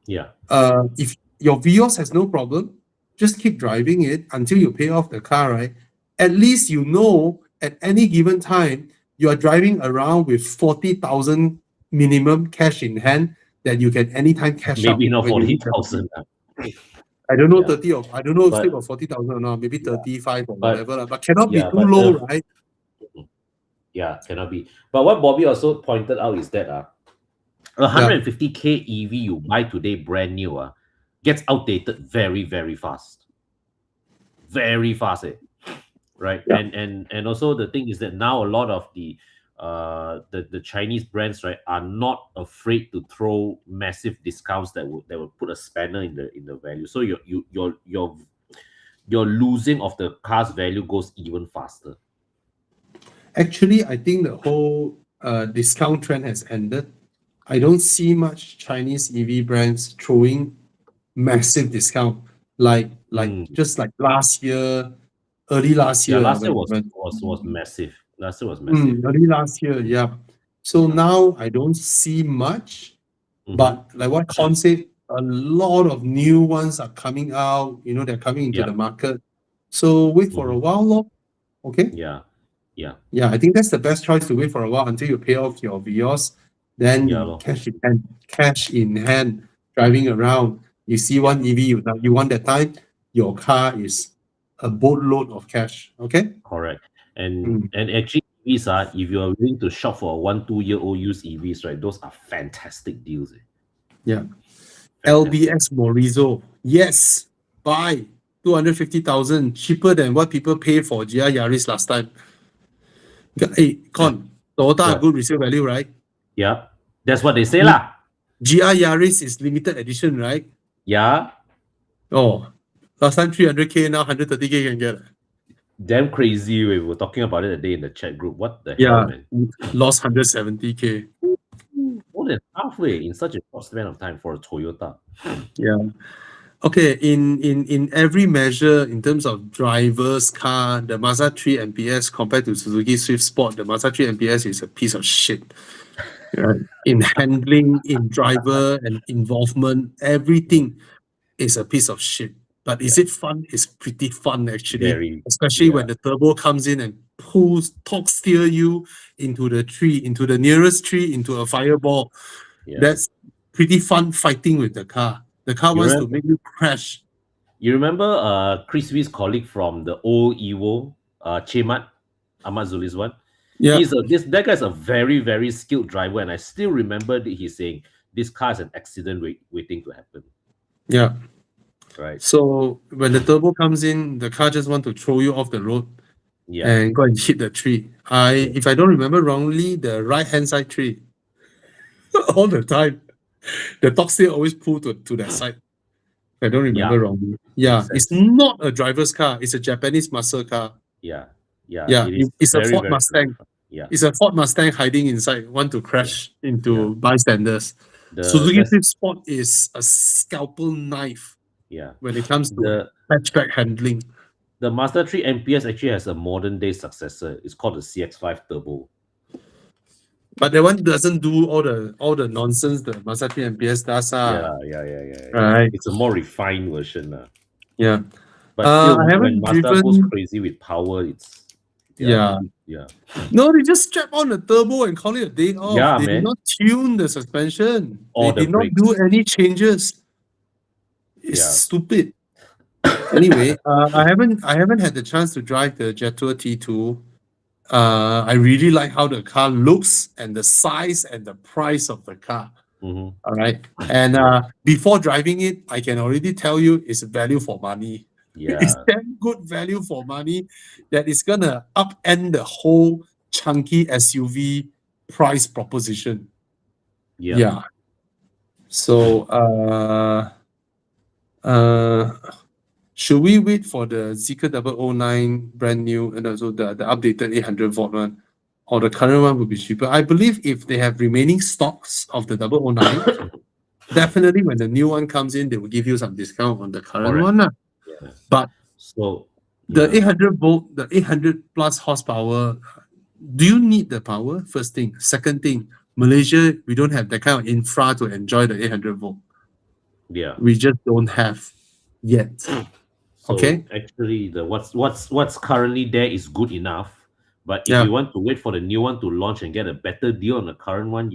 if your Vios has no problem, just keep driving it until you pay off the car, right? At least you know at any given time you are driving around with 40,000 minimum cash in hand that you can anytime cash out. Maybe not when you need the 40,000. I don't know 30 or I don't know if But- still got 40,000 or not, maybe 35 or But- whatever, lah. But cannot be too but low, right? Yeah, cannot be. But what Bobby also pointed out is that 150K EV you buy today brand new gets outdated very, very fast. Very fast, right? Yeah. And also the thing is that now a lot of the Chinese brands, right, are not afraid to throw massive discounts that will put a spanner in the value. So your losing of the car's value goes even faster. Actually, I think the whole discount trend has ended. I don't see much Chinese EV brands throwing massive discount like just like last year, early last Yeah, year last year when was massive. Last year was massive. early last year, yeah. So Yeah. now I don't see much, Mhm. but like what Con said, a lot of new ones are coming out. You know, they're coming into Yeah. the market. So wait for a while, lor. Okay. Yeah. Yeah. Yeah, I think that's the best choice, to wait for a while until you pay off your Vios. Then Yeah, lor. cash in hand, driving around. You see one EV you want that time, your car is a boatload of cash. Okay. Correct. And Mm, and actually EVs if you are willing to shop for 1-2-year-old used EVs, right? Those are fantastic deals. yeah. Fantastic. LBS Morizo. Yes. Buy 250,000, cheaper than what people pay for GR Yaris last time. Hey, Con, Toyota What? good resale value, right? Yeah. That's what they say lah. GR Yaris is limited edition, right? Yeah. Oh, last time 300K, now 130K can get. Damn crazy. We were talking about it today in the chat group. What the hell, Yeah, man? lost 170K. More than halfway in such a short span of time for a Toyota. Yeah. Okay, in every measure, in terms of driver's car, the Mazda 3 MPS compared to Suzuki Swift Sport, the Mazda 3 MPS is a piece of shit. Right? In handling, in driver and involvement, everything is a piece of shit. But is it fun? It's pretty fun actually, Very. especially when the turbo comes in and torque steer you into the tree, into the nearest tree, into a fireball. Yeah. That's pretty fun fighting with the car. The car You wants remember- to make you crash. You remember Chris Wee's colleague from the old Evo, Chemat, Ahmad Zuli's one? Yeah, That guy's a very, very skilled driver, and I still remember that he's saying this car is an accident waiting to happen. yeah. Right. So when the turbo comes in, the car just want to throw you off the road Yeah. and go and hit the tree. If I don't remember wrongly, the right hand side tree. All the time. The torque steer always pull to that side. If I don't remember wrongly. Yeah, Makes it's sense. not a driver's car. It's a Japanese muscle car. Yeah. Yeah. Yeah, It is it's a very, Ford very Mustang. yeah. It's a Ford Mustang hiding inside, want to crash into bystanders. Suzuki that's- Swift Sport is a scalpel knife Yeah. when it comes to The hatchback handling. the Mazda 3 MPS actually has a modern day successor. It's called the CX-5 Turbo. But that one doesn't do all the nonsense the Mazda 3 MPS does. Yeah. Right. It's a more refined version. Yeah. But still, I haven't when Mazda goes driven. crazy with power, it's Yeah. yeah. No, they just strap on the turbo and call it a day off. Yeah, They man. did not tune the suspension. Or They the did not brakes. do any changes. It's Yeah. stupid. Anyway, I haven't had the chance to drive the Jetour T2. I really like how the car looks and the size and the price of the car. Mhm. All right. And before driving it, I can already tell you it's value for money. It's Yeah. damn good value for money that is gonna upend the whole chunky SUV price proposition. Yeah. Yeah. So should we wait for the Zeekr 009 brand new and also the updated 800-volt one? Or the current one will be cheaper? I believe if they have remaining stocks of the 009, definitely when the new one comes in, they will give you some discount on the current Correct. one. Yeah. But So the 800-volt, the 800 plus horsepower, do you need the power? First thing. Second thing, Malaysia, we don't have that kind of infra to enjoy the 800-volt. yeah. We just don't have yet. So Okay. actually, what's currently there is good enough. But if Yeah. you want to wait for the new one to launch and get a better deal on the current one,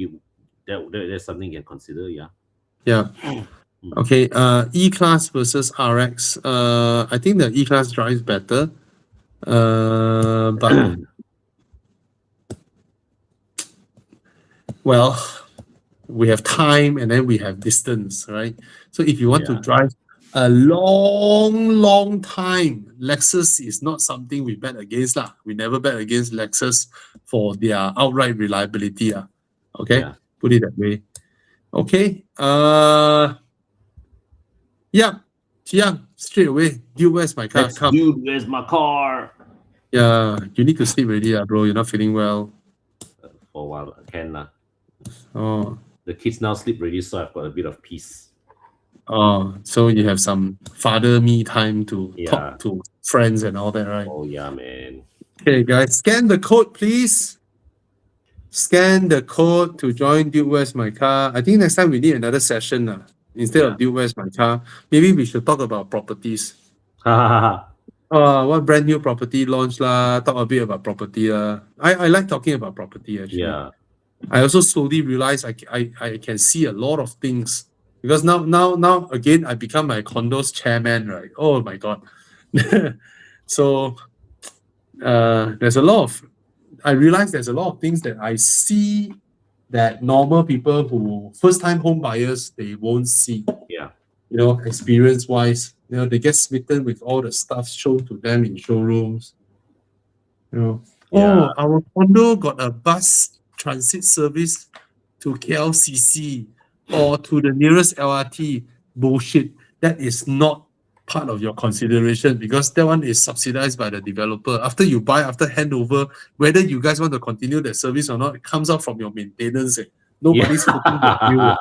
that's something you can consider. Yeah. Yeah. Okay. E-Class versus RX. I think the E-Class drives better. But well, we have time and then we have distance, right? So if you want to drive a long time, Lexus is not something we bet against lah. We never bet against Lexus for their outright reliability. Okay, put it that way. Okay. Yeah, Chiang, straight away. Dude, where's my car? Dude, where's my car? Yeah, you need to sleep already, bro. You're not feeling well. For a while, can lah. Oh, The kids now sleep already, so I've got a bit of peace. oh, so you have some father me time to Yeah. talk to friends and all that, right? Oh yeah, man. Okay, guys, scan the code, please. Scan the code to join Dude Where's My Car. I think next time we need another session. Instead of Dude Where's My Car, maybe we should talk about properties. What brand new property launch lah? Talk a bit about property lah. I like talking about property actually. Yeah. I also slowly realize I can see a lot of things because now again I become my condo's chairman, right? Oh my god. So there's a lot of I realize there's a lot of things that I see that normal people who first time home buyers they won't see. Yeah. You know, experience wise, you know, they get smitten with all the stuff shown to them in showrooms. You know, Yeah. oh, our condo got a bus transit service to KLCC or to the nearest LRT. Bullshit. That is not part of your consideration because that one is subsidized by the developer. After you buy, after handover, whether you guys want to continue the service or not, it comes out from your maintenance. Nobody's footing the bill.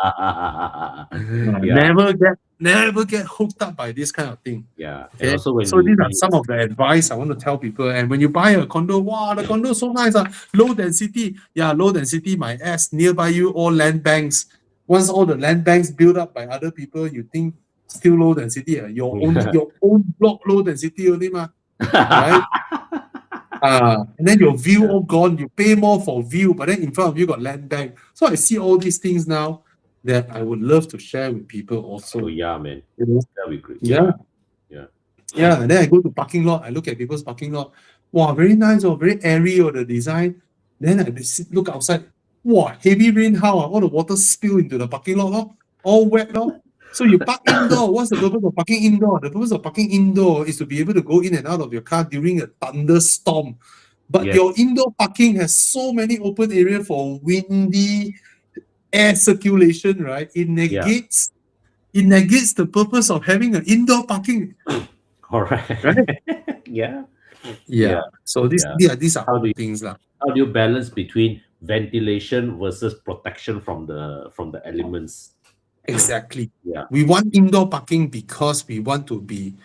Never get hooked up by this kind of thing. Yeah. Okay. And also when So these are some of the advice I want to tell people. And when you buy a condo, wow, the condo is so nice. Low density. Yeah, low density, my ass. Nearby you, all land banks. Once all the land banks built up by other people, you think still low density. Your own block low density only, right? And then your view all gone. You pay more for view, but then in front of you got land bank. So I see all these things now that I would love to share with people also. Oh yeah, man. You know? That'd be great. Yeah. And then I go to parking lot. I look at people's parking lot. Wow, very nice or very airy or the design. Then I look outside. Wow, heavy rain. How all the water spill into the parking lot? All wet. So you park indoor. What's the purpose of parking indoor? The purpose of parking indoor is to be able to go in and out of your car during a thunderstorm. But your indoor parking has so many open areas for windy air circulation, right? It negates the purpose of having an indoor parking. All right. Right? Yeah. So these are things lah. How do you balance between ventilation versus protection from the elements? Exactly. Yeah. We want indoor parking because we want to be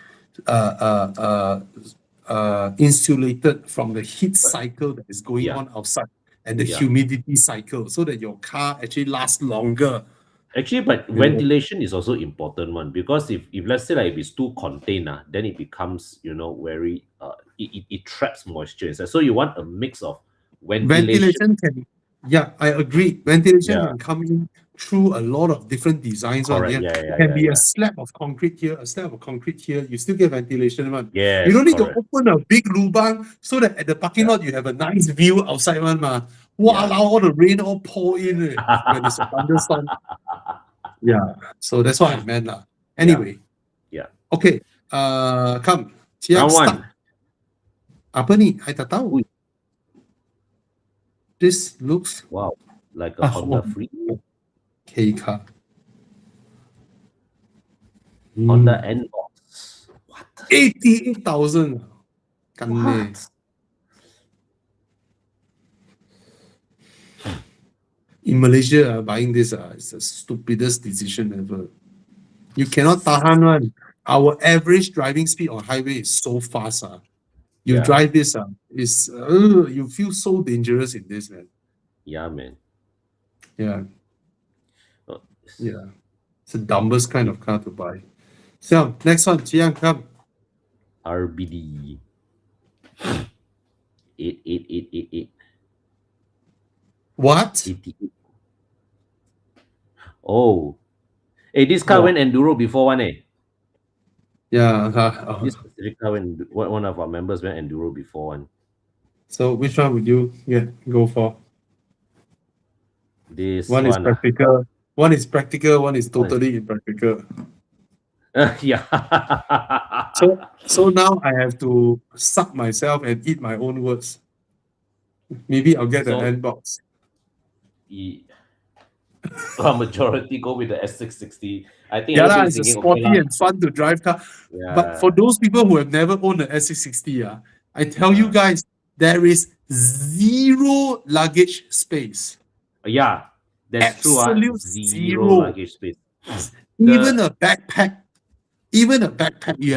insulated from the heat cycle that is going on outside and the humidity cycle, so that your car actually lasts longer. Actually, but ventilation is also important one, because if let's say like if it's too contained, then it becomes very it traps moisture. So you want a mix of ventilation. I agree. Ventilation can come in through a lot of different designs. It can be a slab of concrete here, a slab of concrete here. You still get ventilation. Yes, you don't need to open a big lubang so that at the parking lot you have a nice view outside one. Allow all the rain all pour in when it's a thunderstorm. So that's what I meant. Anyway. Okay. Come. Round one. Apa ni? I tak tahu. This looks like a Honda Freed. K car. Honda N-Box. What? 88,000. What? In Malaysia, buying this is the stupidest decision ever. You cannot tahan one. Our average driving speed on highway is so fast. You drive this, you feel so dangerous in this, man. Yeah, man. Yeah. It's the dumbest kind of car to buy. So, next one, Chiang, come. RBD. 8888. What? 88. Oh. Hey, this car went enduro before one, This specific car went, one of our members went enduro before one. So which one would you go for? This one is practical. One is practical. One is totally impractical. So now I have to suck myself and eat my own words. Maybe I'll get the N-Box. Majority go with the S660. I think it's a sporty and fun to drive car. But for those people who have never owned an S660, I tell you guys, there is zero luggage space. Yeah, that's true. Absolute Zero zero. luggage space. Even a backpack, you have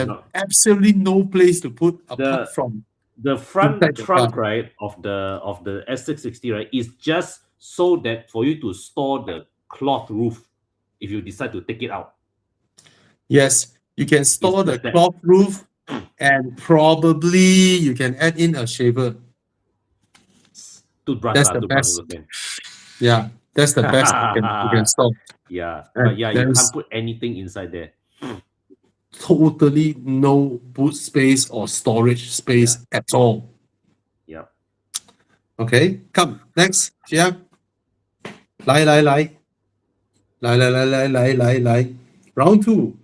Cannot. absolutely no place to put apart The from the front inside the trunk, car. right, of the S660, right, is just so that for you to store the cloth roof if you decide to take it out. Yes, you can It's store the just that. cloth roof, and probably you can add in a shaver. Toothbrush That's lah, the toothbrush best. also can. Yeah, that's the best you can store. Yeah, And but yeah, you there's can't put anything inside there. totally no boot space or storage space at all. Yeah. Okay, come next, Jia. 来 round two.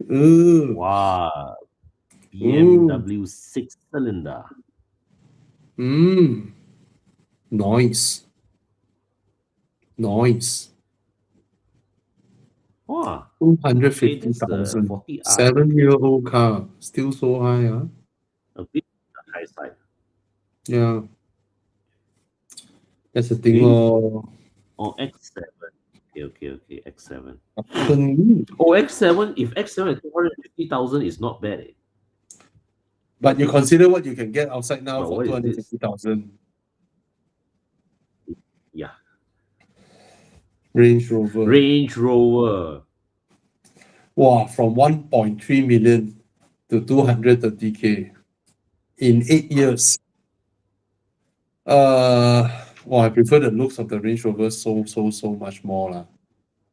Wow. BMW 6-cylinder. Noise. Wow. 250,000. 40i. 7-year-old car, still so high, huh? A bit on the high side. Yeah. That's the thing. Oh, X7. Okay, X7. Company. Oh, X7. If X7 is 250,000, is not bad. But you consider what you can get outside now But for what is this? 250,000. Yeah. Range Rover. Range Rover. Wow, from 1.3 million to 230K in 8 years. I prefer the looks of the Range Rover so much more lah.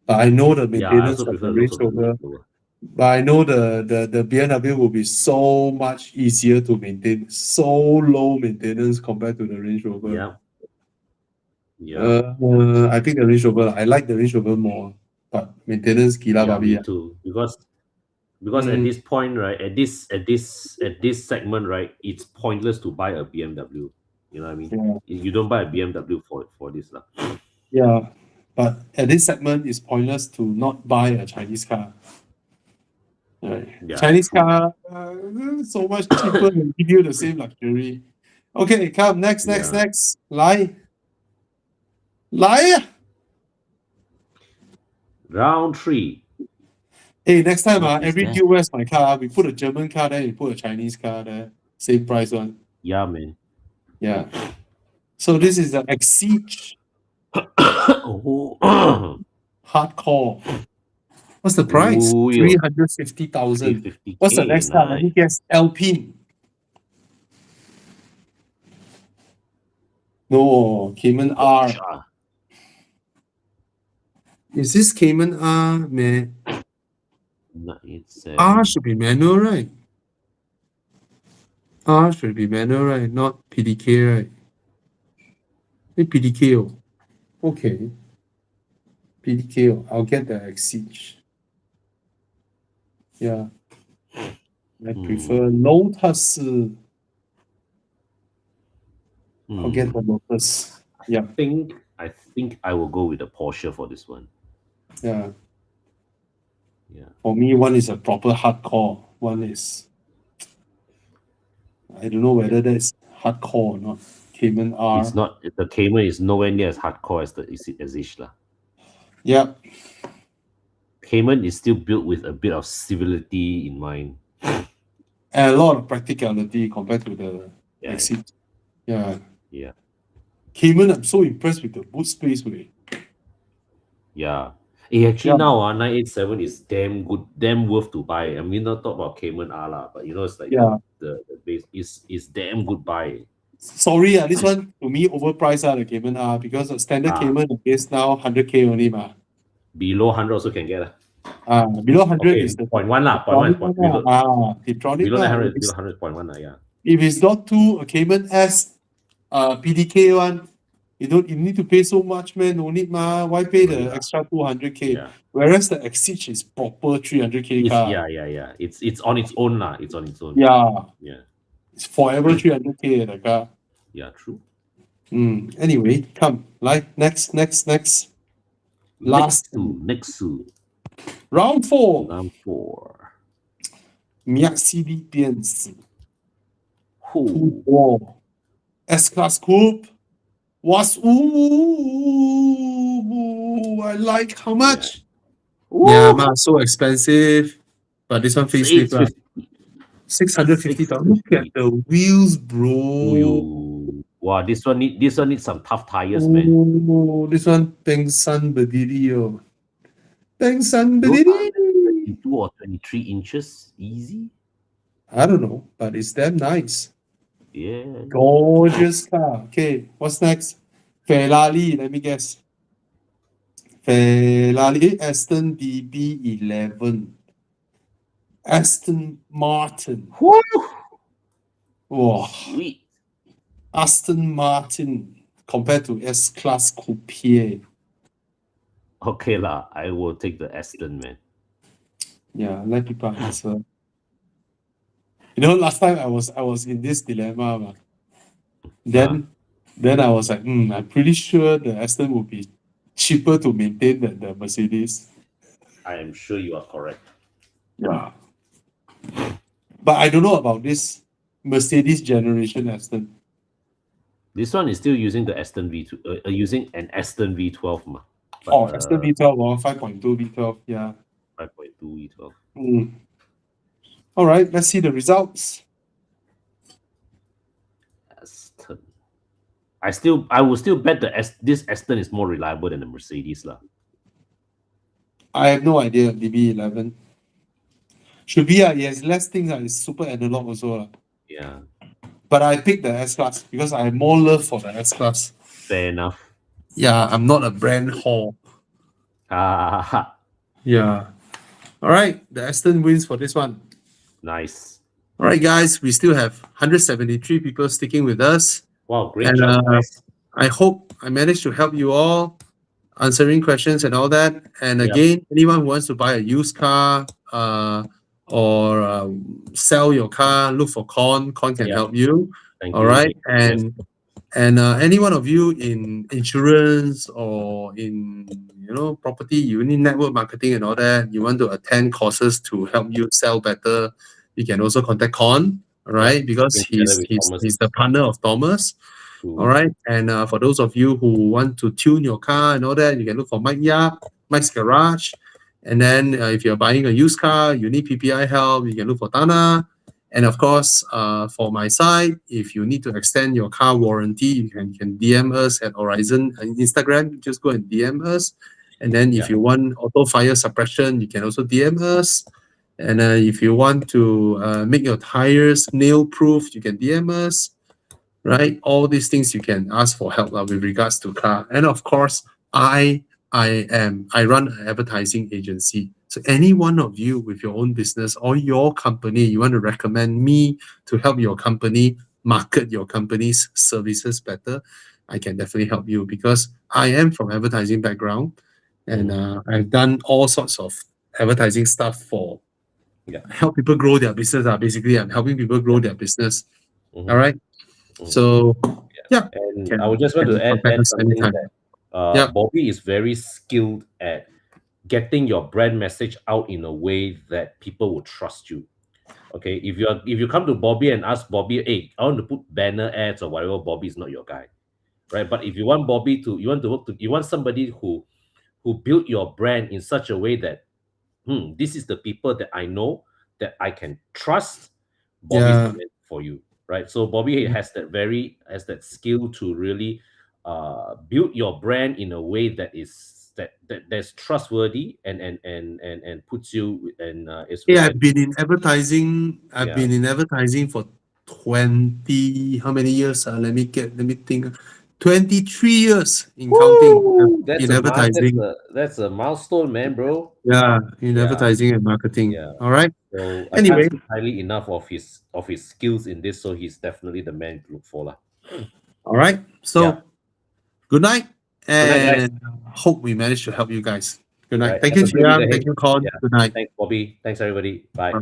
But I know the Yeah, I maintenance also of prefer the the looks Range of the Rover. Rover. But I know the BMW will be so much easier to maintain, so low maintenance compared to the Range Rover. Yeah. Yeah. I think the Range Rover. I like the Range Rover more, but maintenance gila Yeah, babi. me too. Because at this point, right, at this segment, right, it's pointless to buy a BMW. You know what I mean? Yeah. You don't buy a BMW for this lah. Yeah, but at this segment, it's pointless to not buy a Chinese car. Right. Yeah, Chinese true. car so much cheaper and give you the same luxury. Okay, come next. Yeah. 来 Round 3. Hey, next time What is every that? Due West my car, we put a German car there, we put a Chinese car there, same price one. Yeah, man. Yeah. So this is the Exige Oh, Hardcore. What's the price? Ooh, 350,000. 350K. What's the next car? Let me Nice. guess. Alpine. No, Cayman R. Ah, Is this Cayman R, man? it's R should be manual, right? R should be manual, right? Not PDK, right? Hey, PDK. Okay. PDK. I'll get the Exige. Yeah. I prefer Lotus. I'll get the Lotus. Yeah. I think I will go with the Porsche for this one. Yeah. Yeah. For me, one is a proper hardcore. One is, I don't know whether that's hardcore or not. Cayman R. It's not. The Cayman is nowhere near as hardcore as the Exige lah. Yeah. Cayman is still built with a bit of civility in mind. And a lot of practicality compared to the Yeah. Exige. Yeah. Yeah. Cayman, I'm so impressed with the boot space. Yeah. Actually now 987 is damn good, damn worth to buy. I mean, not talk about Cayman R lah, but it's like the base is damn good buy. Sorry, this one to me overpriced the Cayman R because the standard Cayman is now 100K only ma. Below 100 also can get below 100 is the 0.1 lah. 0.1 below 100 is below 100.1 yeah. If it's not a Cayman S PDK one, you need to pay so much, man. No need ma. Why pay the extra 200K? Yeah. Whereas the Exige is proper 300K car. Yeah. It's on its own lah. It's on its own. Yeah. It's forever 300K the car. Yeah, true. Anyway, come. Next. Last next to round 4. MPV and Who? SUV. S-Class Coupe. Was I like how much? Yeah, Ooh, so expensive. But this one facelift, 650. 650,000. Look at 650. the wheels, bro. Ooh. Wow, this one needs some tough tires, man. Oh, this one Pengsan Berdiri. Oh. Pengsan Those are Berdiri. 22 or 23 inches. Easy. I don't know, but it's damn nice. Yeah. Gorgeous car. Okay, what's next? Ferrari, let me guess. Ferrari, Aston DB11. Aston Martin. Woo! Wow. Sweet. Aston Martin compared to S-Class Coupe. Okay lah, I will take the Aston, man. Yeah, let people answer. You know, last time I was in this dilemma. Ma. Then I was like, I'm pretty sure the Aston will be cheaper to maintain than the Mercedes. I am sure you are correct. Yeah. But I don't know about this Mercedes generation Aston. This one is still using the Aston V2, using an Aston V12, ma. But, Aston V12 or 5.2 V12. Yeah. 5.2 V12. All right, let's see the results. Aston. I will still bet this Aston is more reliable than the Mercedes lah. I have no idea. DB11 should be. It has less things. It's super analog also. Yeah. But I picked the S-Class because I have more love for the S-Class. Fair enough. Yeah, I'm not a brand whore. Ah, Yeah. All right, the Aston wins for this one. nice. All right, guys, we still have 173 people sticking with us. Wow, great And job, guys. I hope I managed to help you all answering questions and all that. And Yep. again, anyone who wants to buy a used car or sell your car, look for Con. Con can Yep. help you. Thank All you. right. Yes. And any one of you in insurance or in property, you need network marketing and all that, you want to attend courses to help you sell better, you can also contact Con, all right? Because Working together with Thomas. he's the partner of Thomas. Cool. All right. And for those of you who want to tune your car and all that, you can look for Mike Yap, Mike's Garage. And then if you're buying a used car, you need PPI help, you can look for Tana. And of course, for my side, if you need to extend your car warranty, you can DM us at Horizon on Instagram. Just go and DM us. And then if you want auto fire suppression, you can also DM us. And if you want to make your tires nail proof, you can DM us. Right? All these things you can ask for help with regards to car. And of course, I run an advertising agency. So any one of you with your own business or your company, you want to recommend me to help your company market your company's services better, I can definitely help you because I am from advertising background and I've done all sorts of advertising stuff for help people grow their business. Basically, I'm helping people grow their business. All right. So And I would just want to add something that Bobby is very skilled at getting your brand message out in a way that people will trust you. Okay, if you come to Bobby and ask Bobby, hey, I want to put banner ads or whatever, Bobby is not your guy, right? But if you want Bobby to, you want somebody who built your brand in such a way that, this is the people that I know that I can trust. Bobby's the man for you, right? So Bobby has that skill to really build your brand in a way that is that's trustworthy and puts you in I've been in advertising. I've been in advertising for 20 how many years? Let me think. 23 years in counting in advertising. That's a milestone, man, bro. Yeah, in advertising and marketing. Yeah. All right. So I Anyway, can't speak highly enough of his skills in this, so he's definitely the man to look for lah. All right. So good night, guys. and hope we managed to help you guys. Good night. Right. Thank you, Have a good week Chiang. ahead. Thank you, Con. Yeah. Good night. Thanks, Bobby. Thanks, everybody. Bye. Bye.